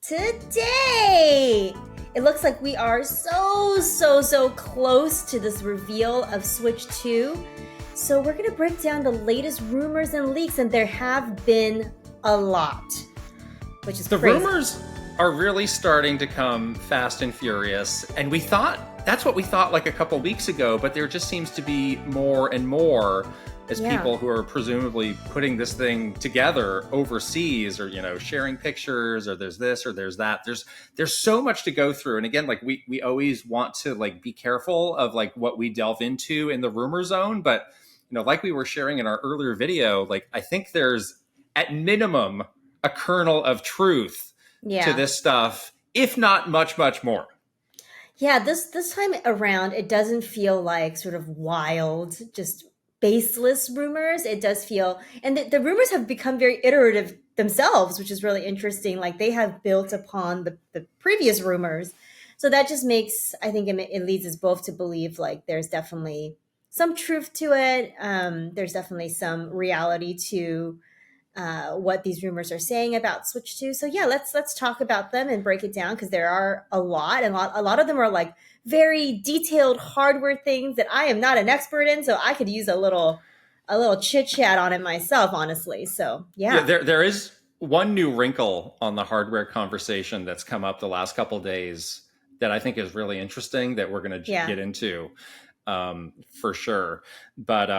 today. It looks like we are so close to this reveal of Switch 2. So we're going to break down the latest rumors and leaks, and there have been a lot, which is the crazy. Rumors are really starting to come fast and furious, and that's what we thought like a couple weeks ago, but there just seems to be more and more as people who are presumably putting this thing together overseas, or sharing pictures, or there's this or there's that. There's so much to go through, and again, like we always want to like be careful of like what we delve into in the rumor zone, but like we were sharing in our earlier video, like I think there's at minimum a kernel of truth to this stuff, if not much more. Yeah, this time around, it doesn't feel like sort of wild, just baseless rumors. It does feel, and the rumors have become very iterative themselves, which is really interesting. Like they have built upon the previous rumors. So that just makes, I think it leads us both to believe like there's definitely some truth to it. There's definitely some reality to what these rumors are saying about Switch 2. So yeah, let's talk about them and break it down, because there are a lot, and a lot of them are like very detailed hardware things that I am not an expert in, so I could use a little chit chat on it myself, honestly. So yeah, there is one new wrinkle on the hardware conversation that's come up the last couple days that I think is really interesting that we're going to get into for sure. But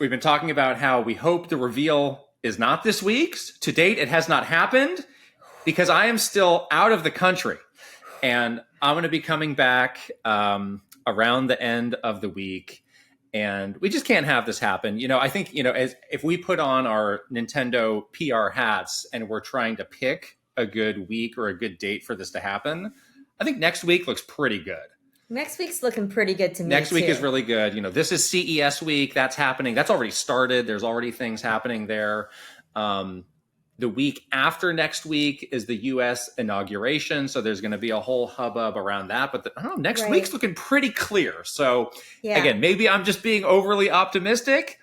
we've been talking about how we hope the reveal is not this week's. To date, it has not happened because I am still out of the country, and I'm going to be coming back around the end of the week, and we just can't have this happen. I think, if we put on our Nintendo PR hats and we're trying to pick a good week or a good date for this to happen, I think next week looks pretty good. Next week's looking pretty good to me. Next week is really good. This is CES week. That's happening. That's already started. There's already things happening there. The week after next week is the U.S. inauguration. So there's going to be a whole hubbub around that. But I don't know, next week's looking pretty clear. So again, maybe I'm just being overly optimistic,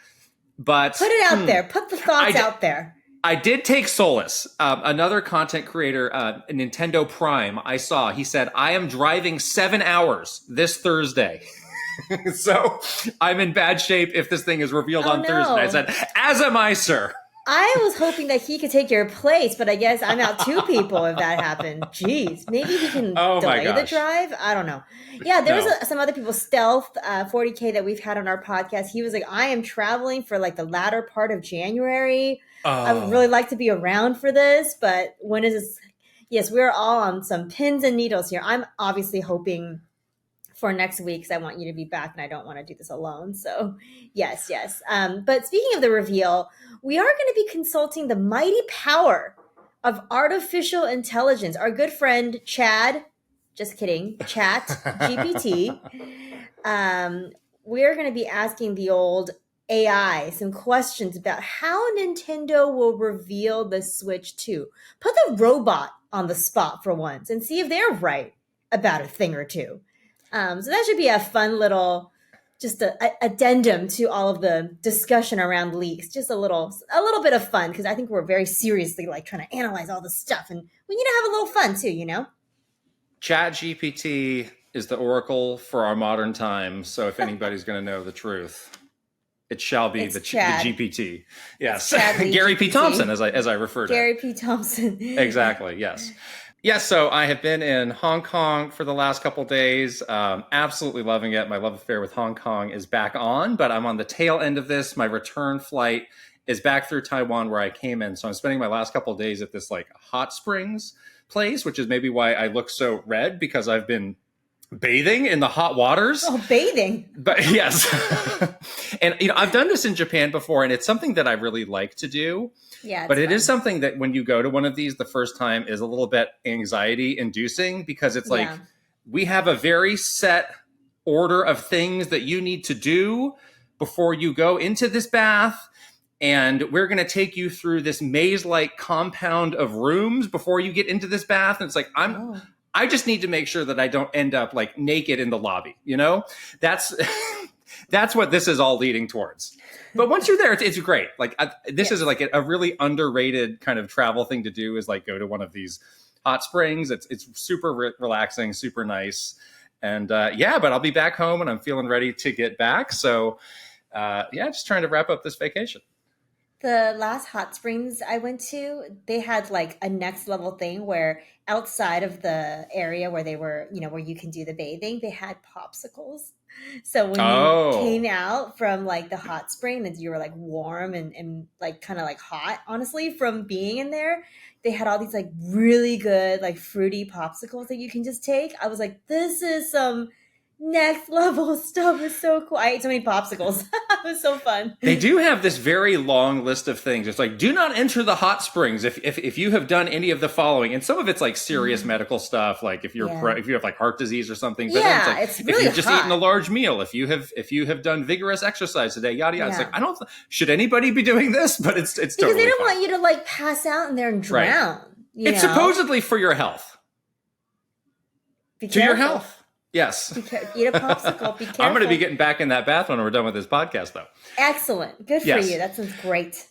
but put it out there. Put the thoughts out there. I did take solace. Another content creator, Nintendo Prime, I saw, he said, I am driving 7 hours this Thursday. So I'm in bad shape if this thing is revealed on Thursday. I said, as am I, sir. I was hoping that he could take your place, but I guess I'm out two people if that happened. Jeez, maybe he can delay the drive. I don't know. Yeah, there was some other people, Stealth 40K that we've had on our podcast. He was like, I am traveling for like the latter part of January. I would really like to be around for this, but when is this? Yes, we're all on some pins and needles here. I'm obviously hoping for next week because I want you to be back and I don't want to do this alone. So yes. But speaking of the reveal, we are going to be consulting the mighty power of artificial intelligence. Our good friend Chat GPT. We're going to be asking the old AI some questions about how Nintendo will reveal the Switch 2. Put the robot on the spot for once and see if they're right about a thing or two. So that should be a fun little, just a addendum to all of the discussion around leaks. Just a little bit of fun, because I think we're very seriously like trying to analyze all this stuff, and we need to have a little fun too, Chat GPT is the oracle for our modern time. So if anybody's going to know the truth, it shall be the GPT. Yes, Gary P. Thompson, as I refer to Gary P. Thompson. Exactly. Yes. Yes, so I have been in Hong Kong for the last couple days. Absolutely loving it. My love affair with Hong Kong is back on, but I'm on the tail end of this. My return flight is back through Taiwan where I came in. So I'm spending my last couple days at this like hot springs place, which is maybe why I look so red, because I've been bathing in the hot waters. Oh, bathing. But yes. And I've done this in Japan before, and it's something that I really like to do. Yeah, but it is something that when you go to one of these the first time is a little bit anxiety inducing, because it's like we have a very set order of things that you need to do before you go into this bath. And we're going to take you through this maze-like compound of rooms before you get into this bath. And it's like, I just need to make sure that I don't end up like naked in the lobby. That's That's what this is all leading towards. But once you're there, it's great. Like this is like a really underrated kind of travel thing to do, is like go to one of these hot springs. It's super relaxing, super nice. And but I'll be back home and I'm feeling ready to get back. So just trying to wrap up this vacation. The last hot springs I went to, they had like a next level thing where outside of the area where they were, where you can do the bathing, they had popsicles. So when you came out from like the hot spring and you were like warm and like kind of like hot, honestly, from being in there, they had all these like really good like fruity popsicles that you can just take. I was like, this is some next level stuff. Is so cool. I ate so many popsicles. It was so fun. They do have this very long list of things. It's like, do not enter the hot springs if you have done any of the following. And some of it's like serious medical stuff, like if you have like heart disease or something. But then it's like, really if you've just eaten a large meal, if you have done vigorous exercise today, yada yada. Yeah. It's like, should anybody be doing this? But it's because totally they don't fine. want you to like pass out in there and drown. Right. It's supposedly for your health. To your health. Yes. Eat a popsicle. Be careful. I'm going to be getting back in that bath when we're done with this podcast, though. Excellent. Good for you. That sounds great.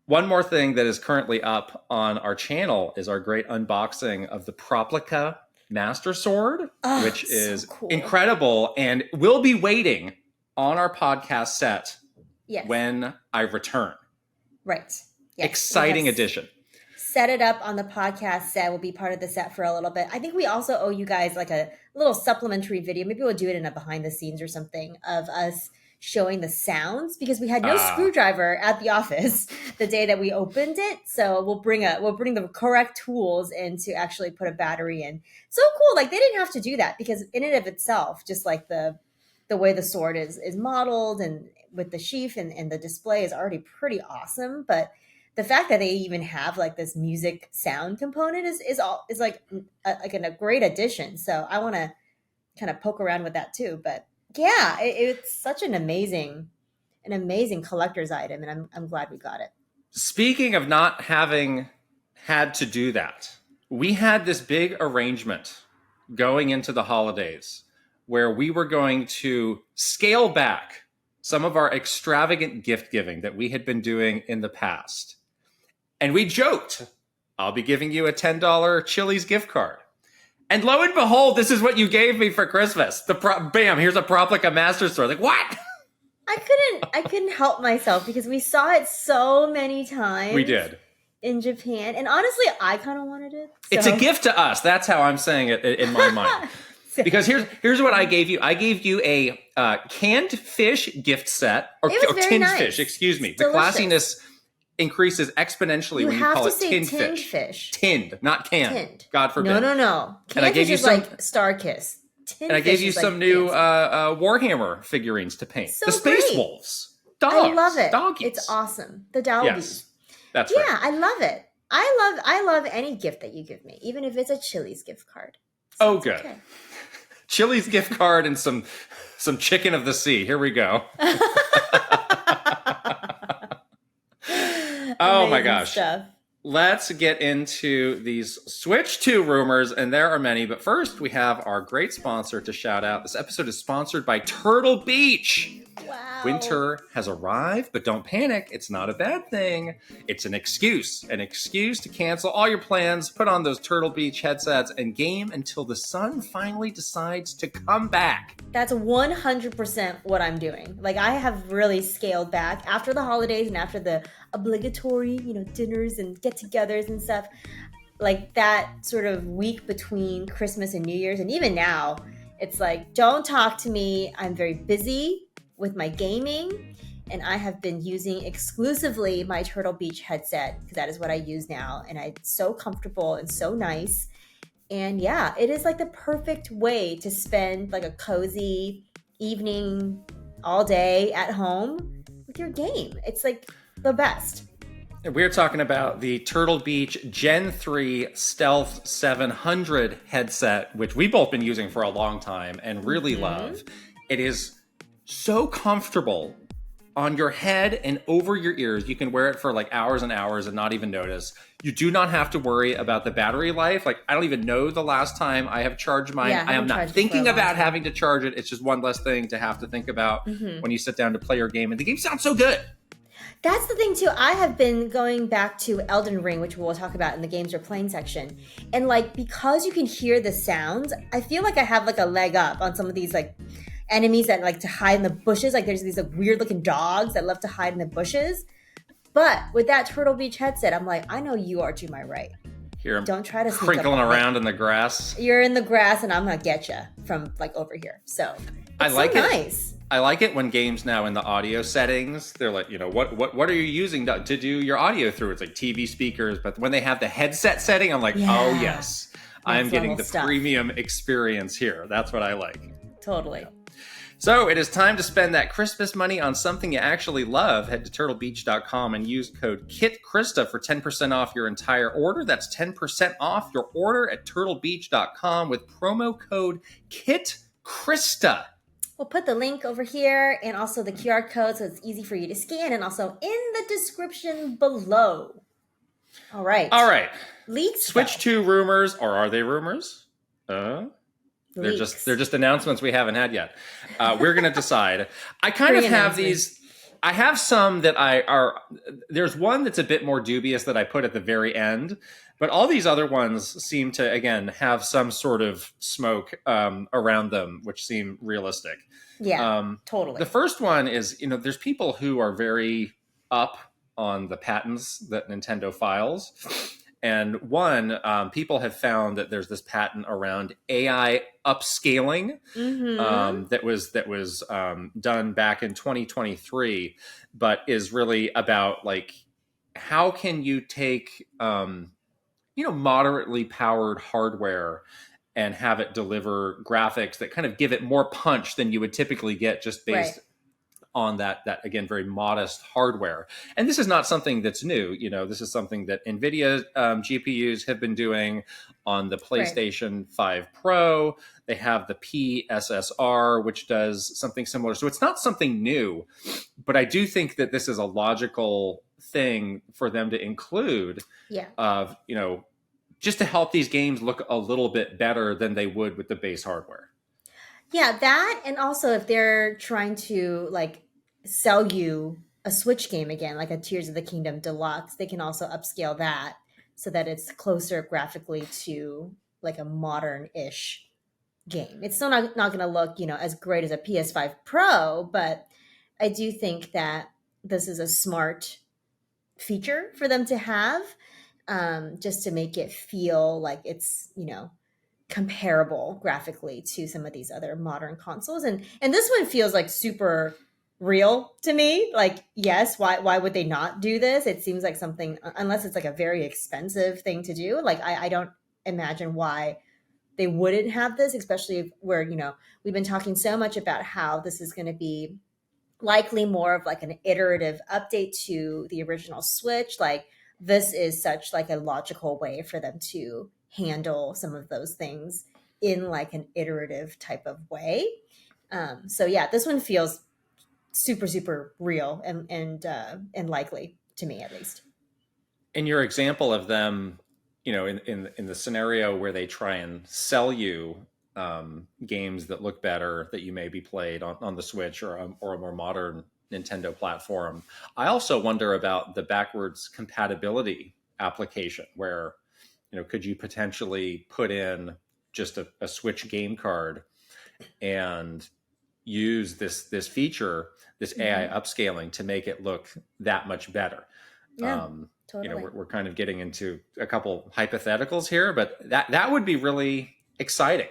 One more thing that is currently up on our channel is our great unboxing of the Proplica Master Sword, which is cool. Incredible, and will be waiting on our podcast set when I return. Right. Yes. Exciting addition. Set it up on the podcast set. We'll be part of the set for a little bit. I think we also owe you guys like a little supplementary video. Maybe we'll do it in a behind the scenes or something of us showing the sounds, because we had no screwdriver at the office the day that we opened it. So we'll bring the correct tools in to actually put a battery in. So cool. Like they didn't have to do that, because in and of itself, just like the way the sword is modeled and with the sheath and the display is already pretty awesome. But the fact that they even have like this music sound component is like a great addition. So I want to kind of poke around with that too. But yeah, it's such an amazing collector's item, and I'm glad we got it. Speaking of not having had to do that, we had this big arrangement going into the holidays where we were going to scale back some of our extravagant gift giving that we had been doing in the past. And we joked, I'll be giving you a $10 Chili's gift card. And lo and behold, this is what you gave me for Christmas. Bam, here's a Proplica Master Sword. Like, what? I couldn't help myself, because we saw it so many times. We did. In Japan. And honestly, I kind of wanted it. So. It's a gift to us. That's how I'm saying it in my mind. Because here's what I gave you. I gave you a canned fish gift set. Or tinned fish, excuse me. The classiness increases exponentially when you call it tinned fish. Tinned, not canned. Tinned. God forbid. No. Canned fish is like Star Kiss. And I gave you some new Warhammer figurines to paint. So the Space Wolves. Dogs. I love it. Doggies. It's awesome. The doggies. Yes, that's right. Yeah, I love it. I love any gift that you give me, even if it's a Chili's gift card. So good. Okay. Chili's gift card and some chicken of the sea. Here we go. Oh my gosh. Stuff. Let's get into these Switch 2 rumors, and there are many. But first, we have our great sponsor to shout out. This episode is sponsored by Turtle Beach. Wow. Winter has arrived, but don't panic. It's not a bad thing. It's an excuse to cancel all your plans, put on those Turtle Beach headsets, and game until the sun finally decides to come back. That's 100% what I'm doing. Like, I have really scaled back after the holidays and after the obligatory, dinners and get-togethers and stuff. Like, that sort of week between Christmas and New Year's, and even now, it's like, don't talk to me. I'm very busy with my gaming, and I have been using exclusively my Turtle Beach headset, because that is what I use now, and it's so comfortable and so nice. And yeah, it is like the perfect way to spend like a cozy evening all day at home with your game. It's like the best. We're talking about the Turtle Beach Gen 3 Stealth 700 headset, which we've both been using for a long time and really love. It is so comfortable on your head and over your ears. You can wear it for like hours and hours and not even notice. You do not have to worry about the battery life. Like, I don't even know the last time I have charged mine. Yeah, I am not thinking about having to charge it. It's just one less thing to have to think about when you sit down to play your game. And the game sounds so good. That's the thing too. I have been going back to Elden Ring, which we'll talk about in the games we're playing section. And like, because you can hear the sounds, I feel like I have like a leg up on some of these like enemies that like to hide in the bushes. Like there's these like weird looking dogs that love to hide in the bushes. But with that Turtle Beach headset, I'm like, I know you are to my right. Here, don't try to sneak crinkling around in the grass. You're in the grass, and I'm gonna get you from like over here. So I like so it. Nice. I like it when games now in the audio settings, they're like, what are you using to do your audio through? It's like TV speakers, but when they have the headset setting, I'm like, oh yes, I'm getting the premium experience here. That's what I like. Totally. So it is time to spend that Christmas money on something you actually love. Head to turtlebeach.com and use code KITKRYSTA for 10% off your entire order. That's 10% off your order at turtlebeach.com with promo code KITKRYSTA. We'll put the link over here and also the QR code so it's easy for you to scan, and also in the description below. All right. Leaks. Switch 2 rumors, or are they rumors? They're just announcements we haven't had yet. We're going to decide. I kind of have these. I have some that there's one that's a bit more dubious that I put at the very end, but all these other ones seem to, again, have some sort of smoke around them, which seem realistic. Yeah, totally. The first one is, there's people who are very up on the patents that Nintendo files. And one, people have found that there's this patent around AI upscaling that was done back in 2023, but is really about like, how can you take moderately powered hardware and have it deliver graphics that kind of give it more punch than you would typically get just based on that again, very modest hardware. And this is not something that's new. This is something that NVIDIA GPUs have been doing on the PlayStation 5 Pro. They have the PSSR, which does something similar. So it's not something new, but I do think that this is a logical thing for them to include of, just to help these games look a little bit better than they would with the base hardware. Yeah, that, and also if they're trying to like sell you a Switch game again, like a Tears of the Kingdom Deluxe, they can also upscale that so that it's closer graphically to like a modern-ish game. It's still not going to look, as great as a PS5 Pro, but I do think that this is a smart feature for them to have, just to make it feel like it's, comparable graphically to some of these other modern consoles. And this one feels like super real to me. Like, yes, why would they not do this? It seems like something, unless it's like a very expensive thing to do. Like, I don't imagine why they wouldn't have this, especially where, we've been talking so much about how this is going to be likely more of like an iterative update to the original Switch. Like, this is such like a logical way for them to handle some of those things in like an iterative type of way. So yeah, this one feels super, super real and likely to me, at least. In your example of them, in the scenario where they try and sell you games that look better that you may be played on the Switch or a more modern Nintendo platform, I also wonder about the backwards compatibility application where, could you potentially put in just a Switch game card and use this feature, this AI upscaling, to make it look that much better? Yeah, totally. We're kind of getting into a couple hypotheticals here, but that would be really exciting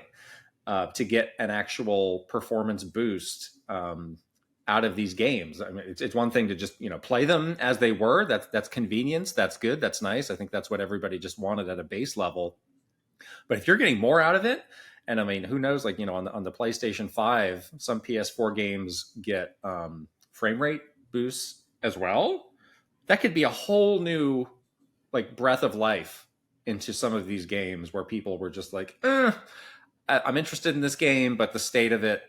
to get an actual performance boost out of these games. I mean, it's one thing to just, play them as they were. That's convenience. That's good. That's nice. I think that's what everybody just wanted at a base level. But if you're getting more out of it, and I mean, who knows, like, on the PlayStation 5, some PS4 games get frame rate boosts as well. That could be a whole new like breath of life into some of these games where people were just like, I'm interested in this game, but the state of it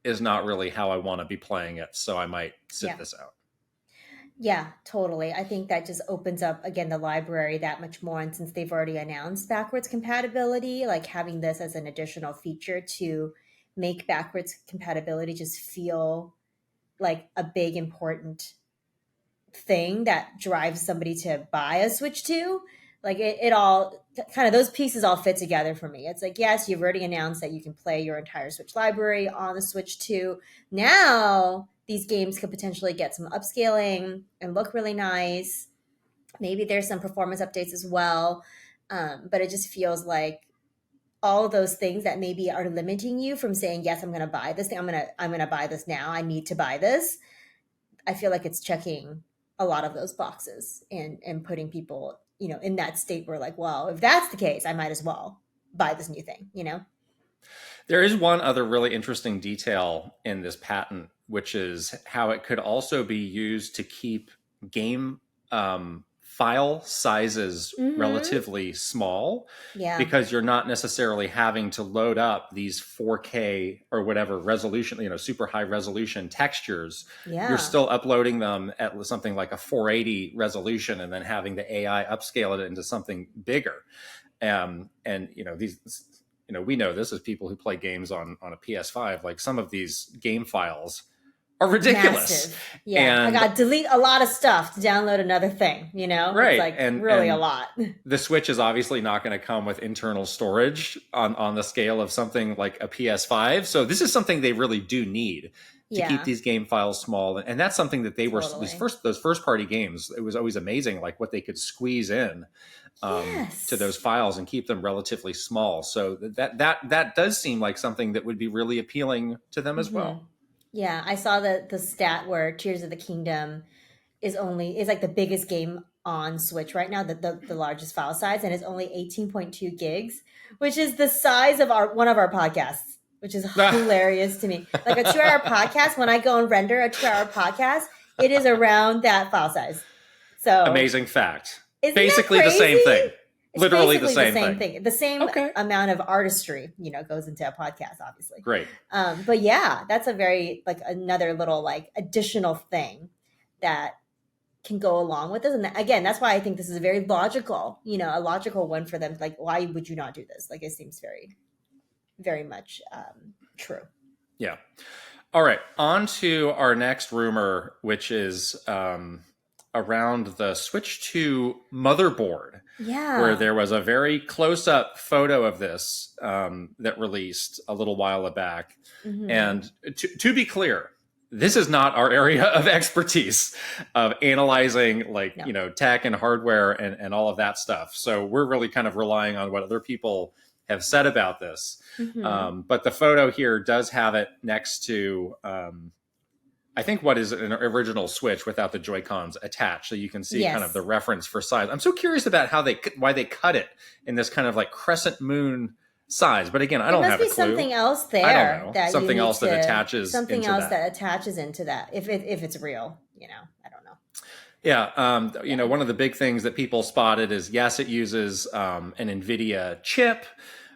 is not really how I want to be playing it. So I might sit this out. Yeah, totally. I think that just opens up, again, the library that much more. And since they've already announced backwards compatibility, like having this as an additional feature to make backwards compatibility just feel like a big, important thing that drives somebody to buy a Switch 2. Like it all kind of, those pieces all fit together for me. It's like, yes, you've already announced that you can play your entire Switch library on the Switch 2. Now these games could potentially get some upscaling and look really nice. Maybe there's some performance updates as well. But it just feels like all of those things that maybe are limiting you from saying, yes, I'm going to buy this thing. I'm going to buy this now. I need to buy this. I feel like it's checking a lot of those boxes and putting people, in that state where like, well, if that's the case, I might as well buy this new thing, There is one other really interesting detail in this patent, which is how it could also be used to keep game file sizes relatively small, because you're not necessarily having to load up these 4K or whatever resolution, super high resolution textures. You're still uploading them at something like a 480 resolution and then having the AI upscale it into something bigger. And these, we know this as people who play games on a PS5, like some of these game files are ridiculous. Massive. Yeah. And I got to delete a lot of stuff to download another thing, Right. It's like really a lot. The Switch is obviously not going to come with internal storage on the scale of something like a PS5. So this is something they really do need to keep these game files small. And that's something that they were, those first party games, it was always amazing, like what they could squeeze in to those files and keep them relatively small. So that does seem like something that would be really appealing to them as well. Yeah, I saw the stat where Tears of the Kingdom is like the biggest game on Switch right now, the largest file size, and it's only 18.2 gigs, which is the size of one of our podcasts, which is hilarious to me. Like a 2-hour podcast, when I go and render a 2-hour podcast, it is around that file size. So amazing fact. Isn't basically the same thing. It's literally the same thing. The same amount of artistry, goes into a podcast, obviously. Great. But yeah, that's a very another little additional thing that can go along with this. And again, that's why I think this is a very logical, a logical one for them. Like, why would you not do this? Like, it seems very, very much true. Yeah. All right. On to our next rumor, which is around the Switch 2 motherboard. Yeah. Where there was a very close-up photo of this that released a little while back. And to be clear, this is not our area of expertise of analyzing tech and hardware and all of that stuff. So we're really kind of relying on what other people have said about this. But the photo here does have it next to I think what is an original Switch without the Joy-Cons attached, so you can see kind of the reference for size. I'm so curious about why they cut it in this kind of like crescent moon size. But again, I don't have a clue. There must be something else there. I don't know. Something else that attaches. Something else that attaches into that. If it's real, I don't know. Yeah, one of the big things that people spotted is yes, it uses an NVIDIA chip,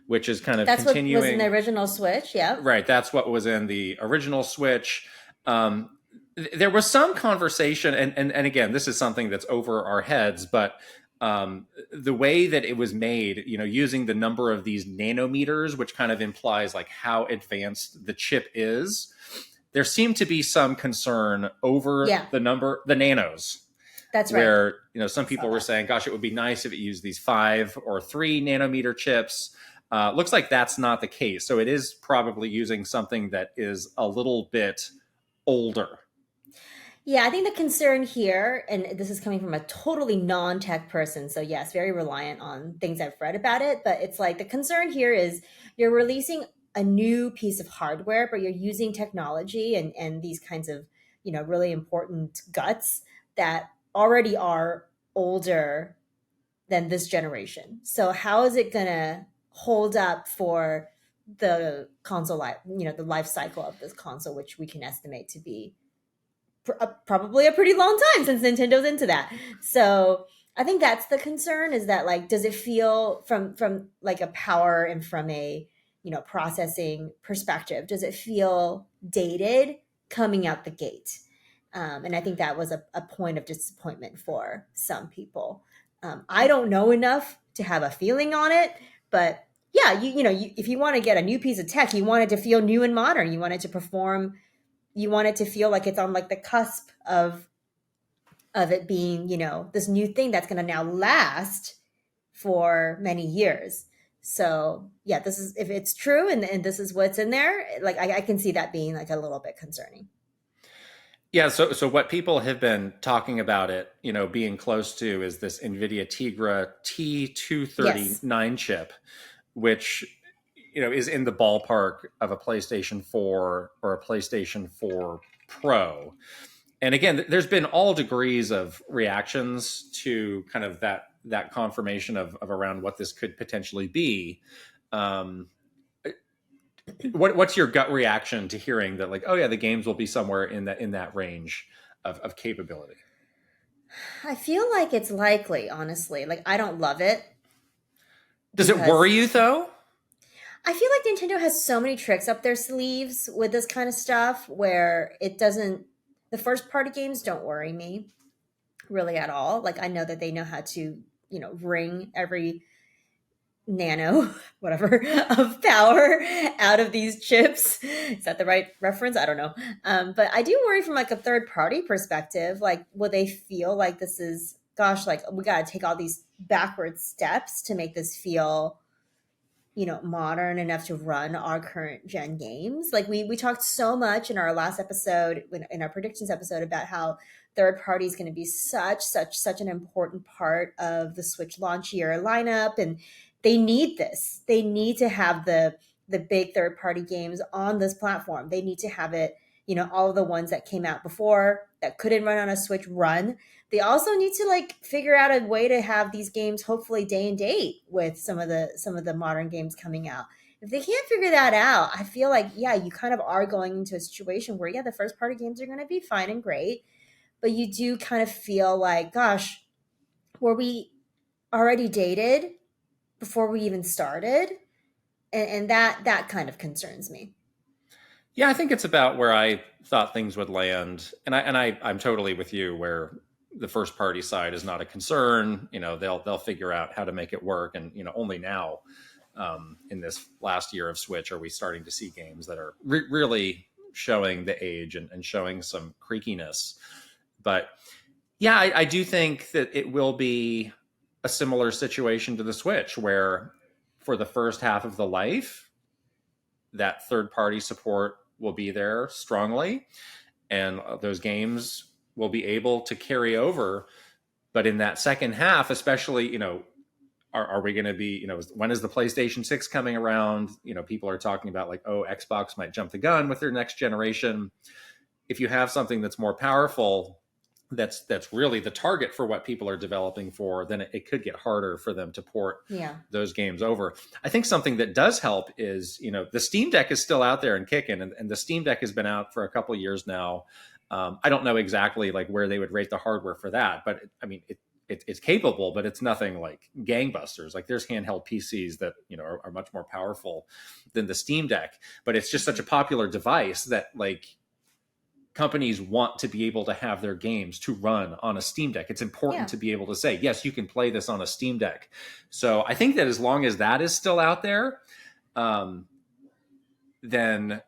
which is kind of continuing. What was in the original Switch. Yeah. Right. That's what was in the original Switch. There was some conversation, and again, this is something that's over our heads, but the way that it was made, using the number of these nanometers, which kind of implies like how advanced the chip is, there seemed to be some concern over the nanos. That's right. Where, some people were saying, gosh, it would be nice if it used these 5 or 3 nanometer chips. Looks like that's not the case. So it is probably using something that is a little bit older. Yeah, I think the concern here, and this is coming from a totally non-tech person, so yes, very reliant on things I've read about it, but it's like the concern here is you're releasing a new piece of hardware, but you're using technology and these kinds of, really important guts that already are older than this generation. So how is it going to hold up for the console life, the life cycle of this console, which we can estimate to be probably a pretty long time since Nintendo's into that. So I think that's the concern, is that does it feel from like a power and from a, processing perspective? Does it feel dated coming out the gate? And I think that was a point of disappointment for some people. I don't know enough to have a feeling on it, but yeah, if you want to get a new piece of tech, you want it to feel new and modern. You want it to perform. You want it to feel like it's on like the cusp of it being, this new thing that's going to now last for many years. So yeah, this is, if it's true and this is what's in there, like I can see that being like a little bit concerning. Yeah, so what people have been talking about it, being close to is this NVIDIA Tegra T239 Yes. chip, which is in the ballpark of a PlayStation 4 or a PlayStation 4 Pro. And again, there's been all degrees of reactions to kind of that confirmation of around what this could potentially be. What's your gut reaction to hearing that, like, oh yeah, the games will be somewhere in that range of capability? I feel like it's likely, honestly. Like I don't love it. Does it worry you though? I feel like Nintendo has so many tricks up their sleeves with this kind of stuff where it doesn't, the first party games don't worry me really at all. Like I know that they know how to, wring every nano whatever of power out of these chips. Is that the right reference? I don't know. But I do worry from like a third party perspective. Like will they feel like this is, gosh, like we got to take all these backward steps to make this feel modern enough to run our current gen games. Like we talked so much in our last episode, in our predictions episode, about how third party is going to be such an important part of the Switch launch year lineup, and they need this. They need to have the big third party games on this platform. They need to have it. All of the ones that came out before that couldn't run on a Switch run. They also need to like figure out a way to have these games hopefully day and date with some of the modern games coming out. If they can't figure that out, I feel like, yeah, you kind of are going into a situation where, yeah, the first party games are going to be fine and great, but you do kind of feel like, gosh, were we already dated before we even started? And that kind of concerns me. Yeah, I think it's about where I thought things would land, and I'm totally with you where the first party side is not a concern. They'll figure out how to make it work, and only now, in this last year of Switch, are we starting to see games that are really showing the age and showing some creakiness. But yeah, I do think that it will be a similar situation to the Switch, where for the first half of the life, that third party support will be there strongly, and those games will be able to carry over. But in that second half, especially, are we going to be, when is the PlayStation 6 coming around? People are talking about like, oh, Xbox might jump the gun with their next generation. If you have something that's more powerful, that's really the target for what people are developing for, then it could get harder for them to port those games over. I think something that does help is, the Steam Deck is still out there and kicking, and the Steam Deck has been out for a couple of years now. I don't know exactly like where they would rate the hardware for that, but it's capable, but it's nothing like gangbusters. Like there's handheld PCs that are much more powerful than the Steam Deck, but it's just such a popular device that like companies want to be able to have their games to run on a Steam Deck. It's important to be able to say, yes, you can play this on a Steam Deck. So I think that as long as that is still out there, then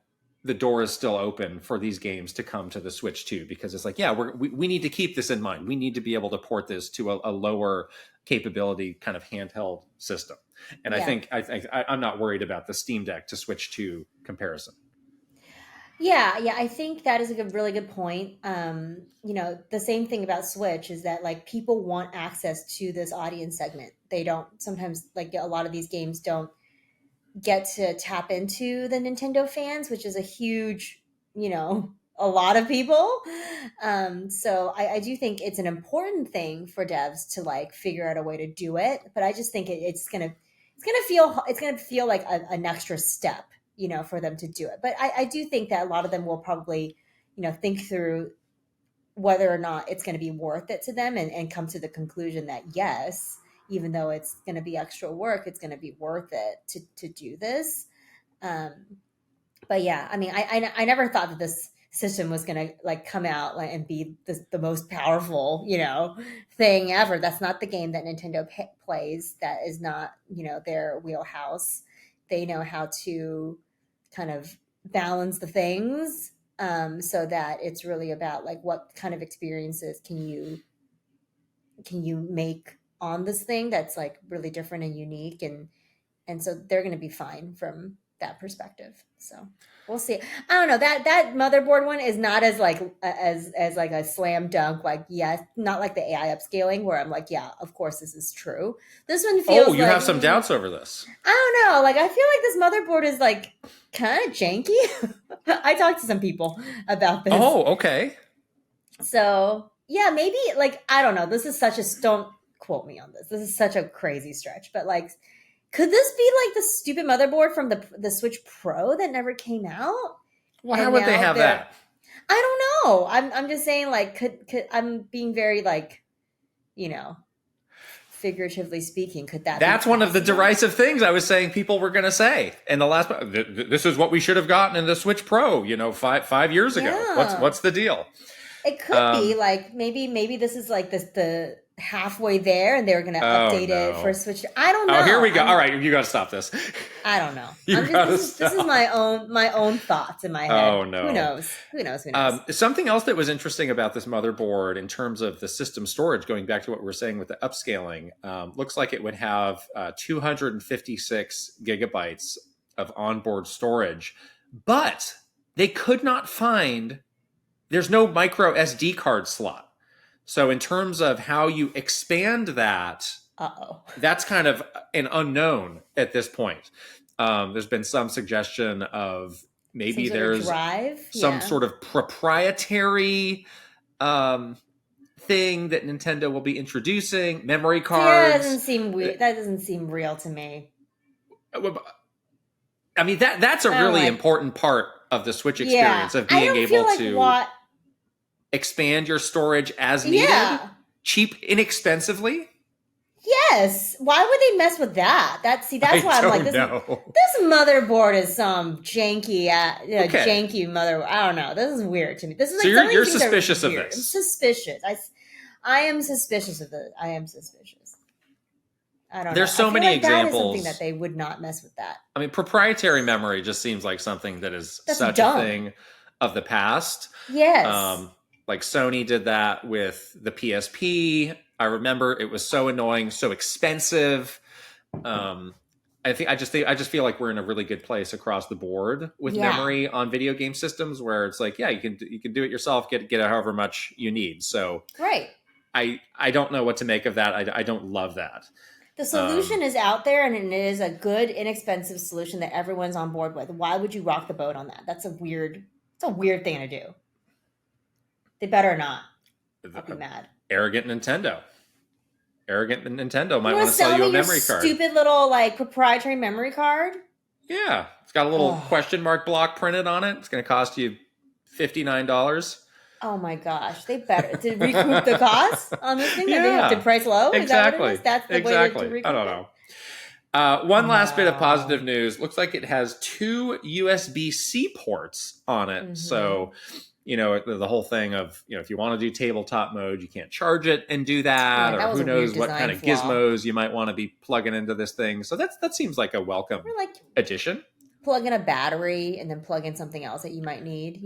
the door is still open for these games to come to the Switch too, because it's like, yeah, we need to keep this in mind. We need to be able to port this to a lower capability kind of handheld system. And I think I'm not worried about the Steam Deck to Switch 2 comparison. Yeah, I think that is a really good point. The same thing about Switch is that like people want access to this audience segment. They don't sometimes, like a lot of these games don't get to tap into the Nintendo fans, which is a huge, a lot of people. So I do think it's an important thing for devs to like figure out a way to do it. But I just think it's gonna feel like an extra step, for them to do it. But I do think that a lot of them will probably, think through whether or not it's going to be worth it to them and come to the conclusion that yes, even though it's going to be extra work, it's going to be worth it to do this. But yeah, I mean, I never thought that this system was gonna like come out like, and be the most powerful, thing ever. That's not the game that Nintendo plays. That is not, their wheelhouse. They know how to kind of balance the things, so that it's really about like what kind of experiences can you make on this thing that's like really different and unique, and so they're going to be fine from that perspective. So we'll see. I don't know, that motherboard one is not as like as like a slam dunk, like, yes, not like the AI upscaling where I'm like, yeah, of course this is true. This one feels you like, have some doubts over this. I don't know, like I feel like this motherboard is like kind of janky. I talked to some people about this. Oh, okay. So yeah, maybe like, I don't know, this is such a, don't quote me on this is such a crazy stretch, but like, could this be like the stupid motherboard from the Switch Pro that never came out? Well, how would they have that? I don't know. I'm just saying, like, could I'm being very like, figuratively speaking, could that? That's one of the derisive things I was saying people were going to say in the last. This is what we should have gotten in the Switch Pro, 5 years ago. Yeah. What's the deal? It could be like maybe this is like the halfway there, and they were going to update it for Switch. I don't know. Oh, here we go. All right, you got to stop this. I don't know. This is my own thoughts in my head. Oh no. Who knows? Something else that was interesting about this motherboard in terms of the system storage, going back to what we were saying with the upscaling, looks like it would have 256 gigabytes of onboard storage, but they could not find. There's no micro SD card slot. So in terms of how you expand that, that's kind of an unknown at this point. There's been some suggestion of maybe there's some sort of proprietary thing that Nintendo will be introducing, memory cards. Yeah, that doesn't seem weird. That doesn't seem real to me. I mean, that's a really important part of the Switch experience, of being able to expand your storage as needed, cheap, inexpensively. Yes. Why would they mess with that? That's why I'm like, this motherboard is some janky, janky motherboard. I don't know. This is weird to me. This is like, so you're suspicious of this. I'm suspicious. I am suspicious of it. I am suspicious. I don't know. There's so many examples. That is something that they would not mess with that. I mean, proprietary memory just seems like something that is such a thing of the past. Yes. Like Sony did that with the PSP. I remember it was so annoying, so expensive. I just feel like we're in a really good place across the board with memory on video game systems, where it's like, yeah, you can do it yourself, get however much you need. So right. I don't know what to make of that. I don't love that. The solution is out there, and it is a good, inexpensive solution that everyone's on board with. Why would you rock the boat on that? It's a weird thing to do. They better not. I'll be mad. Arrogant Nintendo might want to sell you a memory card. Stupid little like proprietary memory card. Yeah, it's got a little question mark block printed on it. It's going to cost you $59. Oh my gosh, they better to recoup the cost on this thing. That they have to price low. Exactly. Is that what it is? That's the way to recoup. I don't know. One last bit of positive news. Looks like it has 2 USB-C ports on it. Mm-hmm. So, the whole thing of, if you want to do tabletop mode, you can't charge it and do that, or who knows what kind of gizmos you might want to be plugging into this thing. So that seems like a welcome addition. Plug in a battery and then plug in something else that you might need,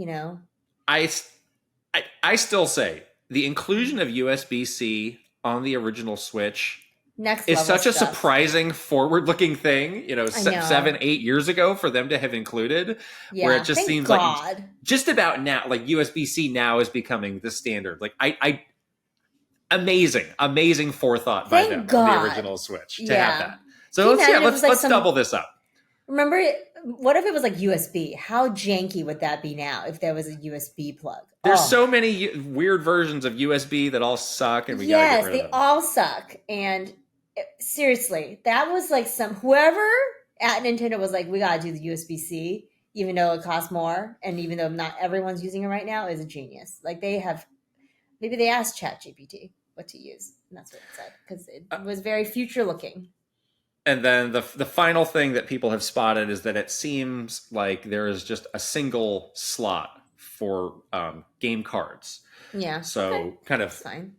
I still say the inclusion of USB-C on the original Switch is such a surprising, forward-looking thing, 7, 8 years ago for them to have included, where it just seems like just about now, like USB-C now is becoming the standard. Like amazing forethought by them on the original Switch to have that. So let's double this up. Remember, what if it was like USB? How janky would that be now if there was a USB plug? There's so many weird versions of USB that all suck, and we gotta get rid of them. Yes, they all suck. And seriously, that was like whoever at Nintendo was like, we gotta do the USB-C, even though it costs more, and even though not everyone's using it right now, is a genius. Like maybe they asked ChatGPT what to use, and that's what it said, because it was very future looking. And then the final thing that people have spotted is that it seems like there is just a single slot for game cards. Yeah. So kind of fine.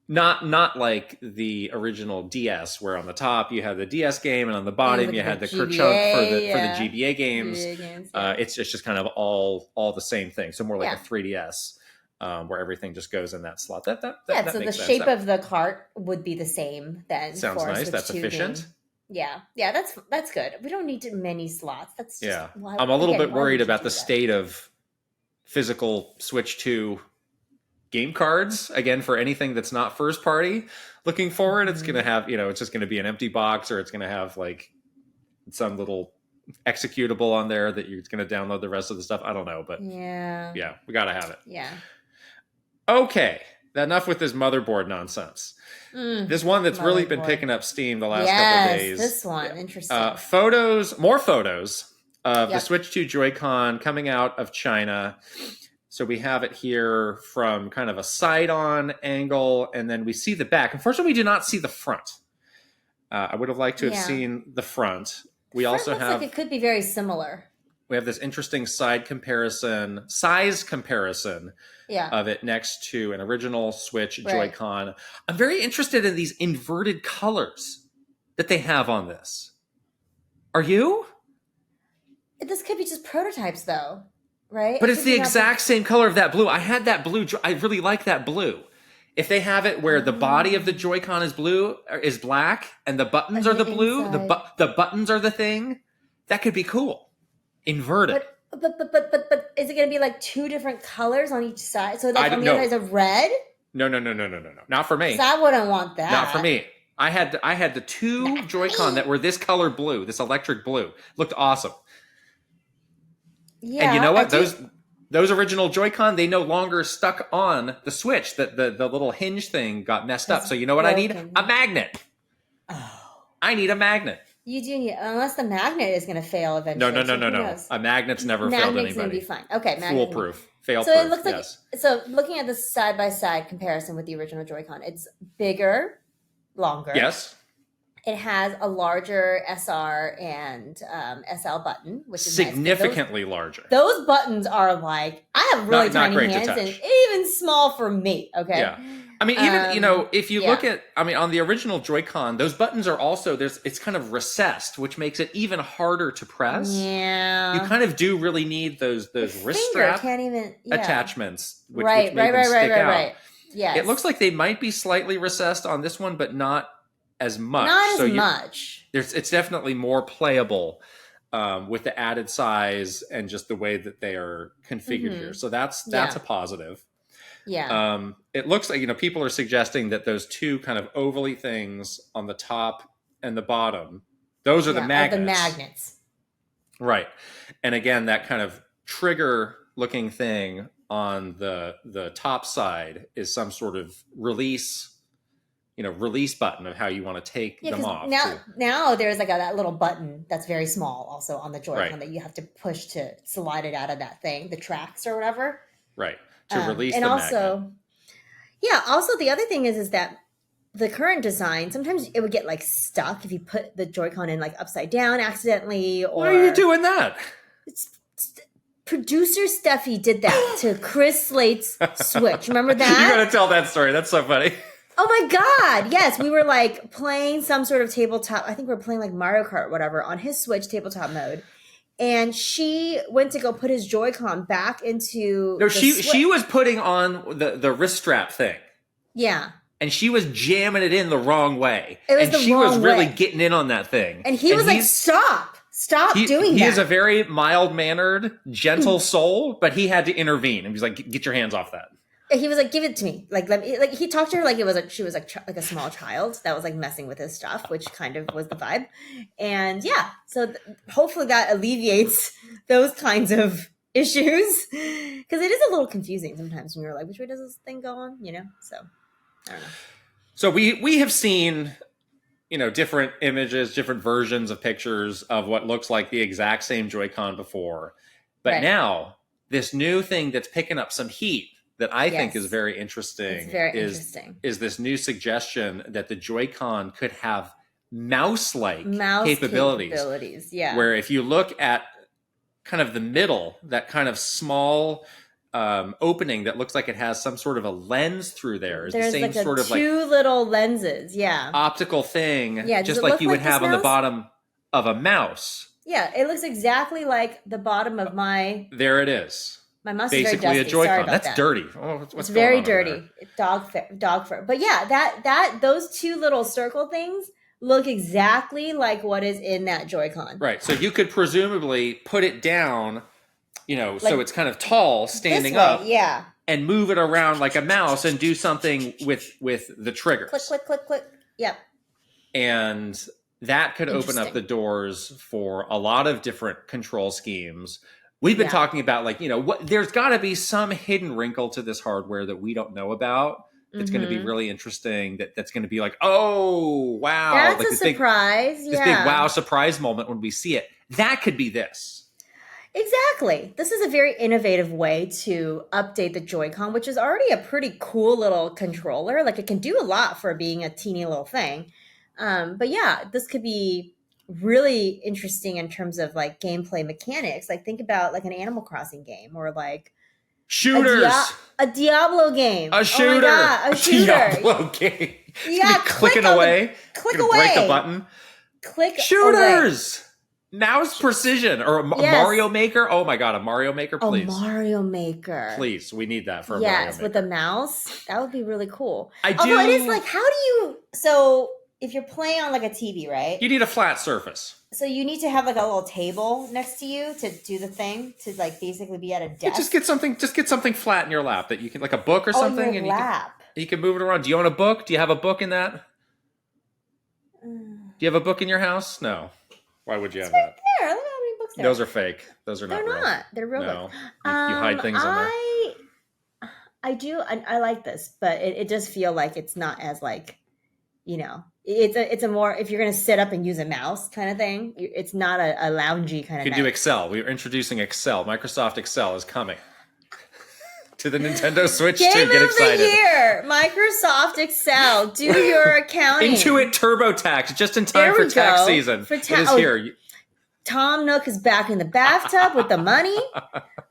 Not like the original DS, where on the top you had the DS game and on the bottom you had the Kerchunk for the GBA games. It's just kind of all the same thing. So more like a 3DS. Where everything just goes in that slot. That so the shape of the cart would be the same then. Sounds nice. That's efficient. Yeah, that's good. We don't need many slots. That's just, I'm a little bit worried about the state of physical Switch 2 game cards again for anything that's not first party. Looking forward, it's going to have it's just going to be an empty box, or it's going to have like some little executable on there that you're going to download the rest of the stuff. I don't know, but yeah, we got to have it. Yeah. Okay, enough with this motherboard nonsense. This one that's really been picking up steam the last couple of days. This one, interesting. More photos of the Switch 2 Joy-Con coming out of China. So we have it here from kind of a side-on angle, and then we see the back. Unfortunately, we do not see the front. I would have liked to have seen the front. We also looks have like it could be very similar. We have this interesting size comparison of it next to an original Switch Joy-Con. I'm very interested in these inverted colors that they have on this. Are you? This could be just prototypes, though, right? But it's the exact same color of that blue. I had that blue. I really like that blue. If they have it where the body of the Joy-Con is black, and the buttons are the blue, the buttons are the thing, that could be cool. Inverted. But is it going to be like two different colors on each side? So like on the other side is a red? No. Not for me. I wouldn't want that. Not for me. I had the two Joy-Con that were this color blue, this electric blue. Looked awesome. Yeah. And you know what? Those original Joy-Con, they no longer stuck on the Switch. The little hinge thing got messed up. So you know what I need? A magnet. Oh. I need a magnet. You do need, unless the magnet is going to fail eventually. No. A magnet's never failed anybody. Magnet's going to be fine. Okay, foolproof. Fail-proof. So it looks like, so looking at the side-by-side comparison with the original Joy-Con, it's bigger, longer. Yes. It has a larger SR and SL button, which is significantly larger. Those buttons are like, I have really tiny hands and even small for me. Okay. Yeah. I mean, even, if you look at, on the original Joy-Con, those buttons are also, it's kind of recessed, which makes it even harder to press. Yeah. You kind of do really need those wrist strap attachments, which make them stick out. Right. Yes. It looks like they might be slightly recessed on this one, but not as much. Not as much. It's definitely more playable with the added size and just the way that they are configured here. So that's a positive. Yeah. It looks like, people are suggesting that those two kind of ovally things on the top and the bottom, those are the magnets. The magnets. Right. And again, that kind of trigger looking thing on the top side is some sort of release button of how you want to take them off. Now there's like that little button that's very small also on the Joy-Con that you have to push to slide it out of that thing, the tracks or whatever. Right. To release and the also, magnet. Yeah, also the other thing is that the current design, sometimes it would get like stuck if you put the Joy-Con in like upside down accidentally. Or why are you doing that? Producer Steffi did that to Chris Slate's Switch. Remember that? You gotta tell that story. That's so funny. Oh my God. Yes. We were like playing some sort of tabletop. I think we were playing like Mario Kart or whatever on his Switch tabletop mode. And she went to go put his Joy-Con back into. No, she was putting on the wrist strap thing. Yeah. And she was jamming it in the wrong way. She was really getting in on that thing. And he was like, Stop doing that. He is a very mild-mannered, gentle soul, but he had to intervene. And he's like, get your hands off that. He was like, give it to me. Like, let me, like he talked to her like it was like she was like a small child that was like messing with his stuff, which kind of was the vibe. And yeah, so hopefully that alleviates those kinds of issues, because it is a little confusing sometimes when you're like, which way does this thing go on? So I don't know. So we have seen, different images, different versions of pictures of what looks like the exact same Joy-Con before, but now this new thing that's picking up some heat that I think is very interesting. It's very interesting. Is this new suggestion that the Joy-Con could have mouse-like mouse capabilities. Yeah. Where if you look at kind of the middle, that kind of small opening that looks like it has some sort of a lens through there is there's the same like sort of two little lenses. Yeah. Optical thing, Yeah. just like you would have on the bottom of a mouse. Yeah, it looks exactly like the bottom of my. There it is. My mouse basically is very dusty. A Joy-Con. Sorry about That's that. dirty. Oh, what's it's going very on dirty. Dog fur. But yeah, that those two little circle things look exactly like what is in that Joy-Con. Right. So you could presumably put it down, so it's kind of tall, standing up. Yeah. And move it around like a mouse and do something with the triggers. Click, click, click, click. Yep. And that could open up the doors for a lot of different control schemes. We've been talking about there's got to be some hidden wrinkle to this hardware that we don't know about. That's going to be really interesting. That's going to be like, oh, wow. That's like a surprise. This big wow surprise moment when we see it. That could be this. Exactly. This is a very innovative way to update the Joy-Con, which is already a pretty cool little controller. Like it can do a lot for being a teeny little thing. But yeah, this could be really interesting in terms of like gameplay mechanics. Like think about like an Animal Crossing game or like shooters, a Diablo game, a shooter, oh my God, a shooter, Diablo game. Yeah, clicking away, click away, break a button, click shooters. Away. Now's precision or Mario Maker. Oh my God, a Mario Maker, please. A Mario Maker, please. We need that for a Mario Maker. With a mouse. That would be really cool. Although it is like, how do you? So if you're playing on like a TV, right? You need a flat surface. So you need to have like a little table next to you to do the thing, to like basically be at a desk. Just get something flat in your lap that you can, like a book or something, in your lap. You can move it around. Do you own a book? Do you have a book in that? Do you have a book in your house? No. Why would you have that? There, look how many books there. Those are fake. Those are not real. They're not. They're real. No. You hide things in there. I do. I like this, but it does feel like it's not as like, it's a more, if you're going to sit up and use a mouse kind of thing, it's not a loungy kind of You can do Excel. We're introducing Excel. Microsoft Excel is coming to the Nintendo Switch too. Get excited. Game of the year, Microsoft Excel. Do your accounting. Intuit TurboTax, just in time for tax season. It is here. Tom Nook is back in the bathtub with the money.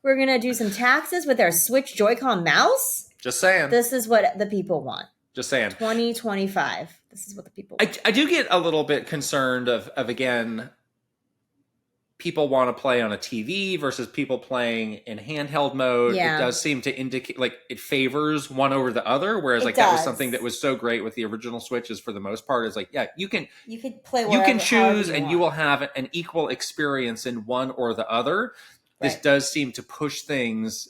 We're going to do some taxes with our Switch Joy-Con mouse. Just saying. This is what the people want. Just saying. 2025. This is what the people want. I do get a little bit concerned of again, people want to play on a TV versus people playing in handheld mode. Yeah. It does seem to indicate like it favors one over the other, whereas that was something that was so great with the original Switch is for the most part is like, yeah, you can play you can choose and you will have an equal experience in one or the other. This does seem to push things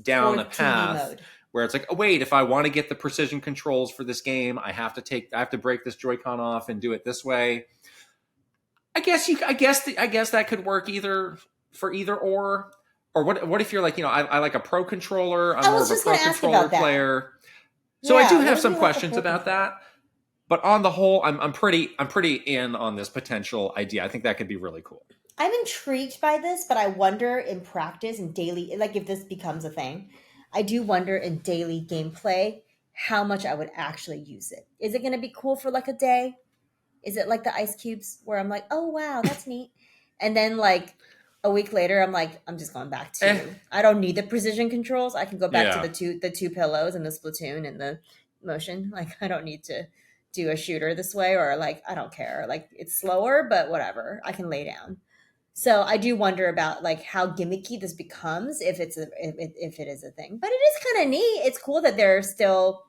down a path where it's like, oh wait, if I want to get the precision controls for this game, I have to break this Joy-Con off and do it this way. I guess that could work either or what if you're like, I like a pro controller, I'm more of a pro controller player. So I do have some questions about that. But on the whole, I'm pretty in on this potential idea. I think that could be really cool. I'm intrigued by this, but I wonder in practice and daily, like if this becomes a thing, I do wonder in daily gameplay how much I would actually use it. Is it going to be cool for like a day? Is it like the ice cubes where I'm like, oh, wow, that's neat. And then like a week later, I'm like, I'm just going back to, I don't need the precision controls. I can go back to the two pillows and the Splatoon and the motion. Like, I don't need to do a shooter this way, or like, I don't care. Like, it's slower, but whatever. I can lay down. So I do wonder about like how gimmicky this becomes if it is a thing. But it is kind of neat. It's cool that they're still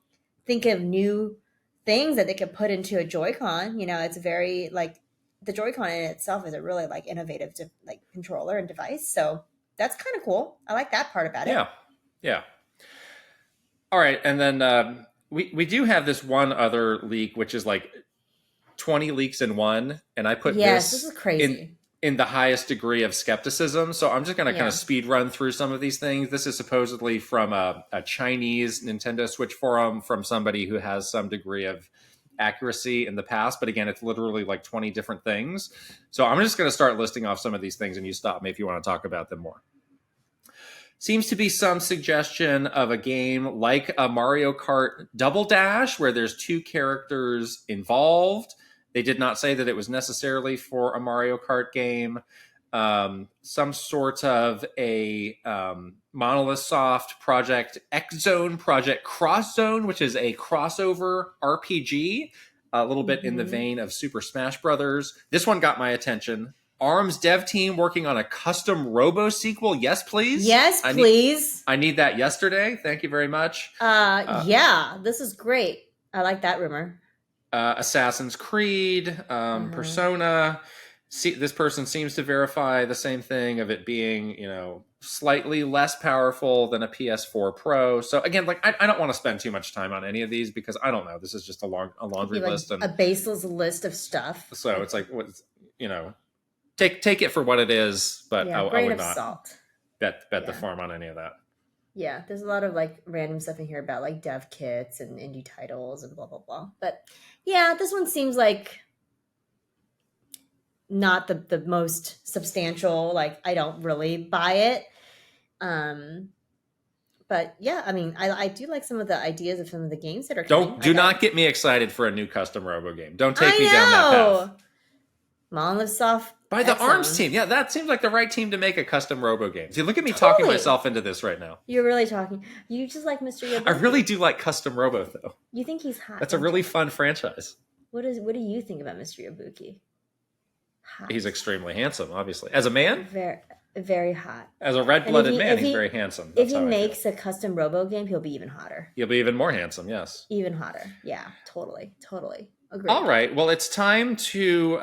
thinking of new things that they could put into a Joy-Con. It's very like the Joy-Con in itself is a really like innovative like controller and device. So that's kind of cool. I like that part about it. Yeah. All right, and then we do have this one other leak, which is like 20 leaks in one, and I put this is crazy. In the highest degree of skepticism. So I'm just going to kind of speed run through some of these things. This is supposedly from a Chinese Nintendo Switch forum from somebody who has some degree of accuracy in the past. But again, it's literally like 20 different things. So I'm just going to start listing off some of these things and you stop me if you want to talk about them more. Seems to be some suggestion of a game like a Mario Kart Double Dash where there's two characters involved. They did not say that it was necessarily for a Mario Kart game. Some sort of a Monolith Soft Project X Zone, Project Cross Zone, which is a crossover RPG, a little bit in the vein of Super Smash Brothers. This one got my attention. ARM's dev team working on a custom Robo sequel. Yes, please. Yes, please. I need that yesterday. Thank you very much. Yeah, this is great. I like that rumor. Assassin's Creed, Persona. This person seems to verify the same thing of it being, slightly less powerful than a PS4 Pro. So again, like I don't want to spend too much time on any of these because I don't know. This is just a laundry list and a baseless list of stuff. So it's like take it for what it is, but I would not salt. bet the farm on any of that. Yeah, there's a lot of like random stuff in here about like dev kits and indie titles and blah blah blah. But yeah, this one seems like not the most substantial. Like I don't really buy it. But yeah, I mean, I do like some of the ideas of some of the games that are coming. Do not get me excited for a new custom Robo game. Don't take me down that path. Monolith Soft by the ARMS team. Yeah, that seems like the right team to make a custom Robo game. See, look at me talking myself into this right now. You're really talking. You just like Mr. Yabuki. I really do like custom Robo, though. You think he's hot? That's a really fun franchise. What do you think about Mr. Yabuki? Hot. He's extremely handsome, obviously. As a man? Very, very hot. As a red-blooded man, he's very handsome. If he makes a custom Robo game, he'll be even hotter. He'll be even more handsome, yes. Even hotter. Yeah, totally. Agreed. All right. Well, it's time to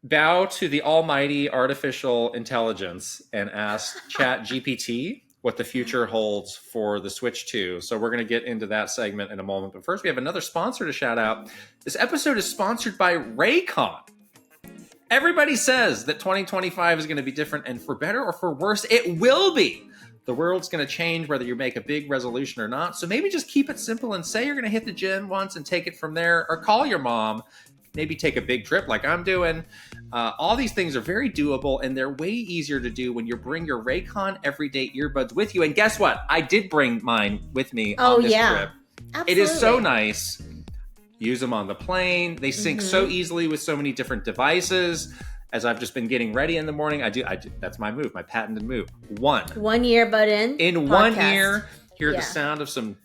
bow to the almighty artificial intelligence and ask ChatGPT what the future holds for the Switch 2. So we're going to get into that segment in a moment. But first, we have another sponsor to shout out. This episode is sponsored by Raycon. Everybody says that 2025 is going to be different, and for better or for worse, it will be. The world's going to change whether you make a big resolution or not. So maybe just keep it simple and say you're going to hit the gym once and take it from there, or call your mom. Maybe take a big trip like I'm doing. All these things are very doable, and they're way easier to do when you bring your Raycon everyday earbuds with you. And guess what? I did bring mine with me on this trip. Absolutely. It is so nice. Use them on the plane. They sync so easily with so many different devices. As I've just been getting ready in the morning, I do. That's my move, my patented move. One earbud in one ear, hear the sound of some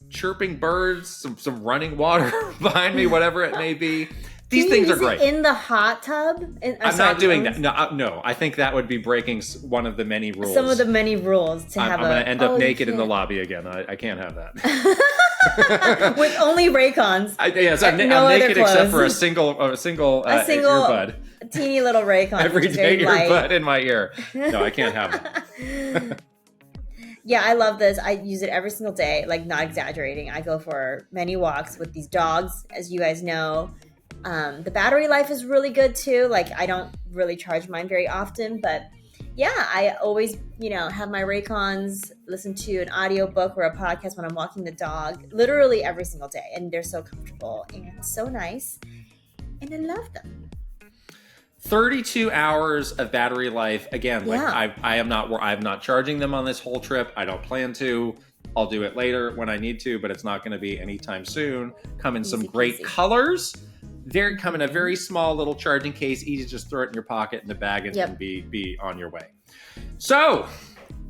chirping birds, some running water behind me, whatever it may be. These things are great. In the hot tub? I'm not doing that. No, I think that would be breaking one of the many rules. Some of the many rules to have. I'm going to end up naked in the lobby again. I can't have that. With only Raycons. Yes, I'm naked except for a single earbud. Teeny little Raycon. Everyday earbud in my ear. No, I can't have that. Yeah, I love this. I use it every single day, like not exaggerating. I go for many walks with these dogs, as you guys know. The battery life is really good too. Like I don't really charge mine very often, but yeah, I always, have my Raycons, listen to an audiobook or a podcast when I'm walking the dog, literally every single day. And they're so comfortable and so nice. And I love them. 32 hours of battery life. Again, I'm not charging them on this whole trip. I don't plan to. I'll do it later when I need to, but it's not going to be anytime soon. Come in some great colors. They come in a very small little charging case. Easy to just throw it in your pocket in the bag and be on your way. So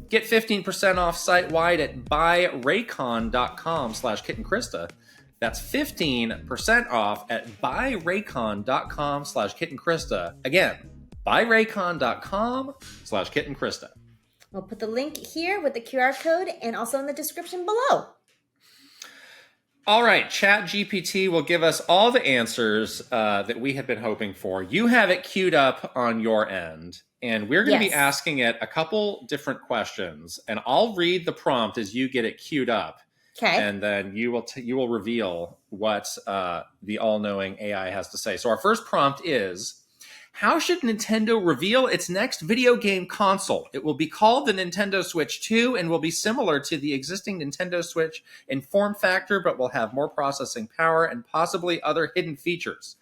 get 15% off site-wide at buyraycon.com/KittenKrysta. That's 15% off at buyraycon.com/KittenKrysta. Again, buyraycon.com/KittenKrysta. We'll put the link here with the QR code and also in the description below. All right, ChatGPT will give us all the answers that we have been hoping for. You have it queued up on your end, and we're going to be asking it a couple different questions, and I'll read the prompt as you get it queued up. Okay. And then you will reveal what the all-knowing AI has to say. So our first prompt is, how should Nintendo reveal its next video game console? It will be called the Nintendo Switch 2 and will be similar to the existing Nintendo Switch in form factor, but will have more processing power and possibly other hidden features.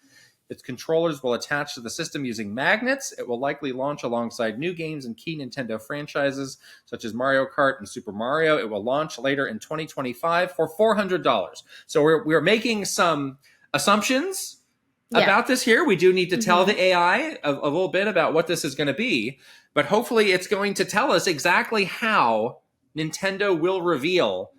Its controllers will attach to the system using magnets. It will likely launch alongside new games and key Nintendo franchises, such as Mario Kart and Super Mario. It will launch later in 2025 for $400. So we're making some assumptions about this here. We do need to tell the AI a little bit about what this is going to be, but hopefully it's going to tell us exactly how Nintendo will reveal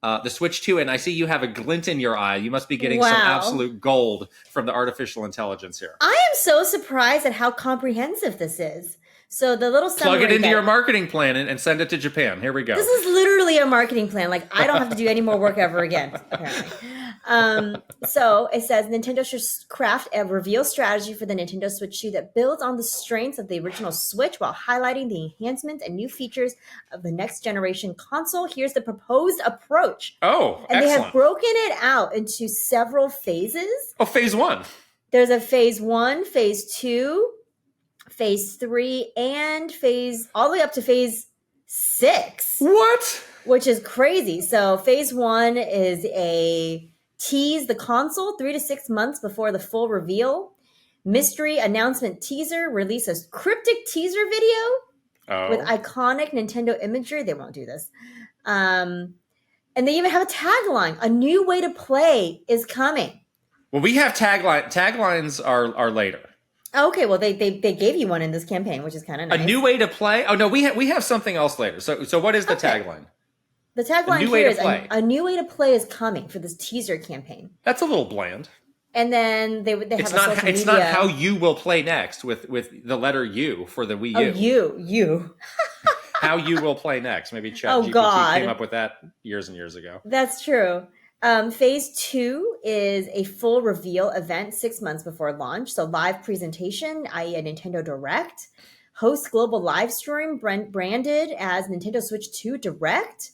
the Switch 2. And I see you have a glint in your eye. You must be getting some absolute gold from the artificial intelligence here. I am so surprised at how comprehensive this is. So the little plug it into your marketing plan and send it to Japan. Here we go. This is literally a marketing plan. Like, I don't have to do any more work ever again, apparently. So it says Nintendo should craft a reveal strategy for the Nintendo Switch 2 that builds on the strengths of the original Switch while highlighting the enhancements and new features of the next generation console. Here's the proposed approach. Oh, and excellent. They have broken it out into several phases. Oh, phase 1. There's a phase 1, phase 2, phase 3, and all the way up to phase 6. What? Which is crazy. So phase 1 is a tease the console 3 to 6 months before the full reveal. Mystery announcement teaser, release a cryptic teaser video with iconic Nintendo imagery. They won't do this. And they even have a tagline. A new way to play is coming. Well, we have taglines are later. Okay, well they gave you one in this campaign, which is kind of nice. A new way to play? Oh no, we have something else later. So what is the tagline? The tagline here is a new way to play is coming for this teaser campaign. That's a little bland. And then they have social media. It's not how you will play next with the letter U for the Wii U. You. How you will play next. Maybe ChatGPT came up with that years and years ago. That's true. Phase 2 is a full reveal event 6 months before launch. So live presentation, i.e. a Nintendo Direct. Host global live stream branded as Nintendo Switch 2 Direct.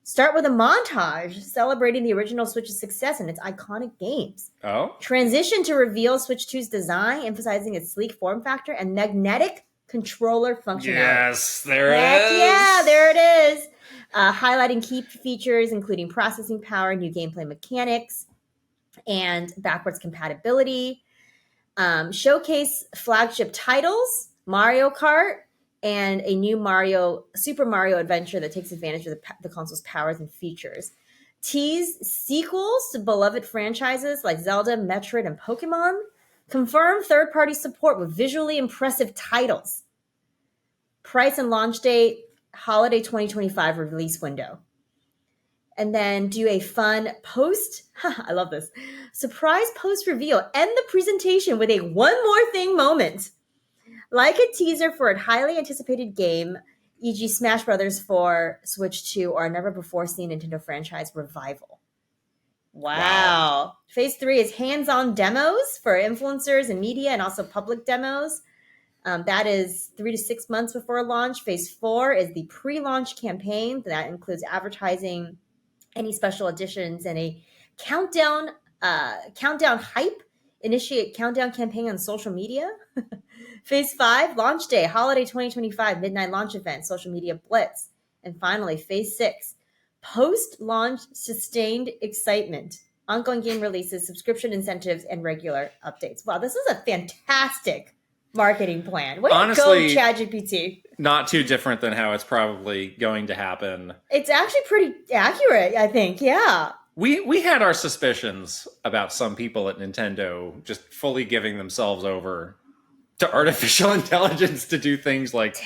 Start with a montage celebrating the original Switch's success and its iconic games. Oh. Transition to reveal Switch 2's design, emphasizing its sleek form factor and magnetic controller functionality. Yes, there it is. Yeah, there it is. Highlighting key features, including processing power, new gameplay mechanics, and backwards compatibility. Showcase flagship titles, Mario Kart, and a new Super Mario Adventure that takes advantage of the console's powers and features. Tease sequels to beloved franchises like Zelda, Metroid, and Pokemon. Confirm third-party support with visually impressive titles. Price and launch date, holiday 2025 release window. And then do a fun I love this, surprise post reveal. End the presentation with a one more thing moment. Like a teaser for a highly anticipated game, e.g. Smash Brothers for Switch 2 or a never-before-seen Nintendo franchise revival. Wow. Phase 3 is hands-on demos for influencers and media and also public demos. That is 3 to 6 months before launch. Phase 4 is the pre-launch campaign. That includes advertising, any special editions, and a countdown hype. Initiate countdown campaign on social media. Phase 5, launch day, holiday 2025, midnight launch event, social media blitz. And finally, phase 6, post-launch sustained excitement, ongoing game releases, subscription incentives, and regular updates. Wow, this is a fantastic marketing plan. Way Honestly, to go, ChatGPT. Not too different than how it's probably going to happen. It's actually pretty accurate, I think. Yeah. We had our suspicions about some people at Nintendo just fully giving themselves over to artificial intelligence to do things like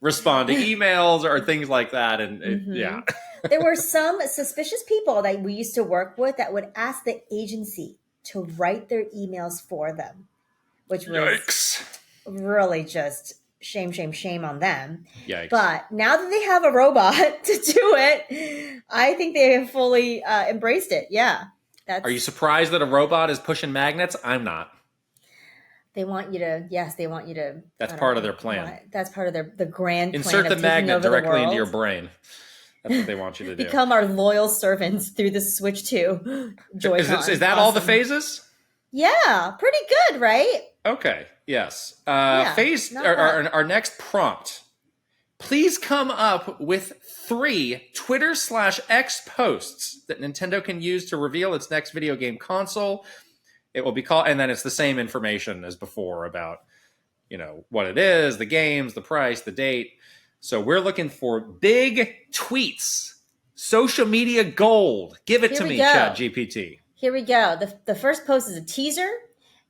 respond to emails or things like that. And yeah. There were some suspicious people that we used to work with that would ask the agency to write their emails for them, which was really just shame on them. Yikes. But now that they have a robot to do it, I think they have fully embraced it. Yeah. Are you surprised that a robot is pushing magnets? I'm not. They want you to. That's part of their plan. That's part of the grand plan. Insert the magnet directly into your brain. That's what they want you to do. Become our loyal servants through the Switch 2 Joy-Con. Is that all the phases? Yeah, pretty good, right? Okay, yes. Our next prompt. Please come up with 3 Twitter/X posts that Nintendo can use to reveal its next video game console. It will be called, and then it's the same information as before about, what it is, the games, the price, the date. So we're looking for big tweets, social media gold. Give it to me, ChatGPT. Here we go. The first post is a teaser.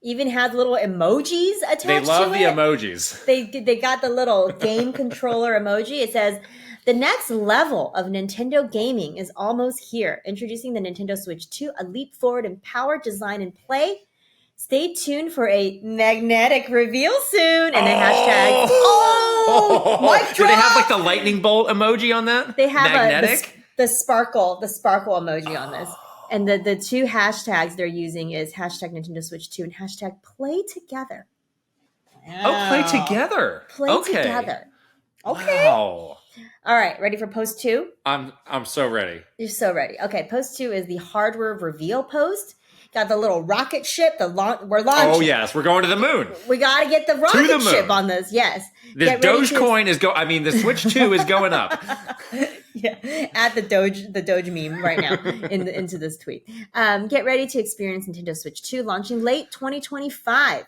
Even has little emojis attached to it. They love the emojis. They got the little game controller emoji. It says, the next level of Nintendo gaming is almost here. Introducing the Nintendo Switch 2, a leap forward in power, design, and play. Stay tuned for a magnetic reveal soon. And the hashtag. Mic drop! Do they have like the lightning bolt emoji on that? They have magnetic? The sparkle emoji on this. And the two hashtags they're using is hashtag Nintendo Switch 2 and hashtag play together. Oh, play together. Play together. Okay. Wow. All right, ready for post 2? I'm so ready. You're so ready. Okay, post 2 is the hardware reveal post. Got the little rocket ship. We're launching. Oh yes, we're going to the moon. We got to get the rocket ship on this. Yes. This Dogecoin is the Switch 2 is going up. Yeah, add the Doge meme right now into this tweet. Get ready to experience Nintendo Switch 2 launching late 2025.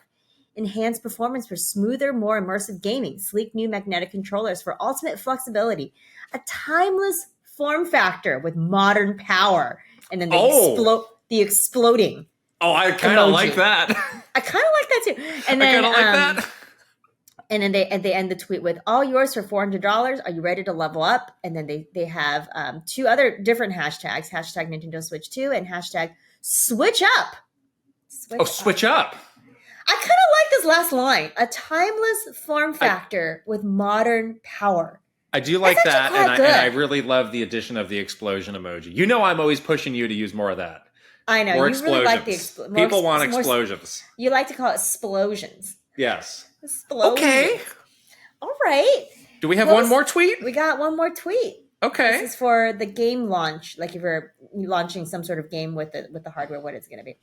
Enhanced performance for smoother, more immersive gaming. Sleek new magnetic controllers for ultimate flexibility. A timeless form factor with modern power. And then the exploding. Oh, I kind of like that. I kind of like that too. And then, that. And then they end the tweet with, all yours for $400. Are you ready to level up? And then they have 2 other different hashtags. Hashtag Nintendo Switch 2 and hashtag Switch Up. Switch Up. I kind of like this last line. A timeless form factor with modern power. I do like that. And I really love the addition of the explosion emoji. You know I'm always pushing you to use more of that. I know. More you explosions. Really like the People want explosions. You like to call it explosions. Yes. Explosions. Okay. All right. Do we have one more tweet? We got one more tweet. Okay. This is for the game launch. Like if you're launching some sort of game with the hardware, what it's going to be.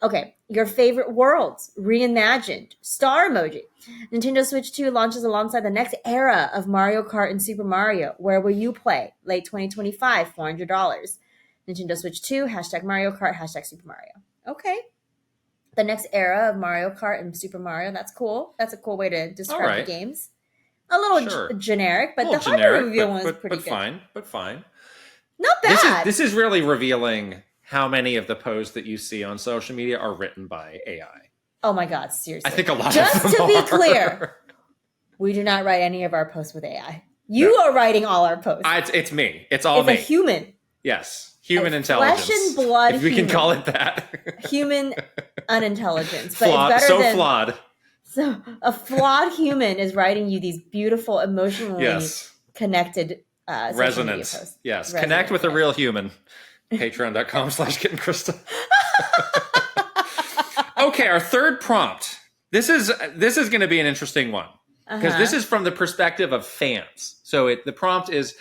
Okay. Your favorite worlds reimagined. Star emoji. Nintendo Switch 2 launches alongside the next era of Mario Kart and Super Mario. Where will you play? Late 2025, $400. Nintendo Switch 2, hashtag Mario Kart, hashtag Super Mario. Okay. The next era of Mario Kart and Super Mario. That's cool. That's a cool way to describe the games. A little generic, but the hardware reveal one is pretty good. But fine. Not bad. This is really revealing how many of the posts that you see on social media are written by AI. Oh my God, seriously. I think a lot of them Just to be clear, we do not write any of our posts with AI. You are writing all our posts. It's me. It's all me. It's a human. Yes. Human intelligence. Flesh and blood. If we can call it that. Human unintelligence. But flawed, it's better flawed. So a flawed human is writing you these beautiful, emotionally connected resonance. Yes. Connect with a real human. Patreon.com/gettingKrysta. Okay, our third prompt. This is going to be an interesting one. Because this is from the perspective of fans. So the prompt is,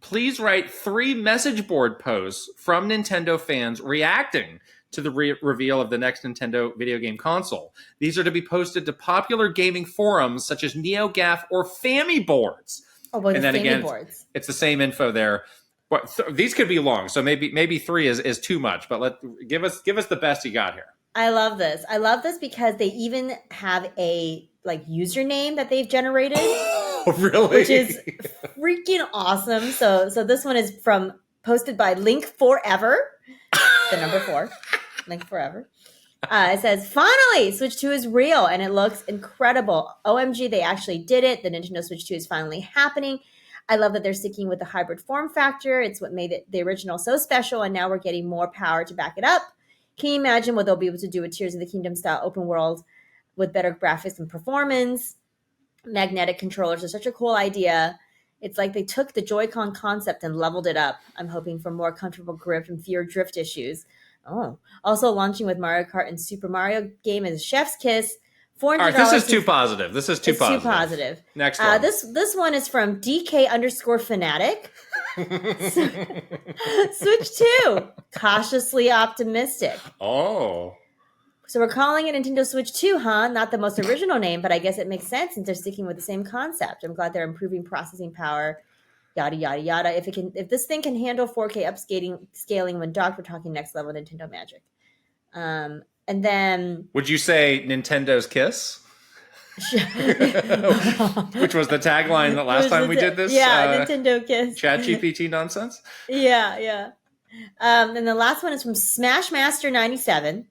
please write 3 message board posts from Nintendo fans reacting to the reveal of the next Nintendo video game console. These are to be posted to popular gaming forums such as NeoGAF or Fammy boards. Oh, and then again, boards. It's the same info there. But these could be long, so maybe 3 is too much. But give us the best you got here. I love this. I love this because they even have a username that they've generated. Oh, really? Which is freaking awesome. So this one is posted by Link Forever, the number 4, Link Forever. It says, finally, Switch 2 is real and it looks incredible. OMG, they actually did it. The Nintendo Switch 2 is finally happening. I love that they're sticking with the hybrid form factor. It's what made the original so special, and now we're getting more power to back it up. Can you imagine what they'll be able to do with Tears of the Kingdom style open world with better graphics and performance? Magnetic controllers are such a cool idea. It's like they took the Joy-Con concept and leveled it up. I'm hoping for more comfortable grip and fewer drift issues. Oh, also launching with Mario Kart and Super Mario game is Chef's Kiss. $400. All right, this is too positive. Too positive. Next one. This one is from DK_fanatic. Switch 2, cautiously optimistic. Oh. So we're calling it Nintendo Switch 2, huh? Not the most original name, but I guess it makes sense since they're sticking with the same concept. I'm glad they're improving processing power, yada, yada, yada. If this thing can handle 4K upscaling when docked, we're talking next level Nintendo magic. And then... Would you say Nintendo's Kiss? Which was the tagline the last time we did this? Yeah, Nintendo Kiss. ChatGPT nonsense? Yeah. And the last one is from Smashmaster97.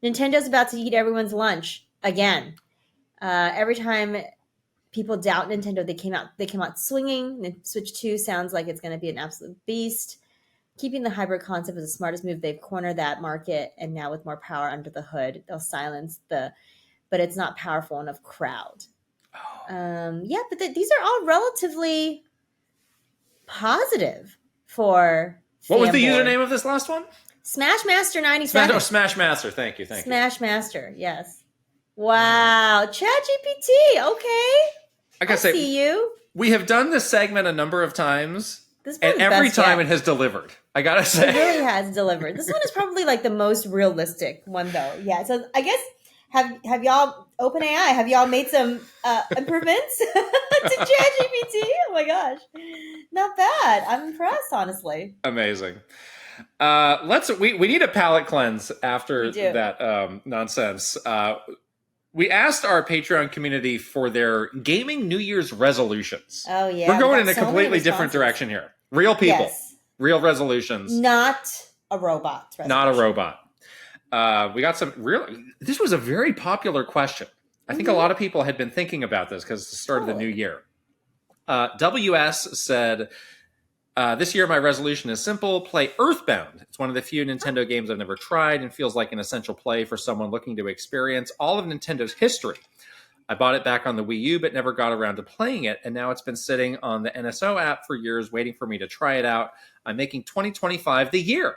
Nintendo's about to eat everyone's lunch again. Every time people doubt Nintendo, they came out swinging. Switch 2 sounds like it's going to be an absolute beast. Keeping the hybrid concept is the smartest move. They've cornered that market, and now with more power under the hood, they'll silence but it's not powerful enough crowd. But these are all relatively positive for What was the username of this last one? Smashmaster97. Smash Master. Thank you. Smashmaster, yes. Wow. ChatGPT, okay. I gotta say, see you. We have done this segment a number of times, and every time it has delivered. I gotta say. It really has delivered. This one is probably like the most realistic one, though. Yeah, so I guess, have y'all, OpenAI, have y'all made some improvements to ChatGPT? Oh my gosh. Not bad. I'm impressed, honestly. Amazing. We need a palate cleanse after that nonsense. We asked our Patreon community for their gaming New Year's resolutions. Oh, yeah. We're going in a completely different direction here. Real people. Yes. Real resolutions. Not a robot. Not a robot. We got some real... This was a very popular question. I think a lot of people had been thinking about this because it's the start of the new year. WS said... this year, my resolution is simple. Play Earthbound. It's one of the few Nintendo games I've never tried and feels like an essential play for someone looking to experience all of Nintendo's history. I bought it back on the Wii U, but never got around to playing it, and now it's been sitting on the NSO app for years, waiting for me to try it out. I'm making 2025 the year.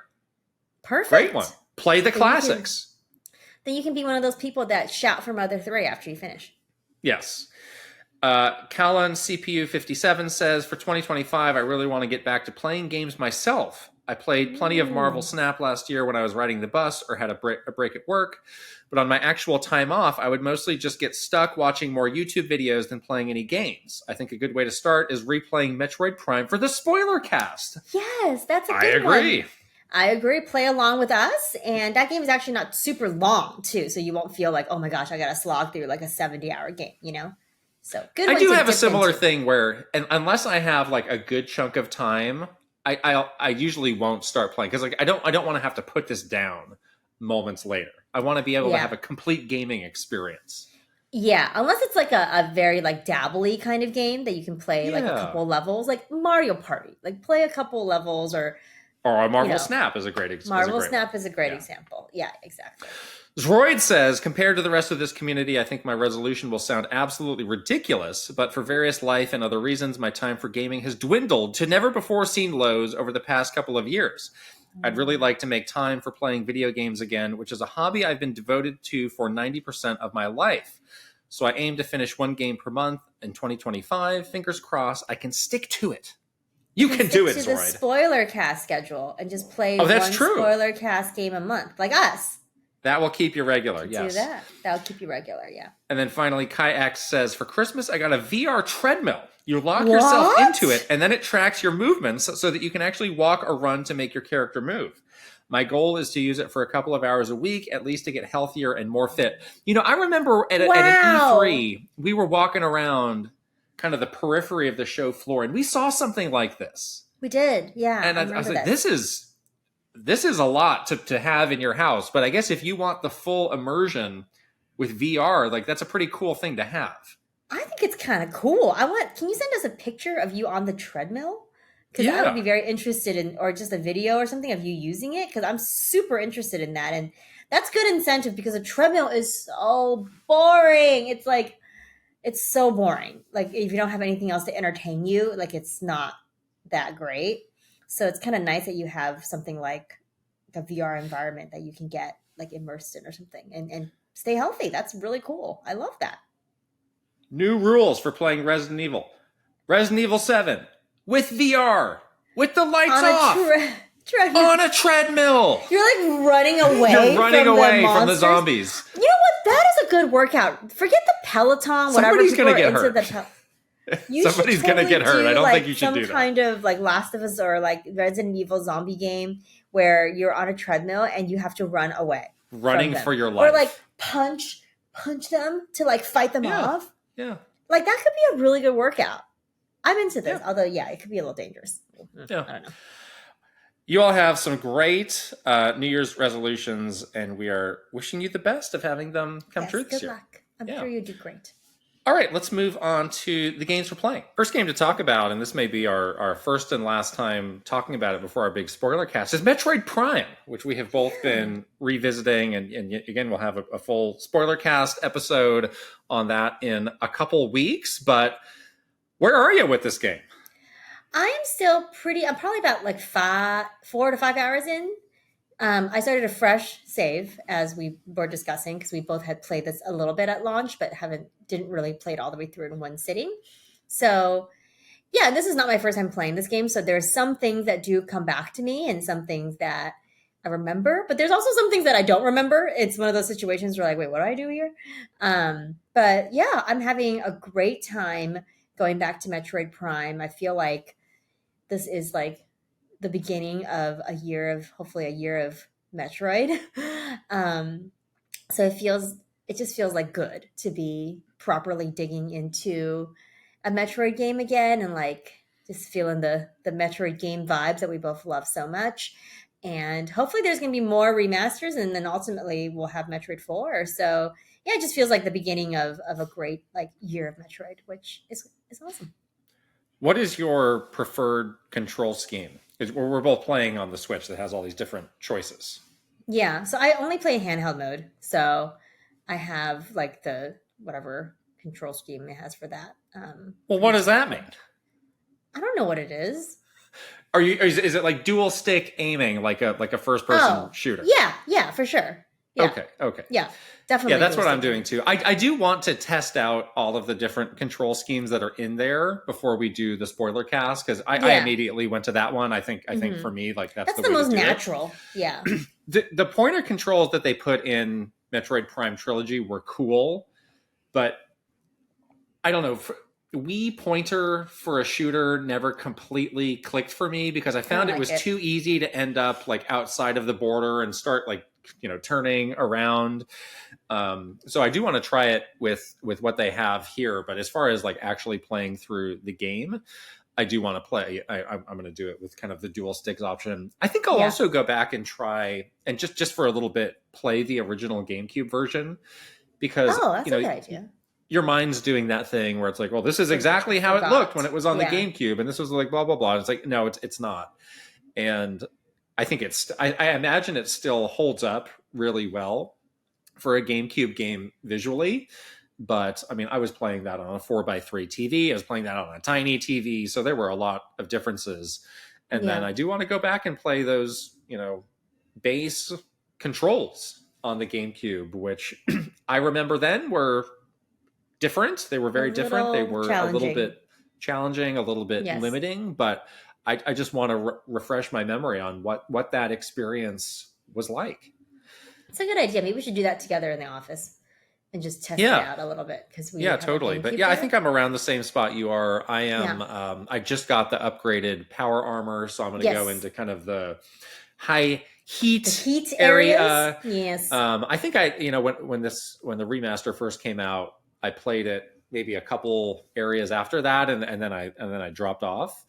Perfect. Great one. Play the classics. Then you can be one of those people that shout for Mother 3 after you finish. Yes. Callan CPU57 says, for 2025, I really want to get back to playing games myself. I played plenty of Marvel Snap last year when I was riding the bus or had a break at work. But on my actual time off, I would mostly just get stuck watching more YouTube videos than playing any games. I think a good way to start is replaying Metroid Prime for the spoiler cast. Yes, that's a good one. I agree. Play along with us. And that game is actually not super long, too. So you won't feel like, oh my gosh, I got to slog through like a 70-hour game, you know? So good. I do have a similar thing where, and unless I have like a good chunk of time, I usually won't start playing because like I don't want to have to put this down moments later. I want to be able to have a complete gaming experience. Yeah, unless it's like a very like dabbly kind of game that you can play like a couple levels, like Mario Party. Like play a couple levels or a Marvel Snap is a great example. Marvel Snap is a great example. Yeah, exactly. Zroid says, compared to the rest of this community, I think my resolution will sound absolutely ridiculous, but for various life and other reasons, my time for gaming has dwindled to never-before-seen lows over the past couple of years. I'd really like to make time for playing video games again, which is a hobby I've been devoted to for 90% of my life. So I aim to finish one game per month in 2025. Fingers crossed, I can stick to it. You can do it, Zroid. Stick to the spoiler cast schedule and just play one spoiler cast game a month, like us. That will keep you regular, yes. Do that. That'll keep you regular, yeah. And then finally, Kai X says, for Christmas, I got a VR treadmill. You lock yourself into it, and then it tracks your movements so that you can actually walk or run to make your character move. My goal is to use it for a couple of hours a week, at least to get healthier and more fit. You know, I remember at an E3, we were walking around kind of the periphery of the show floor, and we saw something like this. We did, yeah. And I was like, this is a lot to have in your house. But I guess if you want the full immersion with VR, like that's a pretty cool thing to have. I think it's kind of cool. Can you send us a picture of you on the treadmill? Because I would be very interested in, or just a video or something of you using it. Because I'm super interested in that. And that's good incentive because a treadmill is so boring. It's like, it's so boring. Like if you don't have anything else to entertain you, like it's not that great. So it's kind of nice that you have something like a VR environment that you can get like immersed in or something and stay healthy. That's really cool. I love that. New rules for playing Resident Evil. Resident Evil 7 with VR, with the lights off. On a treadmill. You're like running away. You're running away from the zombies. You know what? That is a good workout. Forget the Peloton, whatever. Somebody's going to get hurt. Somebody's going to get hurt. I don't think you should do that. Some kind of like Last of Us or like Resident Evil zombie game where you're on a treadmill and you have to run away. Running for your life. Or like punch them to like fight them off. Yeah. Like that could be a really good workout. I'm into this. Although, it could be a little dangerous. Yeah. I don't know. You all have some great New Year's resolutions, and we are wishing you the best of having them come Yes, true this good year. luck. I'm sure you do great. All right, let's move on to the games we're playing. First game to talk about, and this may be our first and last time talking about it before our big spoiler cast, is Metroid Prime, which we have both been revisiting. And again, we'll have a full spoiler cast episode on that in a couple weeks. But where are you with this game? I'm probably about like 4 to 5 hours in. I started a fresh save as we were discussing because we both had played this a little bit at launch, but didn't really play it all the way through in one sitting. So yeah, this is not my first time playing this game. So there's some things that do come back to me and some things that I remember, but there's also some things that I don't remember. It's one of those situations where like, wait, what do I do here? But yeah, I'm having a great time going back to Metroid Prime. I feel like this is like the beginning of hopefully a year of Metroid. So it just feels like good to be properly digging into a Metroid game again and like just feeling the Metroid game vibes that we both love so much. And hopefully there's going to be more remasters and then ultimately we'll have Metroid 4. So yeah, it just feels like the beginning of a great like year of Metroid, which is awesome. What is your preferred control scheme? We're both playing on the Switch that has all these different choices. Yeah, so I only play handheld mode. So I have like the whatever control scheme it has for that. Well, what does that mean? I don't know what it is. Is it like dual stick aiming, like a first person shooter? Yeah, for sure. Yeah. Okay. Yeah, definitely. Yeah, that's what I'm doing too. I do want to test out all of the different control schemes that are in there before we do the spoiler cast because I immediately went to that one. I think for me, like that's the most natural. Yeah. The pointer controls that they put in Metroid Prime Trilogy were cool, but I don't know. Wii pointer for a shooter never completely clicked for me because I found it was too easy to end up like outside of the border and start like turning around. So I do want to try it with what they have here, but as far as like actually playing through the game, I do want to play. I'm going to do it with kind of the dual sticks option. I think I'll also go back and try and just for a little bit play the original GameCube version because that's a good idea. Your mind's doing that thing where it's like, well, this is exactly how it looked when it was on the GameCube, and this was like blah blah blah. And it's like, no, it's not. And I think I imagine it still holds up really well for a GameCube game visually. But I mean, I was playing that on a 4x3 TV. I was playing that on a tiny TV. So there were a lot of differences. And then I do want to go back and play those, base controls on the GameCube, which I remember then were different. They were very different. They were a little bit challenging, a little bit limiting, but I just want to refresh my memory on what that experience was like. It's a good idea. Maybe we should do that together in the office and just test it out a little bit because we totally. But I think I'm around the same spot you are. I am. I just got the upgraded power armor, so I'm going to go into kind of the high heat area. Yes. I think when the remaster first came out, I played it maybe a couple areas after that, and then I dropped off.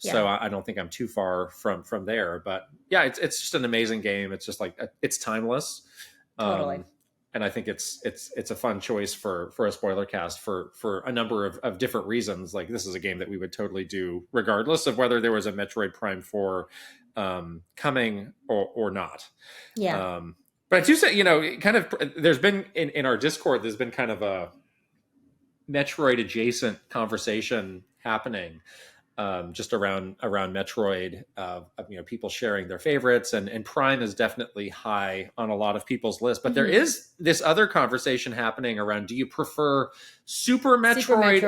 So I don't think I'm too far from there. But yeah, it's just an amazing game. It's just like it's timeless. Totally. And I think it's a fun choice for a spoiler cast for a number of different reasons. Like this is a game that we would totally do regardless of whether there was a Metroid Prime 4 coming or not. Yeah. But I do say, kind of there's been in our Discord, there's been kind of a Metroid adjacent conversation happening just around Metroid, people sharing their favorites, and Prime is definitely high on a lot of people's list. But there is this other conversation happening around: do you prefer Super Metroid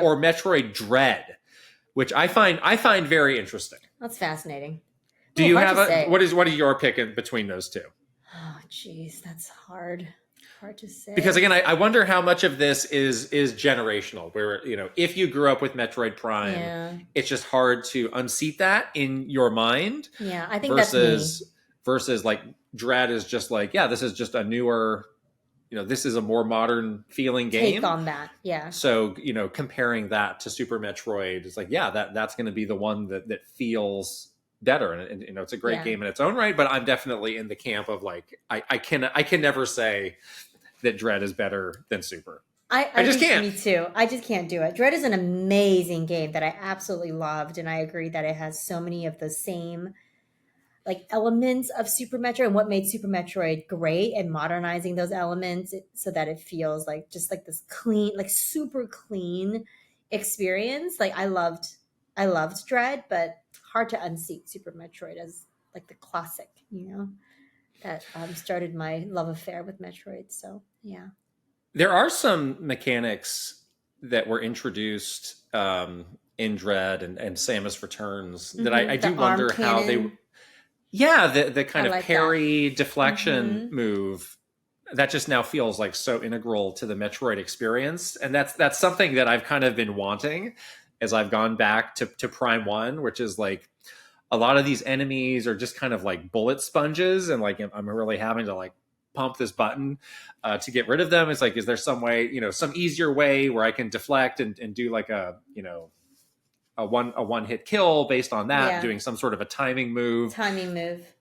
or Metroid Dread, which I find very interesting. That's fascinating. Do you have what are your pick in between those two? Oh, geez, that's hard. Hard to say. Because again, I wonder how much of this is generational. Where if you grew up with Metroid Prime, it's just hard to unseat that in your mind. Yeah, I think that's me. Versus like Dread is just like, this is just a newer, this is a more modern feeling game. Take on that, yeah. So comparing that to Super Metroid, it's like, that's going to be the one that feels better, and it's a great game in its own right. But I'm definitely in the camp of like I can never say that Dread is better than Super. I just can't. Me too. I just can't do it. Dread is an amazing game that I absolutely loved, and I agree that it has so many of the same like elements of Super Metroid, and what made Super Metroid great, and modernizing those elements so that it feels like just like this clean, like super clean experience. Like I loved Dread, but hard to unseat Super Metroid as like the classic, that started my love affair with Metroid. So yeah. There are some mechanics that were introduced in Dread and Samus Returns that I do wonder how they. Yeah, the kind of parry deflection move that just now feels like so integral to the Metroid experience, and that's something that I've kind of been wanting as I've gone back to Prime 1, which is like a lot of these enemies are just kind of like bullet sponges, and like I'm really having to like pump this button to get rid of them. It's like, is there some way, some easier way where I can deflect and do like a one hit kill based on that, doing some sort of a timing move.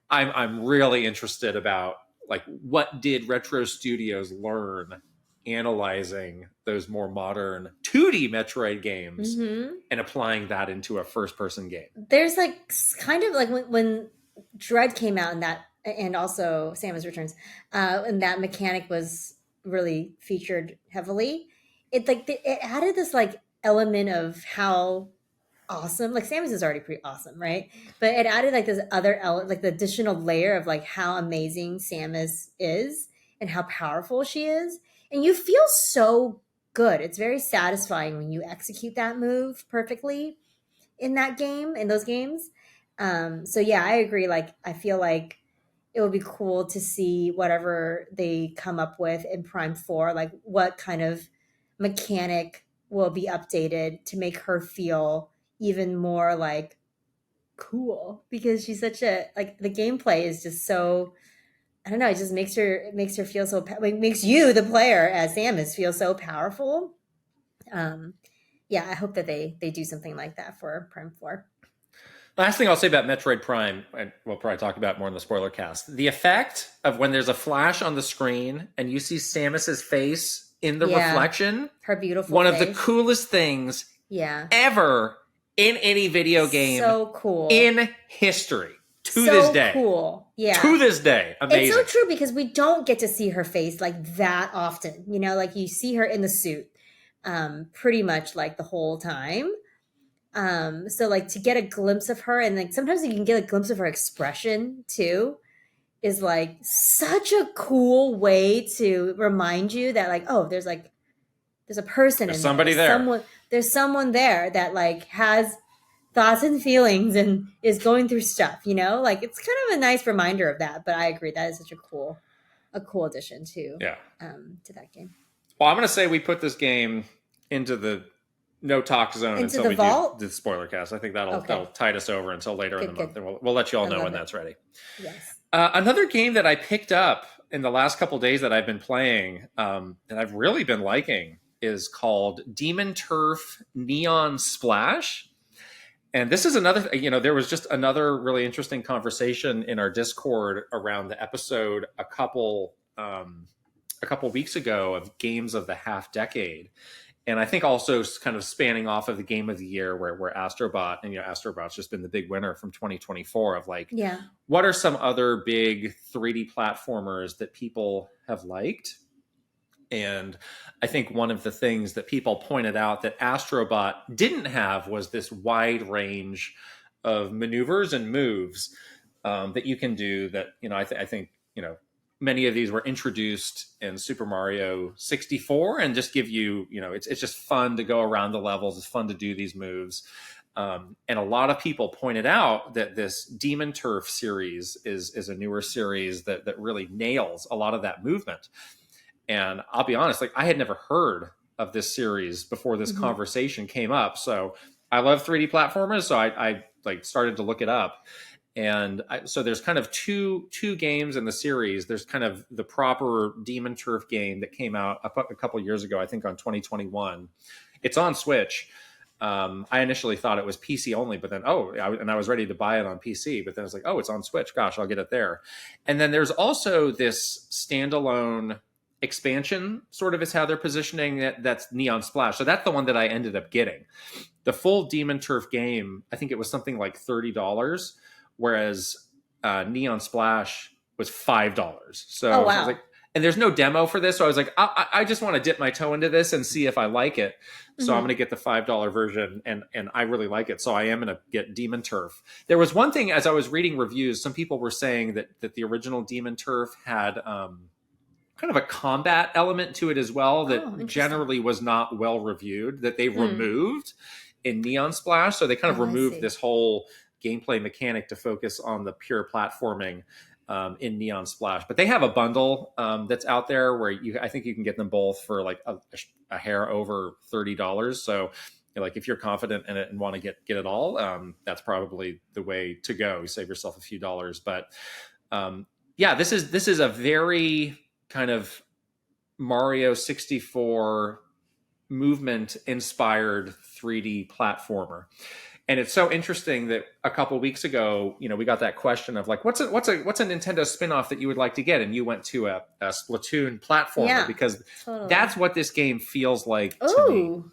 I'm really interested about like what did Retro Studios learn analyzing those more modern 2D Metroid games and applying that into a first person game. There's like kind of like when Dread came out and also Samus Returns, and that mechanic was really featured heavily. It added this like element of how awesome, like Samus is already pretty awesome, right? But it added like this other element, like the additional layer of like how amazing Samus is and how powerful she is, and you feel so good. It's very satisfying when you execute that move perfectly in those games. So yeah, I agree. Like I feel like it would be cool to see whatever they come up with in Prime 4, like what kind of mechanic will be updated to make her feel even more like cool, because she's such a like the gameplay is just so, I don't know, it just makes her feel so it makes you, the player as Samus, feel so powerful. Yeah, I hope that they do something like that for Prime 4. Last thing I'll say about Metroid Prime, and we'll probably talk about more in the spoiler cast, the effect of when there's a flash on the screen and you see Samus's face in the reflection, her beautiful one face. Of the coolest things ever in any video game, so cool, in history to this day. Cool. Yeah. To this day. Amazing. It's so true, because we don't get to see her face like that often. Like you see her in the suit pretty much like the whole time. So like to get a glimpse of her, and like sometimes you can get a glimpse of her expression too, is like such a cool way to remind you that like, oh, there's a person there's somebody there. There's someone there that like has thoughts and feelings and is going through stuff, like it's kind of a nice reminder of that. But I agree, that is such a cool addition to that game. Well, I'm going to say we put this game into the no talk zone until we do the spoiler cast. I think that'll tide us over until later in the month, and we'll let you all know when that's ready. Yes. Another game that I picked up in the last couple of days that I've been playing, that I've really been liking, is called Demon Turf Neon Splash. And this is another, there was just another really interesting conversation in our Discord around the episode a couple weeks ago of games of the half decade. And I think also kind of spanning off of the game of the year where Astrobot, and Astrobot's just been the big winner from 2024 of like, what are some other big 3D platformers that people have liked? And I think one of the things that people pointed out that Astrobot didn't have was this wide range of maneuvers and moves that you can do that, I think, many of these were introduced in Super Mario 64 and just give you, it's just fun to go around the levels. It's fun to do these moves. And a lot of people pointed out that this Demon Turf series is a newer series that really nails a lot of that movement. And I'll be honest, like I had never heard of this series before this conversation came up. So I love 3D platformers. So I like started to look it up. And so there's kind of two games in the series. There's kind of the proper Demon Turf game that came out a couple years ago, I think on 2021. It's on Switch. I initially thought it was PC only, but then I was ready to buy it on PC, but then I was like, oh, it's on Switch. Gosh, I'll get it there. And then there's also this standalone expansion, sort of is how they're positioning it. That's Neon Splash. So that's the one that I ended up getting. The full Demon Turf game, I think it was something like $30, whereas Neon Splash was $5. So oh, wow. I was like, and there's no demo for this. So I was like, I just want to dip my toe into this and see if I like it. So I'm going to get the $5 version, and I really like it. So I am going to get Demon Turf. There was one thing, as I was reading reviews, some people were saying that the original Demon Turf had kind of a combat element to it as well that generally was not well reviewed, that they removed in Neon Splash. So they kind of removed this whole gameplay mechanic to focus on the pure platforming in Neon Splash. But they have a bundle that's out there where I think you can get them both for like a hair over $30. So like if you're confident in it and want to get it all, that's probably the way to go. Save yourself a few dollars. But this is a very kind of Mario 64 movement inspired 3D platformer. And it's so interesting that a couple of weeks ago, we got that question of like, what's a Nintendo spinoff that you would like to get? And you went to a Splatoon platformer because that's what this game feels like to me,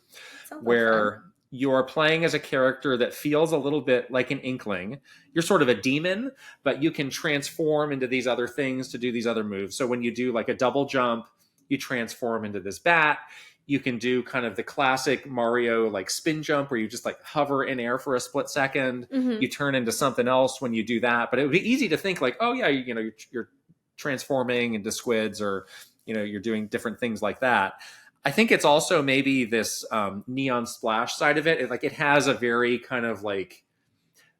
where you're playing as a character that feels a little bit like an Inkling. You're sort of a demon, but you can transform into these other things to do these other moves. So when you do like a double jump, you transform into this bat. You can do kind of the classic Mario like spin jump where you just like hover in air for a split second. You turn into something else when you do that. But it would be easy to think like, oh yeah, you're transforming into squids, or you're doing different things like that. I think it's also maybe this Neon Splash side of it. It has a very kind of like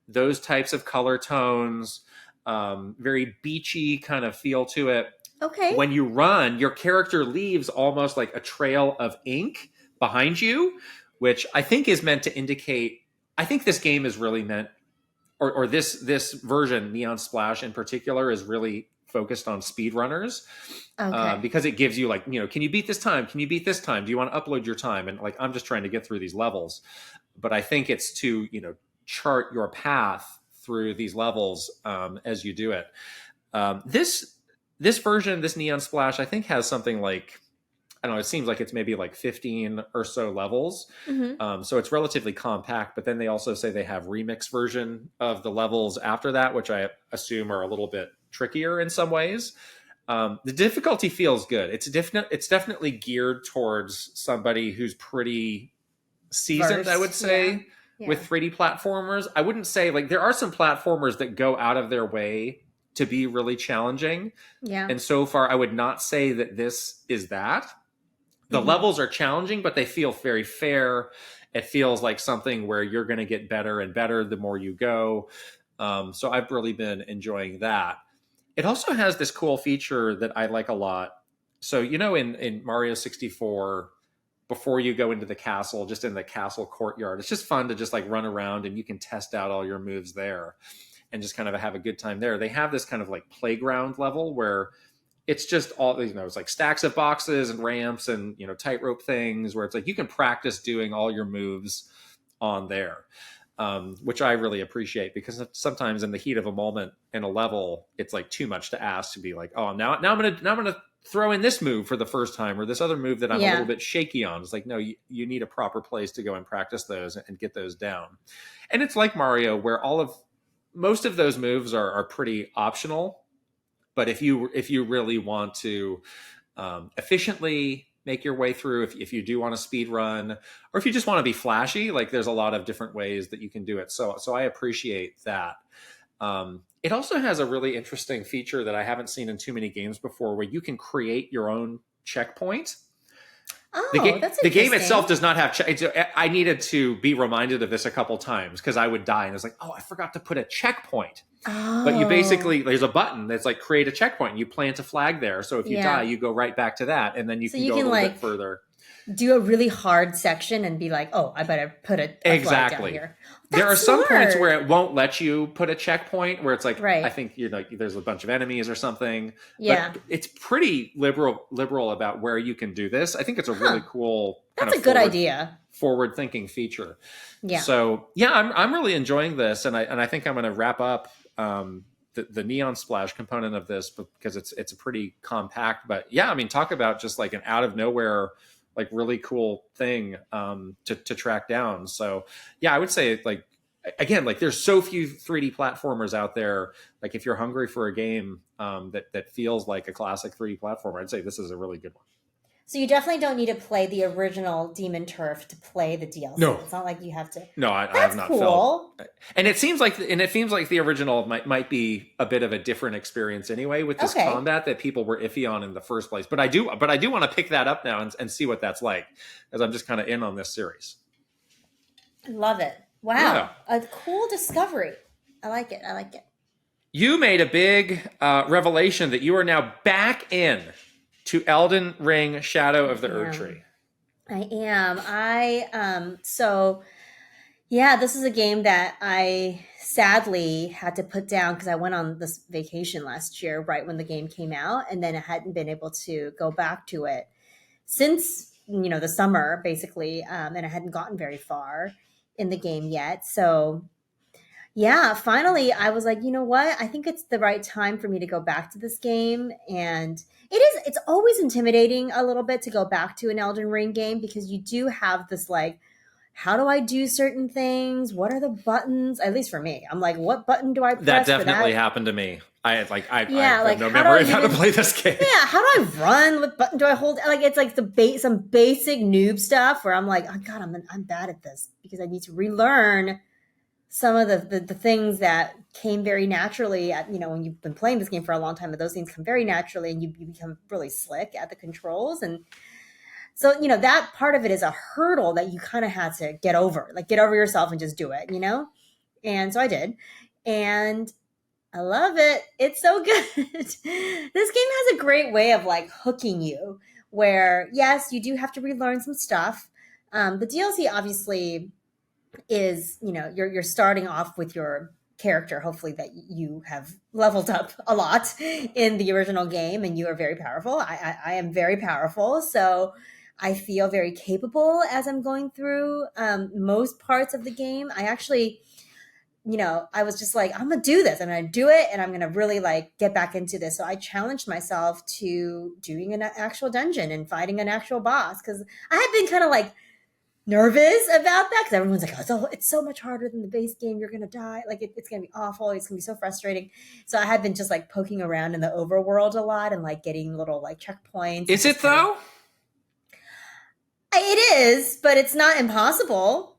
those types of color tones, very beachy kind of feel to it. Okay. When you run, your character leaves almost like a trail of ink behind you, which I think is meant to indicate, I think this game is really meant, or this version, Neon Splash in particular, is really focused on speedrunners. Because it gives you like, can you beat this time? Can you beat this time? Do you want to upload your time? And like, I'm just trying to get through these levels. But I think it's to, chart your path through these levels as you do it. This version, this Neon Splash, I think has something like, I don't know, it seems like it's maybe like 15 or so levels. So it's relatively compact, but then they also say they have remix version of the levels after that, which I assume are a little bit trickier in some ways. The difficulty feels good. It's definitely geared towards somebody who's pretty seasoned, I would say, with 3D platformers. I wouldn't say like there are some platformers that go out of their way to be really challenging. And so far, I would not say that this is that. The levels are challenging, but they feel very fair. It feels like something where you're going to get better and better the more you go. So I've really been enjoying that. It also has this cool feature that I like a lot. So, in Mario 64, before you go into the castle, just in the castle courtyard, it's just fun to just like run around and you can test out all your moves there and just kind of have a good time there. They have this kind of like playground level where it's just all, it's like stacks of boxes and ramps and, tightrope things where it's like you can practice doing all your moves on there, which I really appreciate because sometimes in the heat of a moment in a level, it's like too much to ask to be like, oh, now I'm gonna throw in this move for the first time or this other move that I'm a little bit shaky on. It's like, no, you need a proper place to go and practice those and get those down. And it's like Mario where most of those moves are pretty optional, but if you really want to efficiently make your way through, if you do want to speed run, or if you just want to be flashy, like there's a lot of different ways that you can do it. So I appreciate that. It also has a really interesting feature that I haven't seen in too many games before, where you can create your own checkpoint. Oh, that's the game itself does not have I needed to be reminded of this a couple times because I would die and I was like, oh, I forgot to put a checkpoint. But you basically, there's a button that's like create a checkpoint. You plant a flag there. So if you die, you go right back to that. And then you can go a little bit further. do a really hard section and be like, oh, I better put a flag down here. There are That's some smart. points where it won't let you put a checkpoint, where it's like, Right. I think there's a bunch of enemies or something. Yeah. But it's pretty liberal about where you can do this. I think it's a really cool That's a good idea. Forward thinking feature. Yeah. So yeah, I'm really enjoying this, and I think I'm going to wrap up the neon splash component of this because it's a pretty compact. But yeah, I mean, talk about just like an out of nowhere, like really cool thing to track down. So yeah, I would say like, again, like there's so few 3D platformers out there. Like if you're hungry for a game that feels like a classic 3D platformer, I'd say this is a really good one. So you definitely don't need to play the original Demon Turf to play the DLC. No, it's not like you have to. No, I have not felt. And it seems like the original might be a bit of a different experience anyway with this combat that people were iffy on in the first place. But I do want to pick that up now and see what that's like, as I'm just kind of in on this series. I love it. Wow, a cool discovery. I like it. You made a big revelation that you are now back in to Elden Ring Shadow of the Erdtree. I am. So yeah, this is a game that I sadly had to put down because I went on this vacation last year right when the game came out, and then I hadn't been able to go back to it since the summer basically, and I hadn't gotten very far in the game yet. So yeah, finally I was like, you know what? I think it's the right time for me to go back to this game. And it's always intimidating a little bit to go back to an Elden Ring game because you do have this like, how do I do certain things? What are the buttons? At least for me, I'm like, what button do I press? That definitely happened to me. I have no memory of how to play this game. Yeah, how do I run? What button do I hold? Like it's like some basic noob stuff where I'm like, oh God, I'm bad at this because I need to relearn some of the things that came very naturally at, when you've been playing this game for a long time, but those things come very naturally and you become really slick at the controls. And so, that part of it is a hurdle that you kind of had to get over yourself and just do it, And so I did. And I love it. It's so good. This game has a great way of like hooking you where, yes, you do have to relearn some stuff. The DLC obviously is, you're starting off with your character, hopefully that you have leveled up a lot in the original game and you are very powerful. I am very powerful. So I feel very capable as I'm going through most parts of the game. I actually, I was just like, I'm going to do this. I'm going to do it. And I'm going to really like get back into this. So I challenged myself to doing an actual dungeon and fighting an actual boss. Cause I had been kind of like nervous about that because everyone's like, oh, it's so much harder than the base game. You're going to die. Like it's going to be awful. It's going to be so frustrating. So I had been just like poking around in the overworld a lot and like getting little like checkpoints. Is it though? It is, but it's not impossible.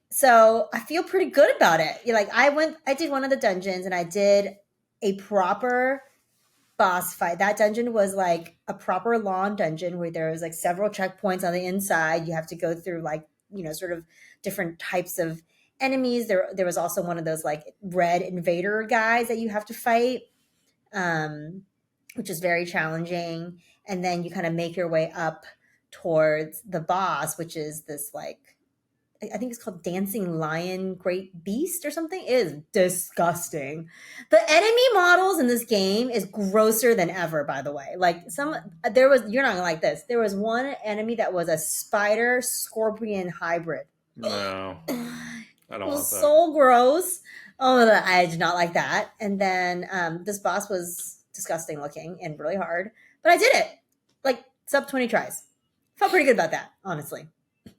So I feel pretty good about it. Like I did one of the dungeons and I did a proper boss fight. That dungeon was like a proper long dungeon where there was like several checkpoints on the inside. You have to go through like, sort of different types of enemies. There was also one of those like red invader guys that you have to fight, which is very challenging. And then you kind of make your way up towards the boss, which is this like, I think it's called Dancing Lion Great Beast or something. It is disgusting. The enemy models in this game is grosser than ever, by the way. Like you're not gonna like this. There was one enemy that was a spider scorpion hybrid. No, I don't want that. So gross. Oh, I did not like that. And then this boss was disgusting looking and really hard, but I did it. Like sub 20 tries. Felt pretty good about that, honestly.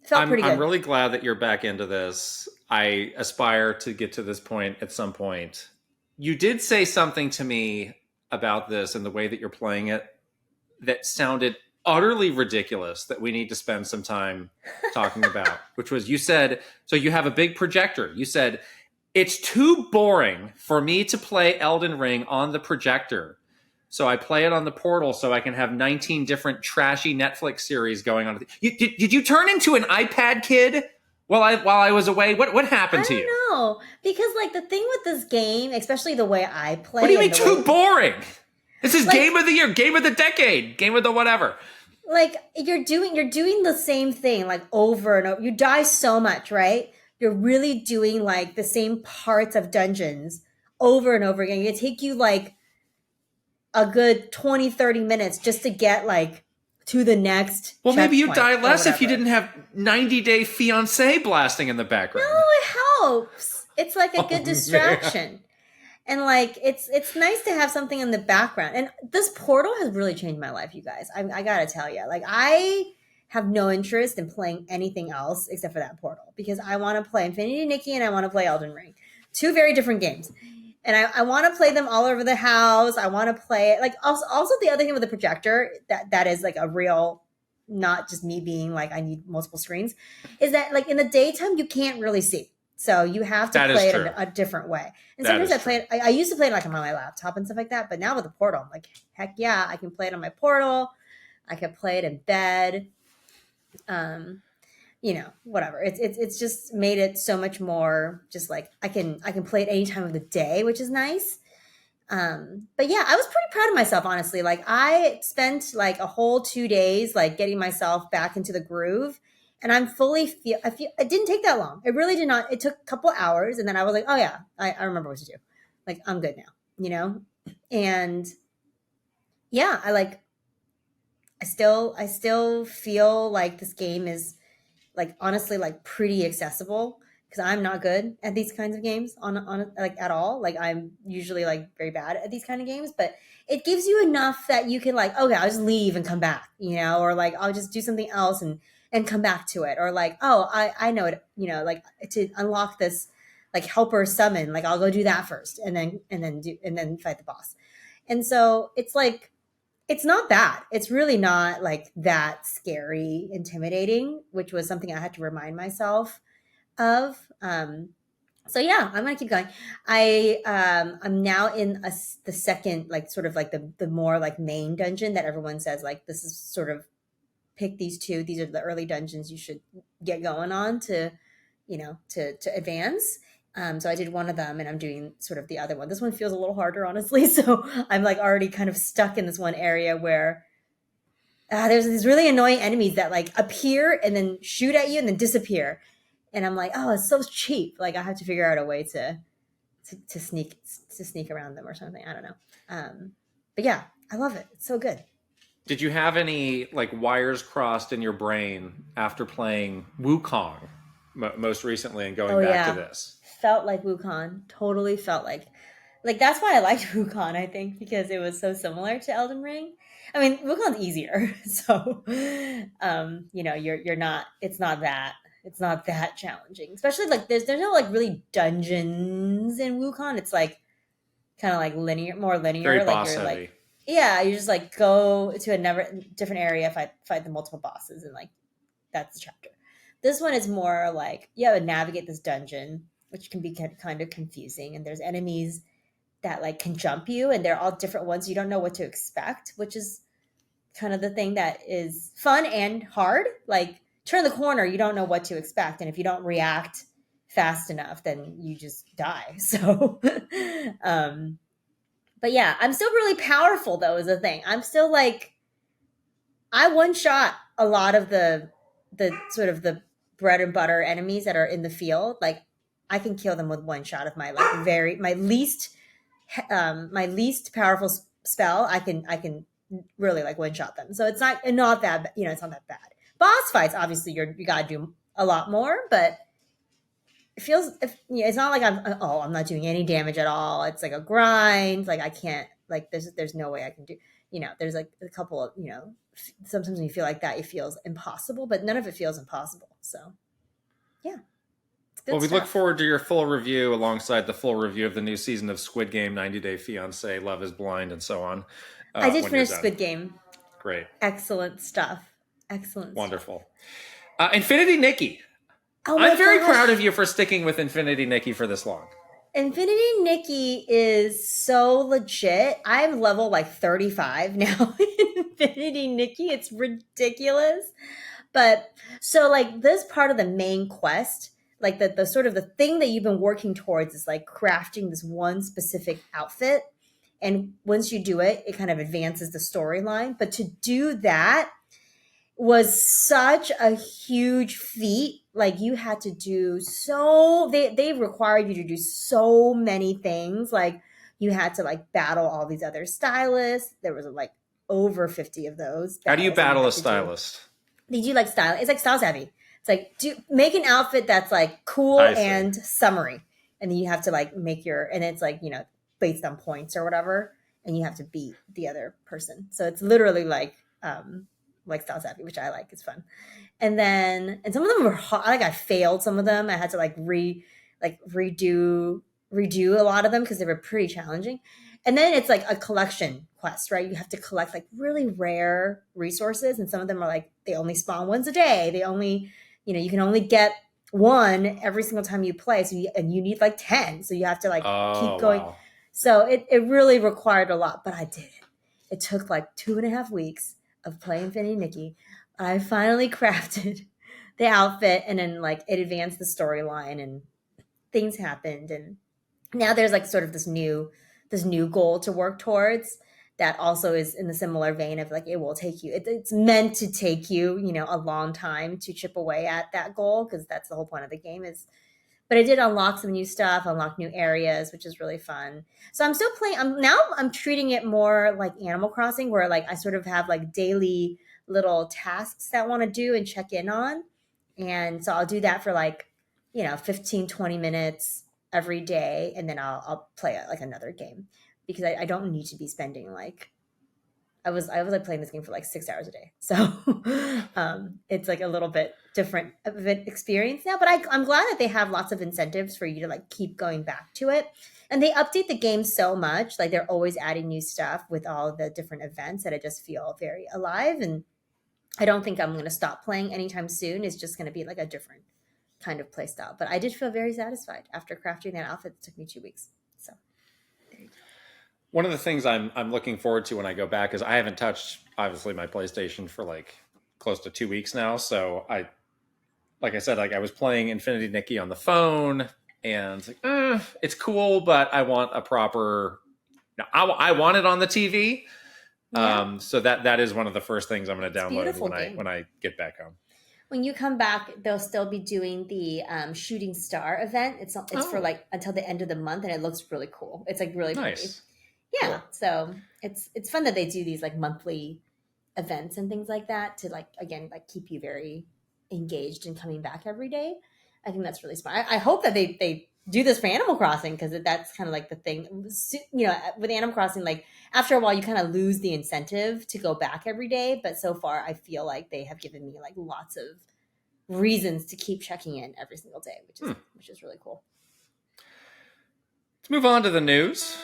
Felt pretty good. I'm really glad that you're back into this. I aspire to get to this point at some point. You did say something to me about this and the way that you're playing it that sounded utterly ridiculous that we need to spend some time talking about, which was you said, so you have a big projector. You said, it's too boring for me to play Elden Ring on the projector. So I play it on the portal so I can have 19 different trashy Netflix series going on. Did you turn into an iPad kid while I was away? What happened to you? I don't know. Because like the thing with this game, especially the way I play. What do you mean too boring? This is like, game of the year, game of the decade, game of the whatever. like you're doing the same thing like over and over. You die so much, right? You're really doing like the same parts of dungeons over and over again. It take you like a good 20-30 minutes just to get like to the next well, maybe you'd checkpoint die or less if you whatever. didn't have 90 Day Fiancé blasting in the No, background. it helps. It's like a good Oh, man. distraction. And like it's nice to have something in the background. And this portal has really changed my life, you guys. I gotta tell you, like I have no interest in playing anything else except for that portal because I want to play Infinity Nikki and I want to play Elden Ring, two very different games. And I want to play them all over the house. I want to play it like also the other thing with the projector that is like a real, not just me being like I need multiple screens, is that like in the daytime you can't really see. So you have to That is play it true. a different way. And That sometimes is I play true. it. I used to play it like on my laptop and stuff like that. But now with the portal, I'm like, heck yeah, I can play it on my portal. I can play it in bed. Um, whatever. It's just made it so much more. Just like I can play it any time of the day, which is nice. But yeah, I was pretty proud of myself, honestly. Like I spent like a whole 2 days like getting myself back into the groove. And I feel it didn't take that long. It really did not. It took a couple hours and then I was like, oh yeah, I remember what to do. Like I'm good now, you know? And yeah, I still feel like this game is like honestly like pretty accessible because I'm not good at these kinds of games on like at all. Like I'm usually like very bad at these kind of games, but it gives you enough that you can like, okay, I'll just leave and come back, or like I'll just do something else and come back to it, or like, oh, I know it, like to unlock this like helper summon, like I'll go do that first and then fight the boss. And so it's like it's not bad. It's really not like that scary, intimidating, which was something I had to remind myself of. So yeah, I'm gonna keep going. I'm now in the second, like sort of like the more like main dungeon that everyone says like this is sort of pick these two. These are the early dungeons you should get going on to, to advance. So I did one of them and I'm doing sort of the other one. This one feels a little harder, honestly. So I'm like already kind of stuck in this one area where there's these really annoying enemies that like appear and then shoot at you and then disappear. And I'm like, oh, it's so cheap. Like I have to figure out a way to sneak around them or something. I don't know. But yeah, I love it. It's so good. Did you have any like wires crossed in your brain after playing Wukong most recently and going Oh back to yeah, this? felt like Wukong. Totally felt like that's why I liked Wukong. I think because it was so similar to Elden Ring. I mean, Wukong's easier, so you're not. It's not that challenging. Especially like there's no like really dungeons in Wukong. It's like kind of like more Very linear. Like boss you're like, heavy. yeah, you just like go to a never different area, fight the multiple bosses, and like that's the chapter. This one is more like you have to navigate this dungeon, which can be kind of confusing, and there's enemies that like can jump you, and they're all different ones. You don't know what to expect, which is kind of the thing that is fun and hard. Like turn the corner, you don't know what to expect, and if you don't react fast enough, then you just die. So, but yeah, I'm still really powerful though. Is the thing. I'm still like I one shot a lot of the sort of the bread and butter enemies that are in the field. Like I can kill them with one shot of my like my least powerful spell. I can really like one shot them. So it's not that it's not that bad. Boss fights, obviously, you gotta do a lot more, but it's not like I'm not doing any damage at all. It's like a grind. Like I can't like there's no way I can do. There's like a couple of sometimes when you feel like that, it feels impossible, but none of it feels impossible. So yeah, it's Well, good we look stuff. forward to your full review alongside the full review of the new season of Squid Game, 90 Day Fiancé, Love is Blind, and so on I did when you're finish done. Squid Game. Great. Excellent stuff. Excellent stuff. Wonderful. Infinity Nikki. Oh my I'm very proud of gosh. you for sticking with Infinity Nikki for this long. Infinity Nikki is so legit. I'm level like 35 now in Infinity Nikki. It's ridiculous. But so like this part of the main quest, like the sort of the thing that you've been working towards is like crafting this one specific outfit. And once you do it, it kind of advances the storyline. But to do that, was such a huge feat. Like you had to do so they required you to do so many things. Like you had to like battle all these other stylists. There was like over 50 of those How do you battles that you battle a had to do. stylist? They do like style. It's like styles heavy. It's like make an outfit that's like cool I see. and summery, and then you have to like make your and it's like based on points or whatever, and you have to beat the other person. So it's literally like styles heavy, which I like. It's fun. And some of them were hard. Like I failed some of them. I had to redo a lot of them because they were pretty challenging. And then it's like a collection quest, right? You have to collect like really rare resources, and some of them are like they only spawn once a day. They only, you can only get one every single time you play. So you need like 10, so you have to like keep going. Wow. So it really required a lot, but I did it. It took like 2.5 weeks of playing Infinity Nikki. I finally crafted the outfit, and then like it advanced the storyline, and things happened, and now there's like sort of this new goal to work towards that also is in the similar vein of like it will take you it's meant to take you a long time to chip away at that goal, because that's the whole point of the game is. But I did unlock some new stuff, unlock new areas, which is really fun. So I'm still playing. I'm treating it more like Animal Crossing, where like I sort of have like daily little tasks that I want to do and check in on. And so I'll do that for like, 15, 20 minutes every day. And then I'll play like another game, because I don't need to be spending like, I was like playing this game for like 6 hours a day. So it's like a little bit different of an experience now, but I'm glad that they have lots of incentives for you to like keep going back to it. And they update the game so much, like they're always adding new stuff with all the different events, that I just feel very alive. And I don't think I'm going to stop playing anytime soon. It's just going to be like a different kind of play style. But I did feel very satisfied after crafting that outfit. It took me 2 weeks. So there you go. One of the things I'm looking forward to when I go back is I haven't touched obviously my PlayStation for like close to 2 weeks now. So like I said, like I was playing Infinity Nikki on the phone, and it's like, it's cool, but I want a proper. I want it on the TV. Yeah. So that is one of the first things I'm going to download when I get back home. When you come back, they'll still be doing the shooting star event. It's for like until the end of the month, and it looks really cool. It's like really pretty. Nice. Yeah, Cool. so it's fun that they do these like monthly events and things like that to like again like keep you very engaged and coming back every day. I think that's really smart. I hope that they do this for Animal Crossing, because that's kind of like the thing. With Animal Crossing, like after a while you kind of lose the incentive to go back every day. But so far, I feel like they have given me like lots of reasons to keep checking in every single day, which is really cool. Let's move on to the news.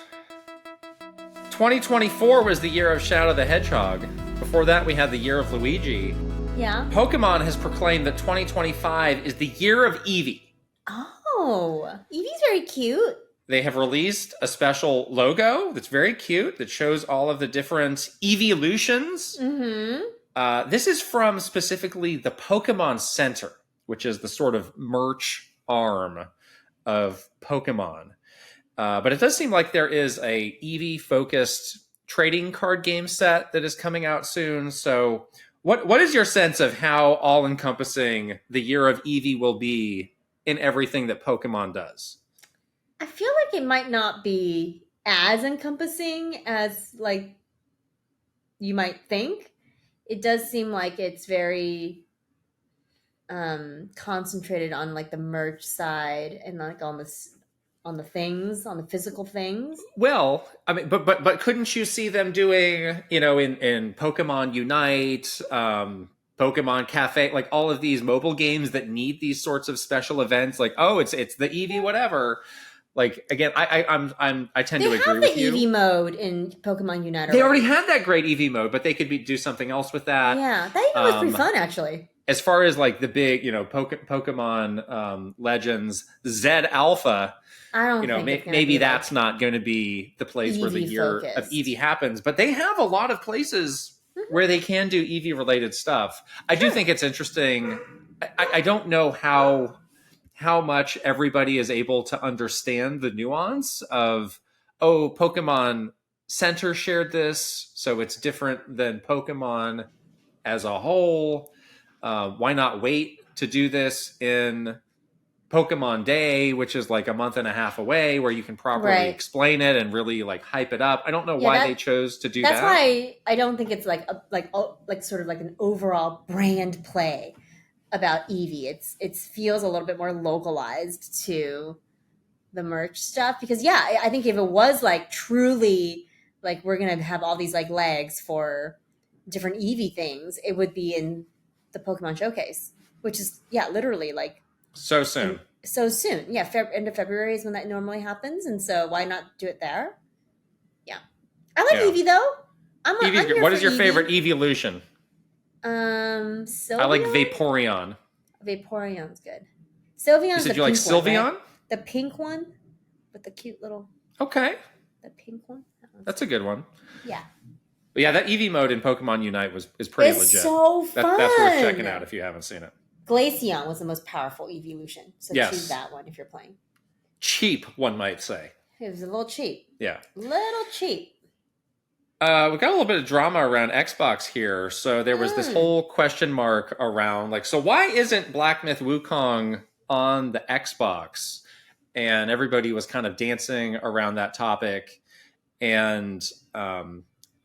2024 was the year of Shadow the Hedgehog. Before that, we had the year of Luigi. Yeah. Pokemon has proclaimed that 2025 is the year of Eevee. Oh, Eevee's very cute. They have released a special logo that's very cute that shows all of the different evolutions. Mm-hmm. This is from specifically the Pokemon Center, which is the sort of merch arm of Pokemon. But it does seem like there is a Eevee-focused trading card game set that is coming out soon. So what is your sense of how all-encompassing the year of Eevee will be in everything that Pokemon does? I feel like it might not be as encompassing as like you might think. It does seem like it's very concentrated on like the merch side and like on the physical things. Well, I mean, but couldn't you see them doing, in Pokemon Unite, Pokemon Cafe, like all of these mobile games that need these sorts of special events, like, oh, it's the Eevee whatever. Like again, I tend to agree with you. They have the Eevee mode in Pokemon Unite. They already had that great Eevee mode, but they could do something else with that. Yeah, that even was pretty fun actually. As far as like the big, Pokemon Legends Z Alpha, I don't think maybe that's not going to be the place where the year of Eevee happens. But they have a lot of places where they can do Eevee related stuff. I do think it's interesting. I don't know how much everybody is able to understand the nuance of, Pokemon Center shared this, so it's different than Pokemon as a whole? Why not wait to do this in Pokemon Day, which is like a month and a half away, where you can properly explain it and really like hype it up? I don't know why they chose to do that. That's why I don't think it's like sort of like an overall brand play about Eevee. It feels a little bit more localized to the merch stuff, because I think if it was like truly like we're gonna have all these like legs for different Eevee things, it would be in the Pokemon Showcase, which is literally like so soon. End of February is when that normally happens, and so why not do it there? I like Eevee though. I'm Eevee's what is your favorite evolution? Sylveon? I like Vaporeon. Vaporeon's good. Sylveon's you like Sylveon? Right? The pink one with the cute little. Okay. The pink one. That's a good one. Yeah. But that Eevee mode in Pokemon Unite is pretty legit. It's so fun. That's worth checking out if you haven't seen it. Glaceon was the most powerful evolution, so choose that one if you're playing. Cheap, one might say. It was a little cheap. Yeah. Little cheap. We got a little bit of drama around Xbox here. So there was this whole question mark around, like, so why isn't Black Myth Wukong on the Xbox? And everybody was kind of dancing around that topic. And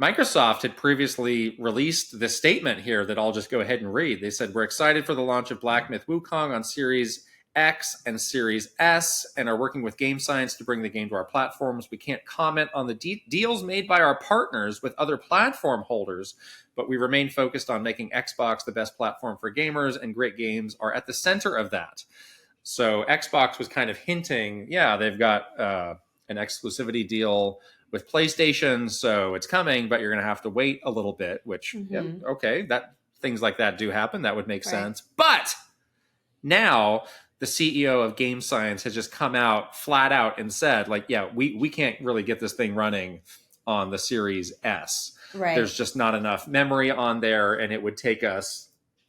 Microsoft had previously released this statement here that I'll just go ahead and read. They said, "We're excited for the launch of Black Myth Wukong on Series X and Series S and are working with Game Science to bring the game to our platforms. We can't comment on the deals made by our partners with other platform holders, but we remain focused on making Xbox the best platform for gamers, and great games are at the center of that." So Xbox was kind of hinting, they've got an exclusivity deal with PlayStation, so it's coming, but you're going to have to wait a little bit, which, that things like that do happen. That would make sense. But now the CEO of Game Science has just come out flat out and said, like, we can't really get this thing running on the Series S. Right. There's just not enough memory on there, and it would take us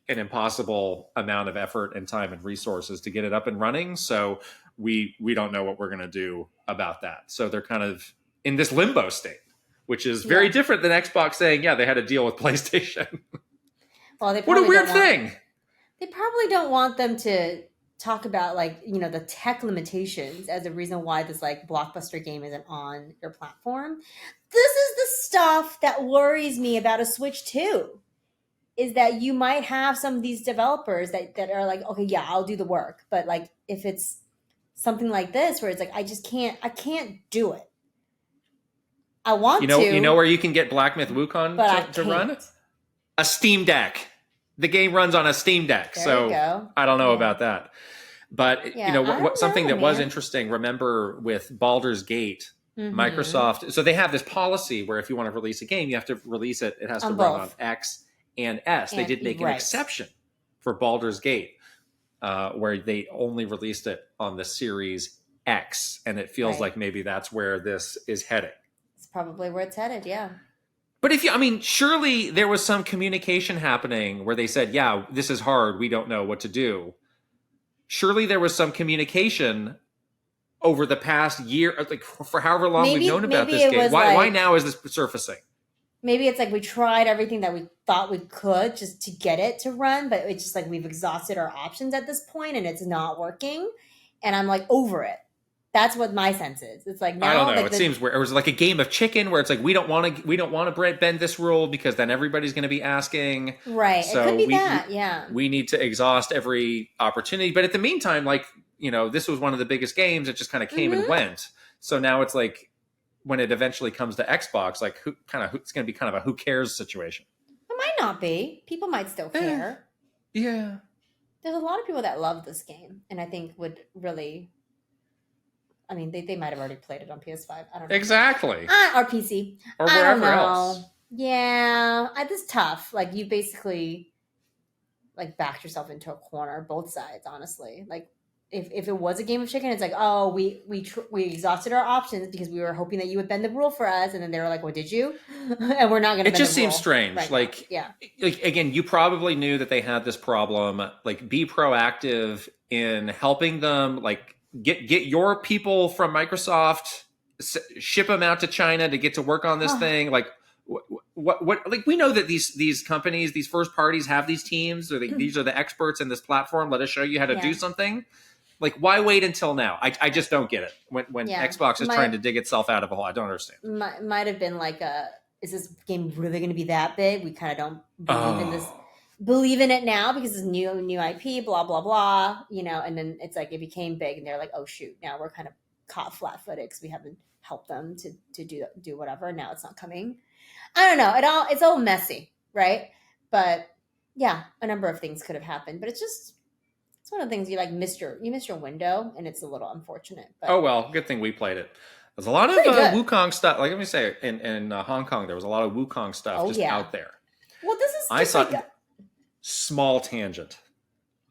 an impossible amount of effort and time and resources to get it up and running. So we don't know what we're going to do about that. So they're kind of in this limbo state, which is very different than Xbox saying, they had a deal with PlayStation. Well, what a weird thing. They probably don't want them to talk about, like, the tech limitations as a reason why this like blockbuster game isn't on your platform. This is the stuff that worries me about a Switch 2, is that you might have some of these developers that are like, okay, I'll do the work. But like, if it's something like this where it's like, I can't do it. I want to. You know where you can get Black Myth Wukong to run? A Steam Deck. The game runs on a Steam Deck. There you go. I don't know about that. But something that was interesting, remember with Baldur's Gate, Microsoft, so they have this policy where if you want to release a game, you have to release it. It has to run on X and S. They did make an exception for Baldur's Gate, where they only released it on the Series X. And it feels like maybe that's where this is heading. It's probably where it's headed, But surely there was some communication happening where they said, this is hard. We don't know what to do. Surely there was some communication over the past year, like for however long we've known about this game. Why now is this surfacing? Maybe it's like we tried everything that we thought we could just to get it to run, but it's just like we've exhausted our options at this point and it's not working. And I'm like over it. That's what my sense is. It's like now, I don't know. It seems where it was like a game of chicken, where it's like we don't want to bend this rule because then everybody's going to be asking. Right. So it could be that. We need to exhaust every opportunity, but at the meantime, like this was one of the biggest games. It just kind of came and went. So now it's like when it eventually comes to Xbox, like it's going to be kind of a who cares situation. It might not be. People might still care. Yeah. There's a lot of people that love this game, and I think would really. I mean, they might have already played it on PS5. I don't know. Exactly. Or PC. Or wherever else. Yeah. It's tough. Like, you basically, like, backed yourself into a corner, both sides, honestly. Like, if it was a game of chicken, it's like, oh, we exhausted our options because we were hoping that you would bend the rule for us. And then they were like, well, did you? And we're not going to bend the rule. It just seems strange. Right like, like, again, you probably knew that they had this problem. Like, be proactive in helping them, like, get your people from Microsoft, ship them out to China to get to work on this thing. Like, what like we know that these companies, these first parties have these teams, or these are the experts in this platform. Let us show you how to do something. Like, why wait until now? I just don't get it. When Xbox is trying to dig itself out of a hole, I don't understand. Might have been like is this game really going to be that big? We kind of don't believe in it now because it's new IP, blah blah blah, and then it's like it became big and they're like, oh shoot, now we're kind of caught flat-footed because we haven't helped them to do whatever. Now it's not coming. I don't know. It's all messy, right? But yeah, a number of things could have happened, but it's one of the things you miss your window, and it's a little unfortunate. But oh well, good thing we played it. There's a lot of Wukong stuff. Like, let me say, in Hong Kong, there was a lot of Wukong stuff out there. Well, this is I saw small tangent.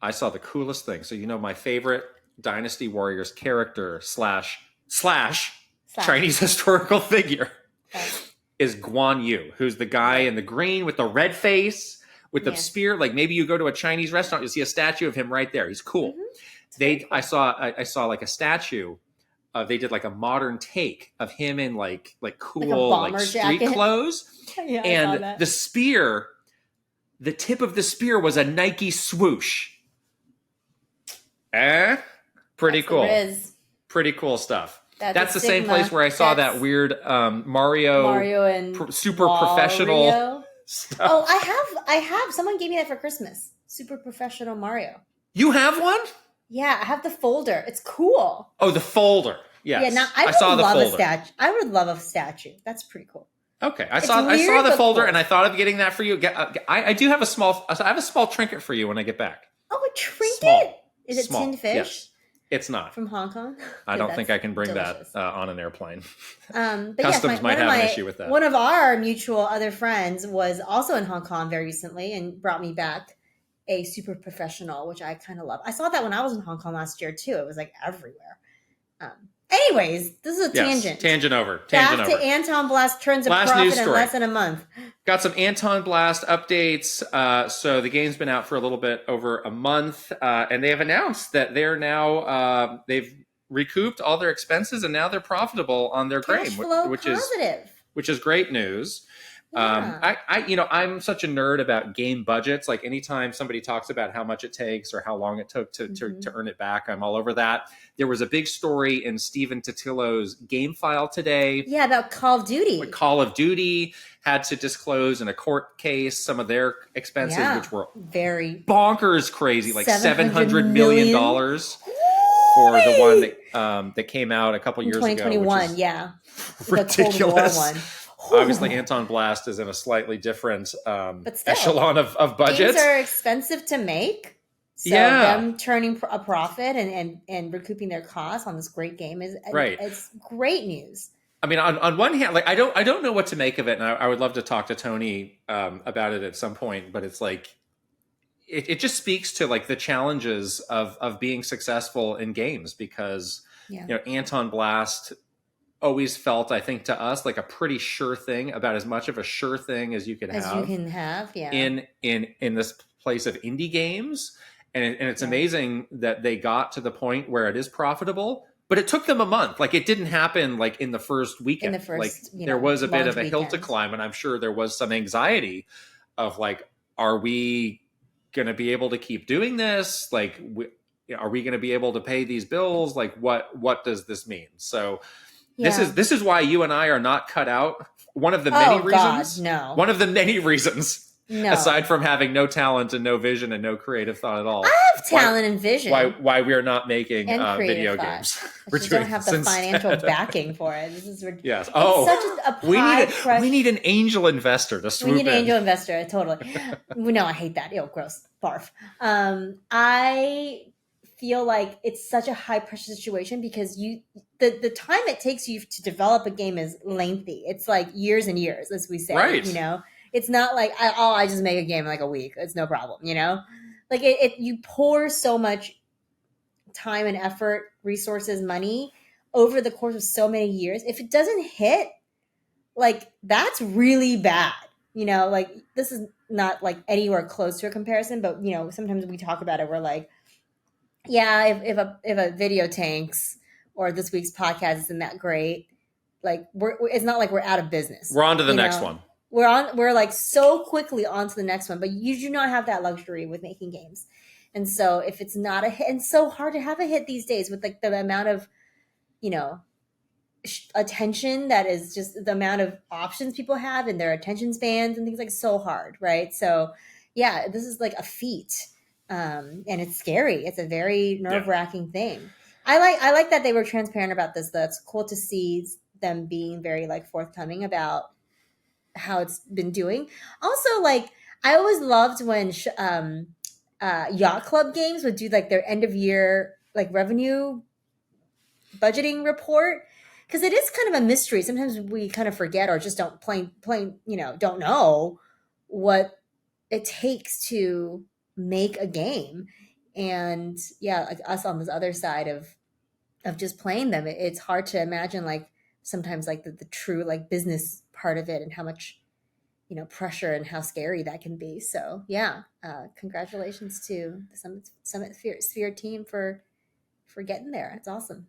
I saw the coolest thing. So my favorite Dynasty Warriors character slash Chinese historical figure is Guan Yu, who's the guy in the green with the red face. With the spear, like maybe you go to a Chinese restaurant, you'll see a statue of him right there. He's cool. Mm-hmm. I saw like a statue. They did like a modern take of him in like cool like street clothes, and the spear, the tip of the spear was a Nike swoosh. Pretty cool. Pretty cool stuff. That's the same place where I saw that weird Mario and super professional. Stuff. Oh, I have. Someone gave me that for Christmas. Super professional Mario. You have one? Yeah, I have the folder. It's cool. Oh, the folder. Yes. Yeah. Now I saw the folder. A statue. I would love a statue. That's pretty cool. Okay, I saw the folder, and I thought of getting that for you. I do have a small trinket for you when I get back. Oh, a trinket? Is it tinned fish? Yes. It's not. From Hong Kong? I don't think I can bring that on an airplane. But Customs might have an issue with that. One of our mutual other friends was also in Hong Kong very recently and brought me back a super professional, which I kind of love. I saw that when I was in Hong Kong last year too. It was like everywhere. Anyways, this is a tangent. Tangent over. Back to Anton Blast turns a profit in less than a month. Got some Anton Blast updates. So the game's been out for a little bit over a month, and they have announced that they're now they've recouped all their expenses and now they're profitable on their game, which is great news. Yeah. I'm such a nerd about game budgets. Like anytime somebody talks about how much it takes or how long it took to earn it back, I'm all over that. There was a big story in Stephen Totillo's Game File today. Yeah, about Call of Duty. Call of Duty had to disclose in a court case some of their expenses, which were very bonkers crazy, like $700 million for the one that came out a couple years ago. 2021, yeah. Ridiculous. The Cold War one. Obviously, Anton Blast is in a slightly different echelon of budget. Games are expensive to make. So them turning a profit and recouping their costs on this great game it's great news. I mean, on one hand, like I don't know what to make of it, and I would love to talk to Tony about it at some point. But it's like it just speaks to like the challenges of being successful in games because Anton Blast always felt, I think, to us like a pretty sure thing, about as much of a sure thing as you could have. In this place of indie games, and it's amazing that they got to the point where it is profitable. But it took them a month. Like it didn't happen like in the first weekend. There was a bit of a hill to climb, and I'm sure there was some anxiety of like, are we going to be able to keep doing this? Like, are we going to be able to pay these bills? Like, what does this mean? So. This is why you and I are not cut out. One of the many reasons. God, no. One of the many reasons. No. Aside from having no talent and no vision and no creative thought at all. I have talent and vision. Why we are not making video games. We don't have the financial backing for it. This is ridiculous. Yes. We need an angel investor to swoop in. We need an angel investor. Totally. No, I hate that. Ew, gross. Barf. I feel like it's such a high pressure situation because the time it takes you to develop a game is lengthy. It's like years and years, as we say. Right. It's not like I just make a game in like a week. It's no problem. Like you pour so much time and effort, resources, money over the course of so many years. If it doesn't hit, like that's really bad. Like this is not like anywhere close to a comparison, but sometimes we talk about it. We're like, yeah, if a video tanks or this week's podcast isn't that great, like it's not like we're out of business. We're on to the next one. we're like so quickly on to the next one, but you do not have that luxury with making games. And so if it's not a hit, and it's so hard to have a hit these days with like the amount of, you know, attention that is, just the amount of options people have in their attention spans and things, like so hard, right? So yeah, this is like a feat. And it's scary. It's a very nerve-wracking thing. I like that they were transparent about this. That's cool to see them being very like forthcoming about how it's been doing. Also, like I always loved when yacht club games would do like their end of year like revenue budgeting report, because it is kind of a mystery. Sometimes we kind of forget or just don't plain don't know what it takes to make a game. And yeah, like us on this other side of just playing them, it's hard to imagine like sometimes like the true like business part of it and how much pressure and how scary that can be. So yeah, congratulations to the Summit Sphere team for getting there. It's awesome.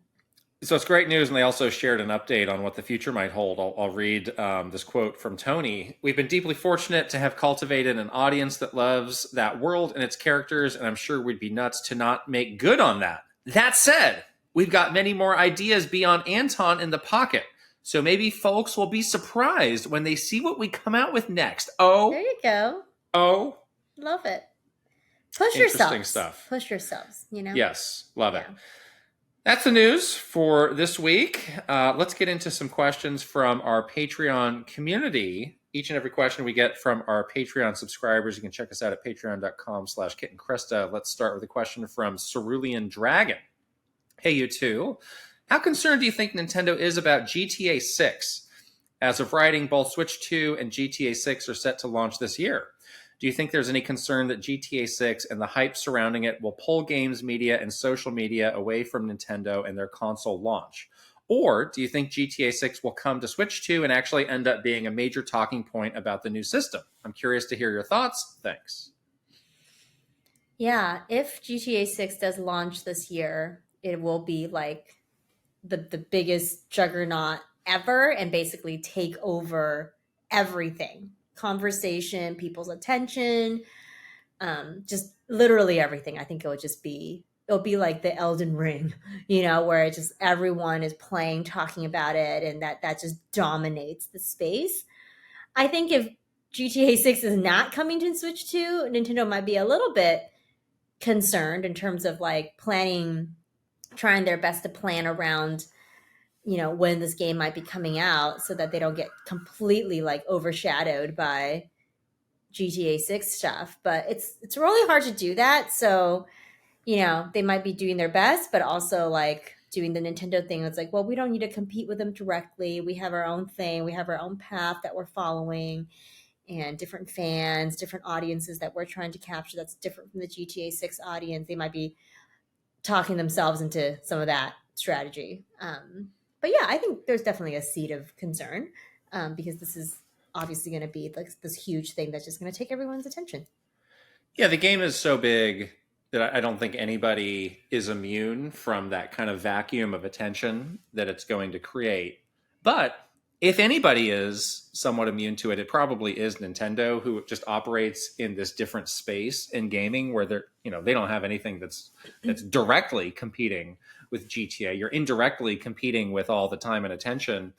So it's great news, and they also shared an update on what the future might hold. I'll read this quote from Tony. "We've been deeply fortunate to have cultivated an audience that loves that world and its characters, and I'm sure we'd be nuts to not make good on that. That said, we've got many more ideas beyond Anton in the pocket, so maybe folks will be surprised when they see what we come out with next." Oh, there you go. Oh, love it. Push interesting yourselves. Stuff. Push yourselves. Yes, love it. That's the news for this week. Let's get into some questions from our Patreon community. Each and every question we get from our Patreon subscribers. You can check us out at patreon.com/KitandKrysta. Let's start with a question from Cerulean Dragon. "Hey, you two. How concerned do you think Nintendo is about GTA 6? As of writing, both Switch 2 and GTA 6 are set to launch this year. Do you think there's any concern that GTA 6 and the hype surrounding it will pull games media and social media away from Nintendo and their console launch? Or do you think GTA 6 will come to Switch 2 and actually end up being a major talking point about the new system? I'm curious to hear your thoughts. Thanks." Yeah, if GTA 6 does launch this year, it will be like the biggest juggernaut ever and basically take over everything. Conversation, people's attention, just literally everything. I think it'll be like the Elden Ring, where it just everyone is playing, talking about it, and that just dominates the space. I think if GTA 6 is not coming to Switch 2, Nintendo might be a little bit concerned in terms of like trying their best to plan around when this game might be coming out so that they don't get completely like overshadowed by GTA 6 stuff. But it's really hard to do that. So, they might be doing their best, but also like doing the Nintendo thing. It's like, well, we don't need to compete with them directly. We have our own thing. We have our own path that we're following, and different fans, different audiences that we're trying to capture that's different from the GTA 6 audience. They might be talking themselves into some of that strategy. But yeah, I think there's definitely a seed of concern, because this is obviously going to be like this huge thing that's just going to take everyone's attention. Yeah, the game is so big that I don't think anybody is immune from that kind of vacuum of attention that it's going to create. But if anybody is somewhat immune to it, it probably is Nintendo, who just operates in this different space in gaming where they don't have anything that's directly competing with GTA. You're indirectly competing with all the time and attention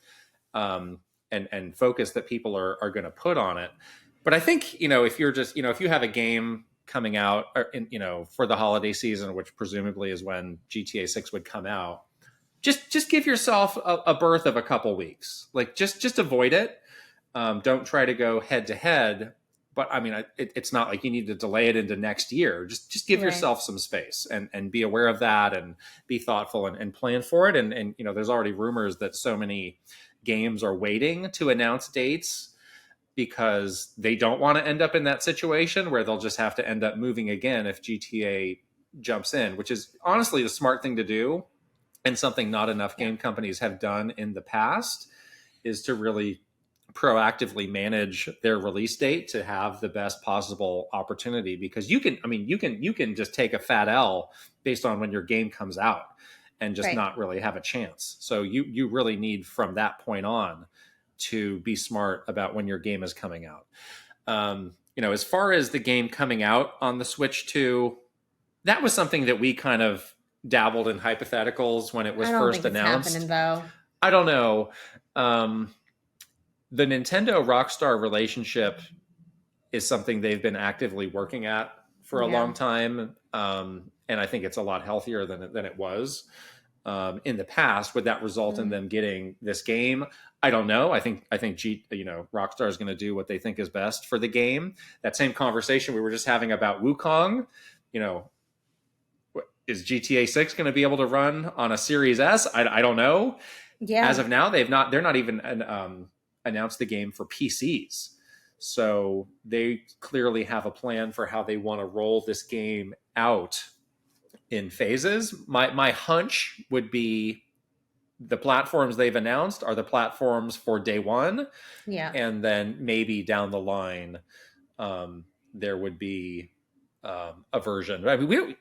and focus that people are going to put on it. But I think, if you're just, if you have a game coming out, for the holiday season, which presumably is when GTA 6 would come out, just give yourself a berth of a couple weeks. Like just avoid it. Don't try to go head to head. But I mean, it's not like you need to delay it into next year. Just give yourself some space and be aware of that and be thoughtful and plan for it. And there's already rumors that so many games are waiting to announce dates because they don't want to end up in that situation where they'll just have to end up moving again if GTA jumps in, which is honestly the smart thing to do. And something not enough game companies have done in the past is to really proactively manage their release date to have the best possible opportunity, because you can just take a fat L based on when your game comes out and just not really have a chance. So you really need from that point on to be smart about when your game is coming out. As far as the game coming out on the Switch 2, that was something that we kind of dabbled in hypotheticals when it was first announced. It's happening, though. I don't know. The Nintendo Rockstar relationship is something they've been actively working at for a long time. And I think it's a lot healthier than it was in the past. Would that result in them getting this game? I don't know. I think Rockstar is going to do what they think is best for the game. That same conversation we were just having about Wukong, is GTA 6 going to be able to run on a Series S? I don't know. Yeah. As of now, they're not even announced the game for PCs. So they clearly have a plan for how they want to roll this game out in phases. My hunch would be the platforms they've announced are the platforms for day one. Yeah. And then maybe down the line, there would be a version. I mean,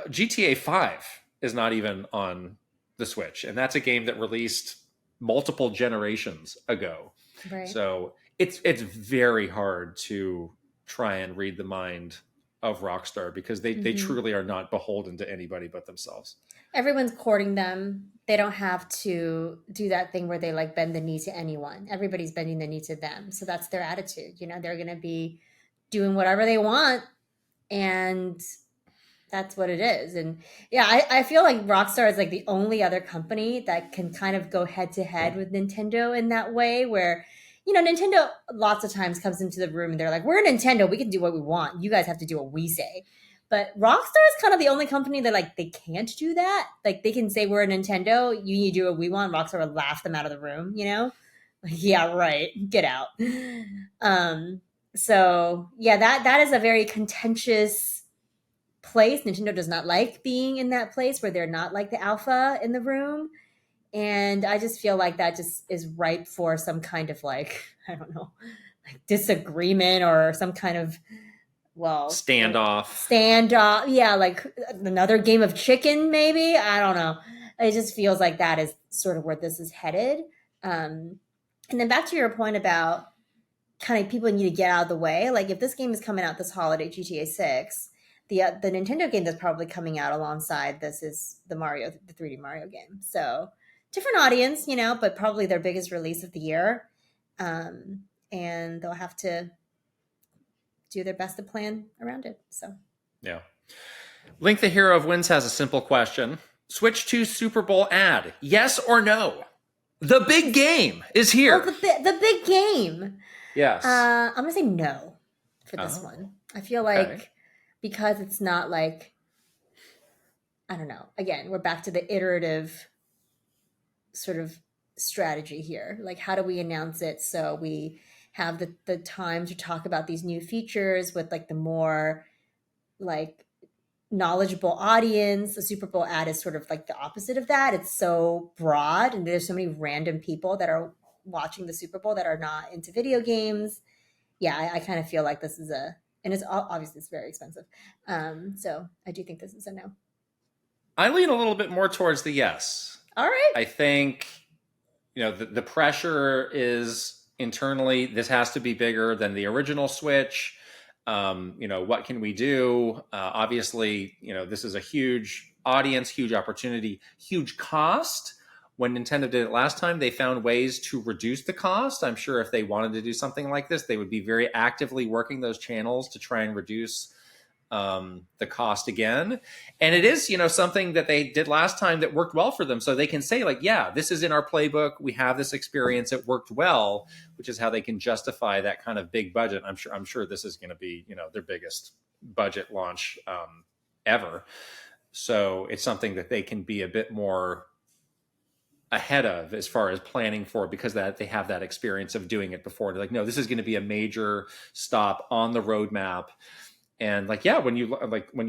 GTA 5 is not even on the Switch, and that's a game that released multiple generations ago. Right. So it's very hard to try and read the mind of Rockstar because they truly are not beholden to anybody but themselves. Everyone's courting them. They don't have to do that thing where they like bend the knee to anyone. Everybody's bending the knee to them. So that's their attitude. They're going to be doing whatever they want, and that's what it is. And yeah, I feel like Rockstar is like the only other company that can kind of go head to head with Nintendo in that way where, Nintendo lots of times comes into the room and they're like, we're Nintendo, we can do what we want. You guys have to do what we say. But Rockstar is kind of the only company that like, they can't do that. Like they can say we're a Nintendo, you need to do what we want. Rockstar would laugh them out of the room, Like, yeah, right. Get out. So yeah, that is a very contentious place. Nintendo does not like being in that place where they're not like the alpha in the room. And I just feel like that just is ripe for some kind of like, I don't know, like disagreement or some kind of, standoff. Yeah. Like another game of chicken, maybe. I don't know. It just feels like that is sort of where this is headed. And then back to your point about kind of people need to get out of the way. Like if this game is coming out this holiday, GTA 6, the Nintendo game that's probably coming out alongside this is the 3D Mario game. So different audience, but probably their biggest release of the year. And they'll have to do their best to plan around it. So yeah. Link the Hero of Wins has a simple question. Switch to Super Bowl ad. Yes or no? The big game is here. Oh, the big game. Yes. I'm going to say no for this one. I feel like because it's not like, I don't know. Again, we're back to the iterative sort of strategy here. Like, how do we announce it so we have the time to talk about these new features with like the more like knowledgeable audience? The Super Bowl ad is sort of like the opposite of that. It's so broad, and there's so many random people that are watching the Super Bowl that are not into video games. Yeah, I kind of feel like this is and it's obviously it's very expensive. So I do think this is a no. I lean a little bit more towards the yes. All right. I think, the pressure is internally, this has to be bigger than the original Switch. What can we do? Obviously, this is a huge audience, huge opportunity, huge cost. When Nintendo did it last time, they found ways to reduce the cost. I'm sure if they wanted to do something like this, they would be very actively working those channels to try and reduce the cost again. And it is, something that they did last time that worked well for them. So they can say like, yeah, this is in our playbook. We have this experience. It worked well, which is how they can justify that kind of big budget. I'm sure this is going to be, their biggest budget launch ever. So it's something that they can be a bit more ahead of as far as planning for, because that they have that experience of doing it before. They're like, no, this is going to be a major stop on the roadmap. And like, yeah, when you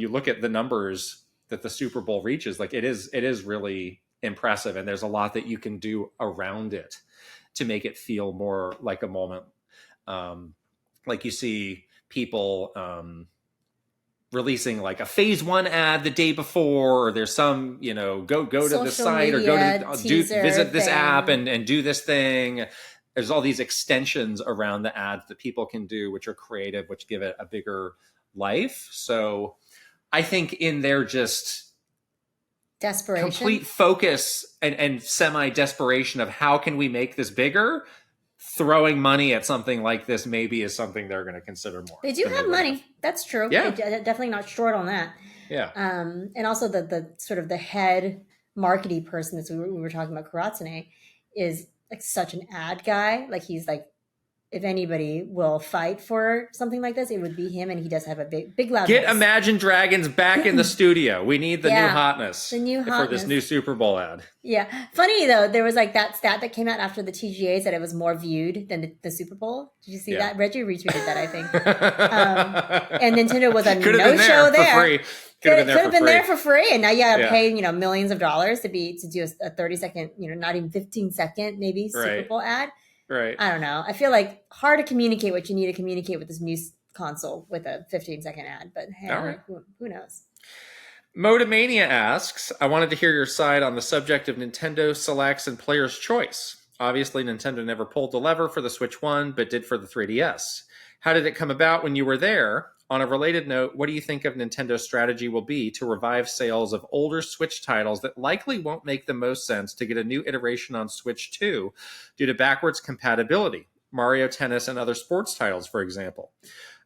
look at the numbers that the Super Bowl reaches, like it is really impressive. And there's a lot that you can do around it to make it feel more like a moment. Like you see people releasing like a phase 1 ad the day before, or there's some, go to the site or visit this app and do this thing. There's all these extensions around the ads that people can do, which are creative, which give it a bigger life. So I think in their just desperation, complete focus and semi-desperation of how can we make this bigger, throwing money at something like this maybe is something they're going to consider more. They do have money. That's true. Yeah. They're definitely not short on that. Yeah. And also the sort of the head marketing person, as we were talking about, Kuratsune, is like such an ad guy. Like he's like, if anybody will fight for something like this, it would be him, and he does have a big loud Get voice. Imagine Dragons back in the studio. We need the new hotness. The new hotness. For this new Super Bowl ad. Yeah. Funny, though, there was like that stat that came out after the TGA said it was more viewed than the Super Bowl. Did you see that? Reggie retweeted that, I think. And Nintendo was a no-show there. For free. Could have been there for free, and now you got to pay millions of dollars to do a 30-second, not even 15-second maybe Super Bowl ad. Right. I don't know. I feel like hard to communicate what you need to communicate with this new console with a 15-second ad, but hey, who knows? Motomania asks, I wanted to hear your side on the subject of Nintendo selects and player's choice. Obviously, Nintendo never pulled the lever for the Switch 1, but did for the 3DS. How did it come about when you were there? On a related note, what do you think of Nintendo's strategy will be to revive sales of older Switch titles that likely won't make the most sense to get a new iteration on Switch 2 due to backwards compatibility? Mario Tennis and other sports titles, for example.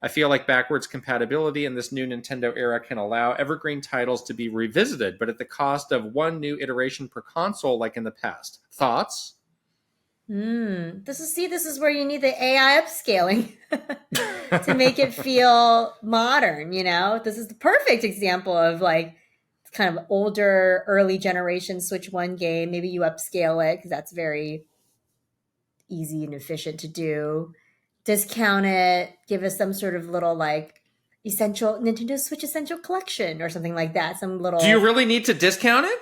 I feel like backwards compatibility in this new Nintendo era can allow evergreen titles to be revisited, but at the cost of one new iteration per console like in the past. Thoughts? This is where you need the AI upscaling to make it feel modern. This is the perfect example of like kind of older, early generation Switch 1 game. Maybe you upscale it because that's very easy and efficient to do. Discount it, give us some sort of little like essential Nintendo Switch Essential Collection or something like that. Some little. Do you really need to discount it?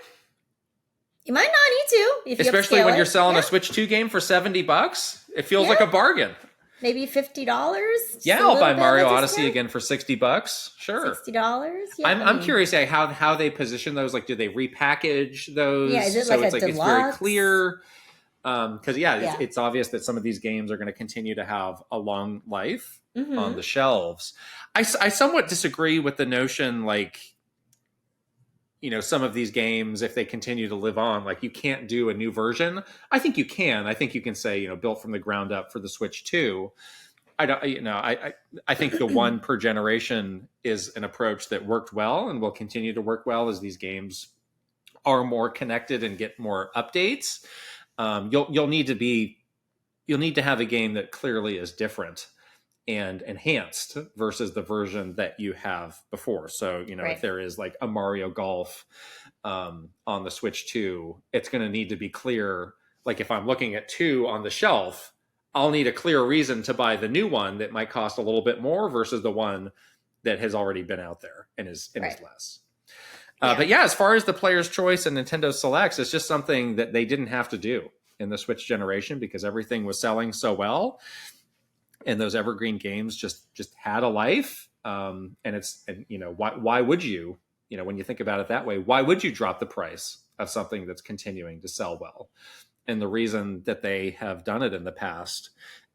You might not need to, especially when you're selling a Switch 2 game for $70. It feels like a bargain. Maybe $50. Yeah, I'll buy Mario Odyssey again for $60. Sure, $60. Yeah, I'm curious how they position those. Like, do they repackage those? Yeah, is it so like it's a like deluxe? it's very clear. Because it's obvious that some of these games are going to continue to have a long life on the shelves. I somewhat disagree with the notion like, some of these games, if they continue to live on, like you can't do a new version. I think you can. I think you can say, built from the ground up for the Switch 2. I think the one per generation is an approach that worked well and will continue to work well as these games are more connected and get more updates. You'll need to have a game that clearly is different and enhanced versus the version that you have before. So, if there is like a Mario Golf on the Switch 2, it's going to need to be clear. Like if I'm looking at 2 on the shelf, I'll need a clear reason to buy the new one that might cost a little bit more versus the one that has already been out there and is less. But as far as the player's choice and Nintendo Selects, it's just something that they didn't have to do in the Switch generation because everything was selling so well. And those evergreen games just had a life. Why would you, when you think about it that way, why would you drop the price of something that's continuing to sell well? And the reason that they have done it in the past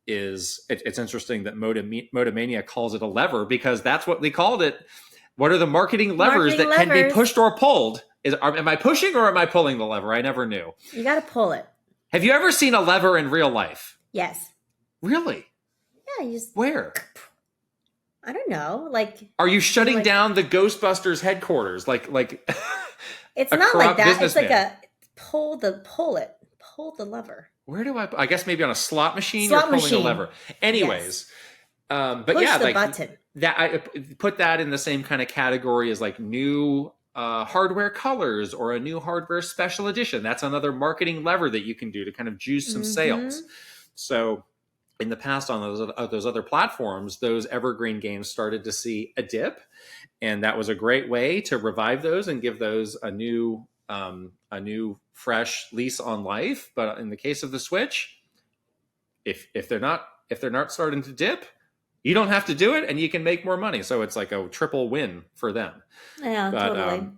is it's interesting that Motomania calls it a lever because that's what they called it. What are the marketing levers that can be pushed or pulled? Am I pushing or am I pulling the lever? I never knew. You got to pull it. Have you ever seen a lever in real life? Yes. Really? Yeah. You just, where? I don't know. Like, are you shutting down the Ghostbusters headquarters? Like it's not like that. It's like a pull the lever. Where do I guess maybe on a slot machine you're pulling a lever. Anyways, but push the button. That I put that in the same kind of category as like new hardware colors or a new hardware special edition. That's another marketing lever that you can do to kind of juice some sales. So in the past on those other platforms, those evergreen games started to see a dip, and that was a great way to revive those and give those a new fresh lease on life. But in the case of the Switch, if they're not starting to dip, you don't have to do it and you can make more money. So it's like a triple win for them. Yeah, But totally.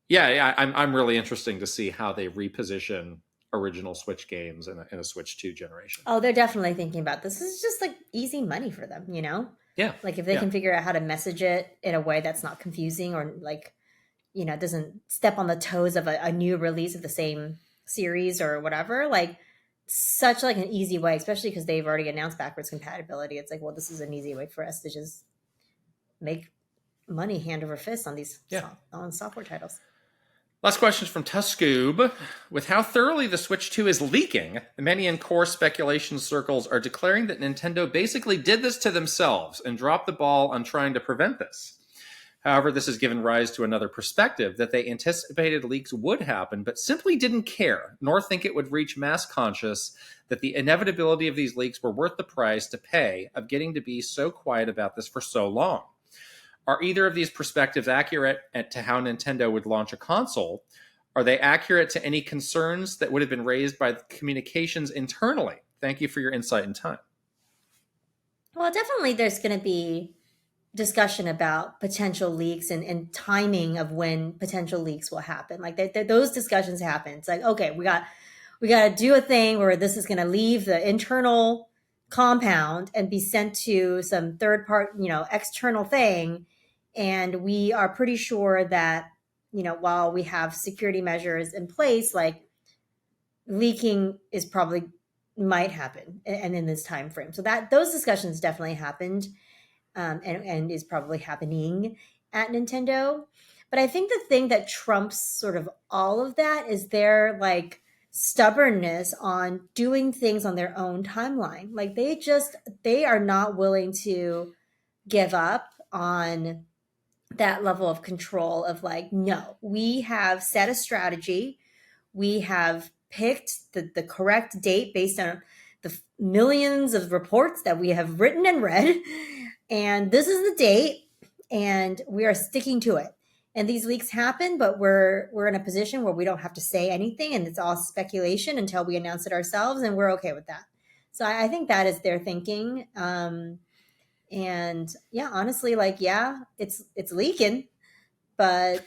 yeah, I'm really interesting to see how they reposition original Switch games in a Switch 2 generation. Oh, they're definitely thinking about this. This is just like easy money for them, Yeah. Like if they Yeah. can figure out how to message it in a way that's not confusing or like, doesn't step on the toes of a new release of the same series or whatever, like such like an easy way, especially because they've already announced backwards compatibility. It's like, well, this is an easy way for us to just make money hand over fist on these on software titles. Last question is from Tuskoob. With how thoroughly the Switch 2 is leaking, many in core speculation circles are declaring that Nintendo basically did this to themselves and dropped the ball on trying to prevent this. However, this has given rise to another perspective that they anticipated leaks would happen, but simply didn't care, nor think it would reach mass conscious that the inevitability of these leaks were worth the price to pay of getting to be so quiet about this for so long. Are either of these perspectives accurate to how Nintendo would launch a console? Are they accurate to any concerns that would have been raised by communications internally? Thank you for your insight and time. Well, definitely there's going to be discussion about potential leaks and timing of when potential leaks will happen. Like those discussions happen. It's like, okay, we got to do a thing where this is going to leave the internal compound and be sent to some third part, external thing. And we are pretty sure that, while we have security measures in place, like leaking is probably might happen and in this time frame. So that those discussions definitely happened. And is probably happening at Nintendo. But I think the thing that trumps sort of all of that is their like stubbornness on doing things on their own timeline. Like they are not willing to give up on that level of control of like, no, we have set a strategy. We have picked the correct date based on the millions of reports that we have written and read. And this is the date, and we are sticking to it. And these leaks happen, but we're in a position where we don't have to say anything, and it's all speculation until we announce it ourselves, and we're okay with that. So I think that is their thinking. And yeah, honestly, like it's leaking, but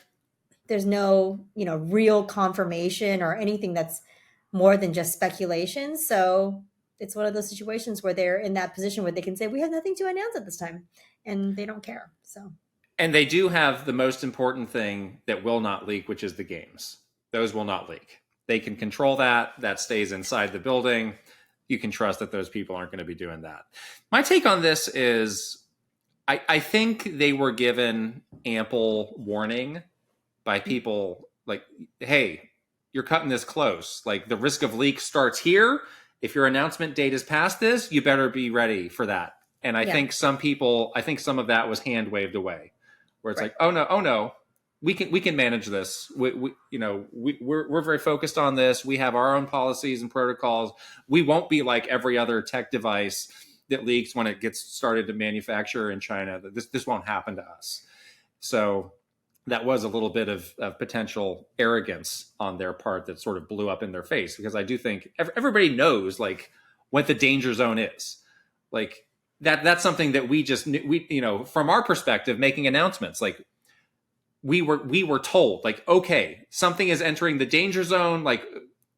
there's no real confirmation or anything that's more than just speculation. So it's one of those situations where they're in that position where they can say we have nothing to announce at this time, and they don't care. So, and they do have the most important thing that will not leak, which is the games. Those will not leak. They can control that. That stays inside the building. You can trust that those people aren't going to be doing that. My take on this is I think they were given ample warning by people like, hey, you're cutting this close. Like the risk of leak starts here. If your announcement date is past this, you better be ready for that. And I think some of that was hand waved away, where it's like, oh no, we can manage this. We're very focused on this. We have our own policies and protocols. We won't be like every other tech device that leaks when it gets started to manufacture in China. This won't happen to us. So that was a little bit of potential arrogance on their part that sort of blew up in their face, because I do think everybody knows like what the danger zone is. Like that's something that we from our perspective, making announcements, like we were told like, okay, something is entering the danger zone. Like,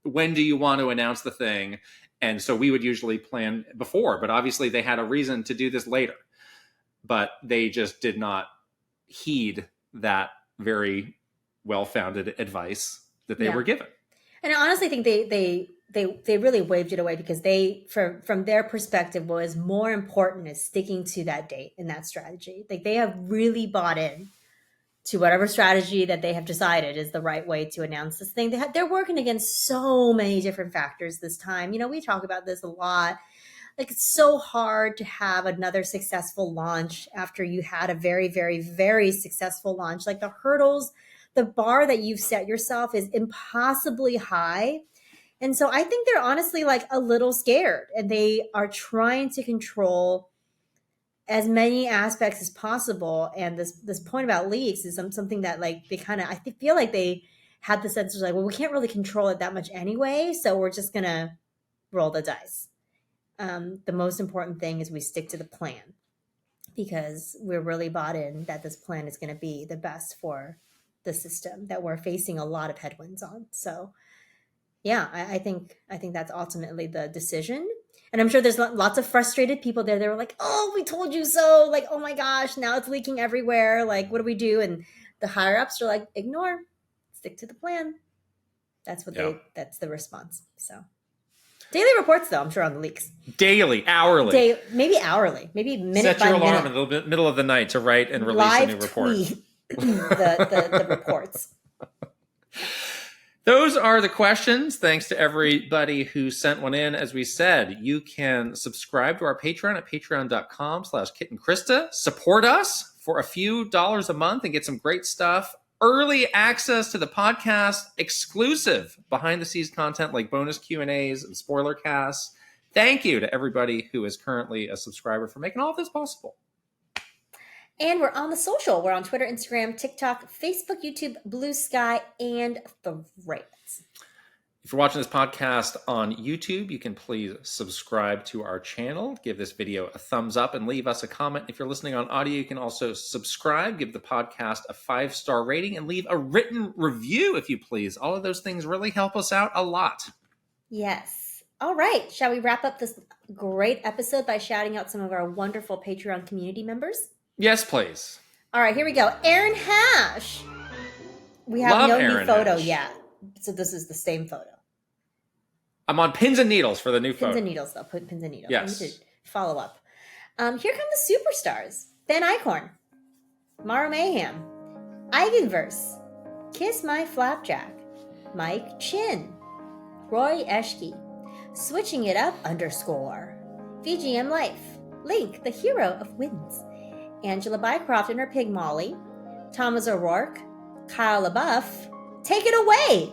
when do you want to announce the thing? And so we would usually plan before, but obviously they had a reason to do this later, but they just did not heed that very well-founded advice that they were given. And I honestly think they really waved it away because from their perspective, what was more important is sticking to that date and that strategy. Like they have really bought in to whatever strategy that they have decided is the right way to announce this thing. They're working against so many different factors this time. We talk about this a lot. Like it's so hard to have another successful launch after you had a very, very, very successful launch. Like the hurdles, the bar that you've set yourself is impossibly high. And so I think they're honestly like a little scared, and they are trying to control as many aspects as possible. And this point about leaks is something that like they kind of, I feel like they had the sense of like, well, we can't really control it that much anyway, so we're just going to roll the dice. The most important thing is we stick to the plan. because we're really bought in that this plan is going to be the best for the system that we're facing a lot of headwinds on. So yeah, I think that's ultimately the decision. And I'm sure there's lots of frustrated people there. They were like, "Oh, we told you so!" Like, "Oh my gosh, now it's leaking everywhere. Like, what do we do?" And the higher ups are like, "Ignore, stick to the plan." That's what that's the response. So daily reports, though, I'm sure on the leaks. Daily, hourly, maybe hourly, maybe minute by minute. Set your alarm minute. in the middle of the night to write and release Live a new report. Tweet the reports. Those are the questions. Thanks to everybody who sent one in. As we said, you can subscribe to our Patreon at patreon.com/KitandKrysta. Support us for a few dollars a month and get some great stuff. Early access to the podcast, exclusive behind-the-scenes content like bonus Q&As and spoiler casts. Thank you to everybody who is currently a subscriber for making all of this possible. And we're on the social. We're on Twitter, Instagram, TikTok, Facebook, YouTube, Blue Sky, and Threads. If you're watching this podcast on YouTube, you can please subscribe to our channel, give this video a thumbs up, and leave us a comment. If you're listening on audio, you can also subscribe, give the podcast a 5-star rating, and leave a written review, if you please. All of those things really help us out a lot. Yes. All right. Shall we wrap up this great episode by shouting out some of our wonderful Patreon community members? Yes, please. All right, here we go. Aaron Hash. We have no new photo yet. So this is the same photo. I'm on pins and needles for the new photo. Pins and needles, though. Put pins and needles. Yes. I need to follow up. Here come the superstars. Ben Eichhorn. Mara Mayhem. Eigenverse. Kiss My Flapjack. Mike Chin. Roy Eschke. Switching It Up _ VGM Life. Link, the hero of wins. Angela Bycroft and her pig Molly, Thomas O'Rourke, Kyle LaBeouf. Take it away!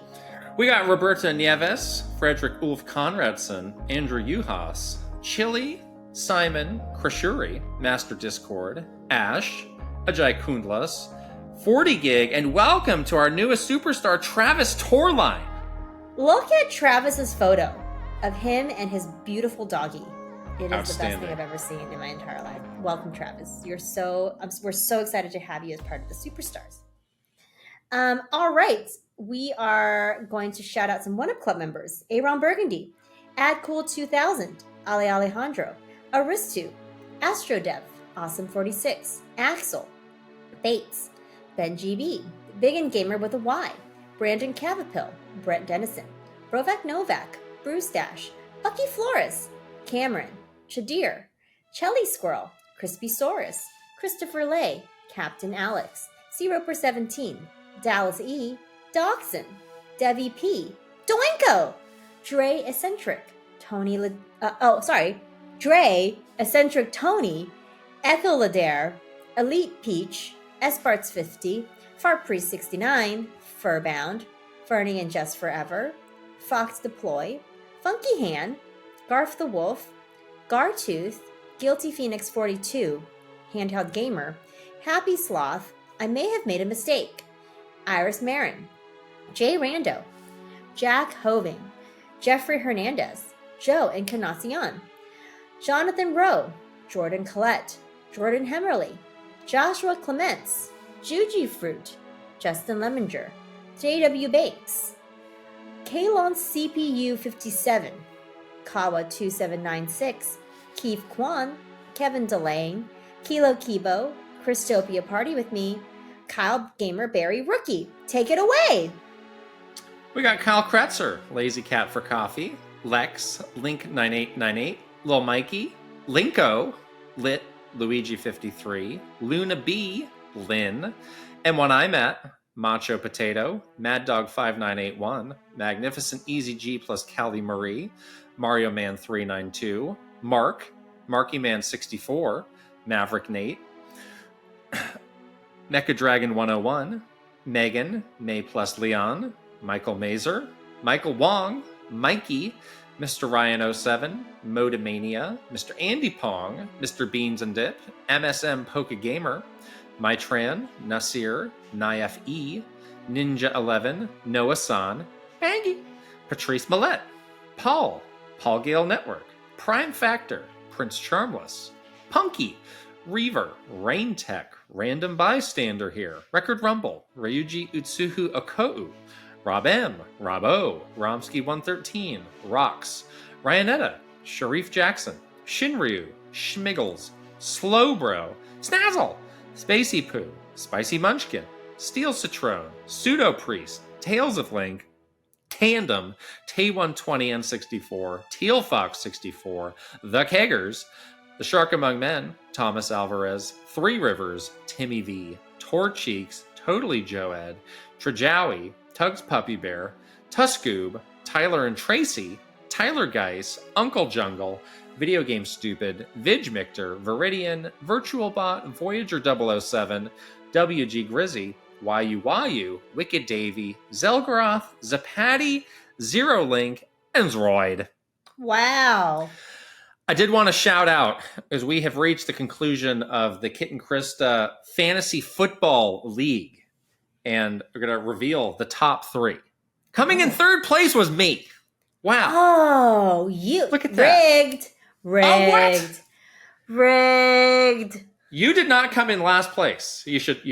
We got Roberta Nieves, Frederick Ulf Conradson, Andrew Uhas, Chili, Simon, Krashuri, Master Discord, Ash, Ajay Kundlas, 40 Gig, and welcome to our newest superstar, Travis Torline. Look at Travis's photo of him and his beautiful doggie. It is the best thing I've ever seen in my entire life. Welcome, Travis. We're so excited to have you as part of the superstars. All right. We are going to shout out some One Up Club members. Aaron Burgundy, AdCool2000, Ale Alejandro, Aristu, Astrodev, Awesome46, Axel, Bates, Ben GB, Big and Gamer with a Y, Brandon Cavapil, Brett Dennison, Brovak Novak, Bruce Dash, Bucky Flores, Cameron, Shadir, Chelly Squirrel, Crispy Saurus, Christopher Lay, Captain Alex, C-Roper17, Dallas E, Dachshund, Devi P, Doinko, Dre Eccentric, Dre Eccentric Tony, Echo Ladair, Elite Peach, Esparts50, Fart Priest 69, Furbound, Fernie and Just Forever, Fox Deploy, Funky Han, Garf the Wolf, Gartooth, Guilty Phoenix 42, Handheld Gamer, Happy Sloth, I May Have Made a Mistake, Iris Marin, Jay Rando, Jack Hoving, Jeffrey Hernandez, Joe Encarnacion, Jonathan Rowe, Jordan Collette, Jordan Hemmerly, Joshua Clements, Juji Fruit, Justin Lemminger, JW Bakes, Kalon CPU 57, Kawa 2796, Keith Kwan, Kevin Delang, Kilo Kibo, Christopia Party with Me, Kyle Gamer Barry Rookie. Take it away! We got Kyle Kretzer, Lazy Cat for Coffee, Lex, Link9898, Lil Mikey, Linko, Lit, Luigi53, Luna B, Lynn, and When I Met, Macho Potato, Mad Dog 5981, Magnificent Easy G plus Callie Marie, Mario Man 392, Mark, Marky Man 64, Maverick Nate, Mecha Dragon 101, Megan, May plus Leon, Michael Mazer, Michael Wong, Mikey, Mr. Ryan 07, Modamania, Mr. Andy Pong, Mr. Beans and Dip, MSM Poke Gamer, Mytran, Nasir, Naif E, Ninja 11, Noah San, Maggie, Patrice Millette, Paul Gale Network, Prime Factor, Prince Charmless, Punky, Reaver, Rain Tech, Random Bystander here, Record Rumble, Ryuji Utsuhu Okou, Rob M, Rob O, Romsky113, Rox, Ryanetta, Sharif Jackson, Shinryu, Schmiggles, Slowbro, Snazzle, Spacey Poo, Spicy Munchkin, Steel Citrone, Pseudo Priest, Tales of Link, Tandem, T120N64, Teal Fox 64, The Keggers, The Shark Among Men, Thomas Alvarez, Three Rivers, Timmy V, Tor Cheeks, Totally Joed, Trajowie, Tugs Puppy Bear, Tuskoob, Tyler and Tracy, Tyler Geis, Uncle Jungle, Video Game Stupid, Vidgmictor, Viridian, VirtualBot, Voyager 007, WG Grizzy, YU, Wicked Davy, Zelgroth, Zapati, Zero Link, and Zroid. Wow. I did want to shout out, as we have reached the conclusion of the Kit and Krysta Fantasy Football League, and we're going to reveal the top 3. Coming in 3rd place was me. Wow. Oh, you. Look at that. Rigged. Oh, what? Rigged. You did not come in last place. You should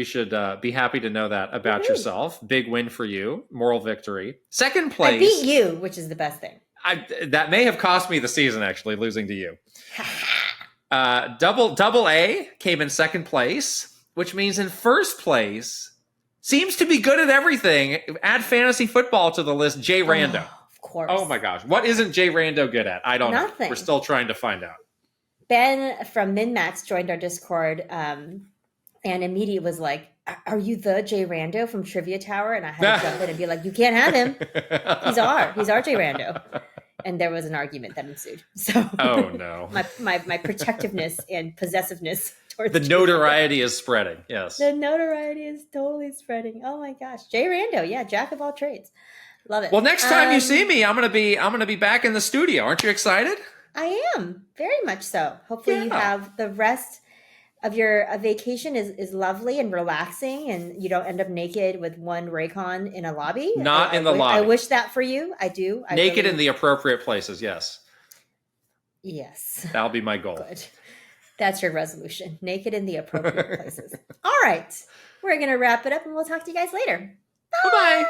be happy to know that about yourself. Big win for you. Moral victory. 2nd place. I beat you, which is the best thing. That may have cost me the season, actually, losing to you. Double A came in 2nd place, which means in 1st place, seems to be good at everything. Add fantasy football to the list, Jay Rando. Of course. Oh my gosh. What isn't Jay Rando good at? I don't know. We're still trying to find out. Ben from MinMax joined our Discord and immediately was like, are you the Jay Rando from Trivia Tower? And I had to jump in and be like, you can't have him. He's our Jay Rando. And there was an argument that ensued. So oh no. my protectiveness and possessiveness towards the notoriety is spreading. Yes. The notoriety is totally spreading. Oh my gosh. Jay Rando, yeah, jack of all trades. Love it. Well, next time you see me, I'm gonna be back in the studio. Aren't you excited? I am, very much so. Hopefully you have the rest of your vacation is lovely and relaxing, and you don't end up naked with one Raycon in a lobby. Not in the lobby. I wish that for you. I do. Naked in the appropriate places, yes. Yes. That'll be my goal. Good. That's your resolution. Naked in the appropriate places. All right. We're going to wrap it up, and we'll talk to you guys later. Bye. Bye-bye.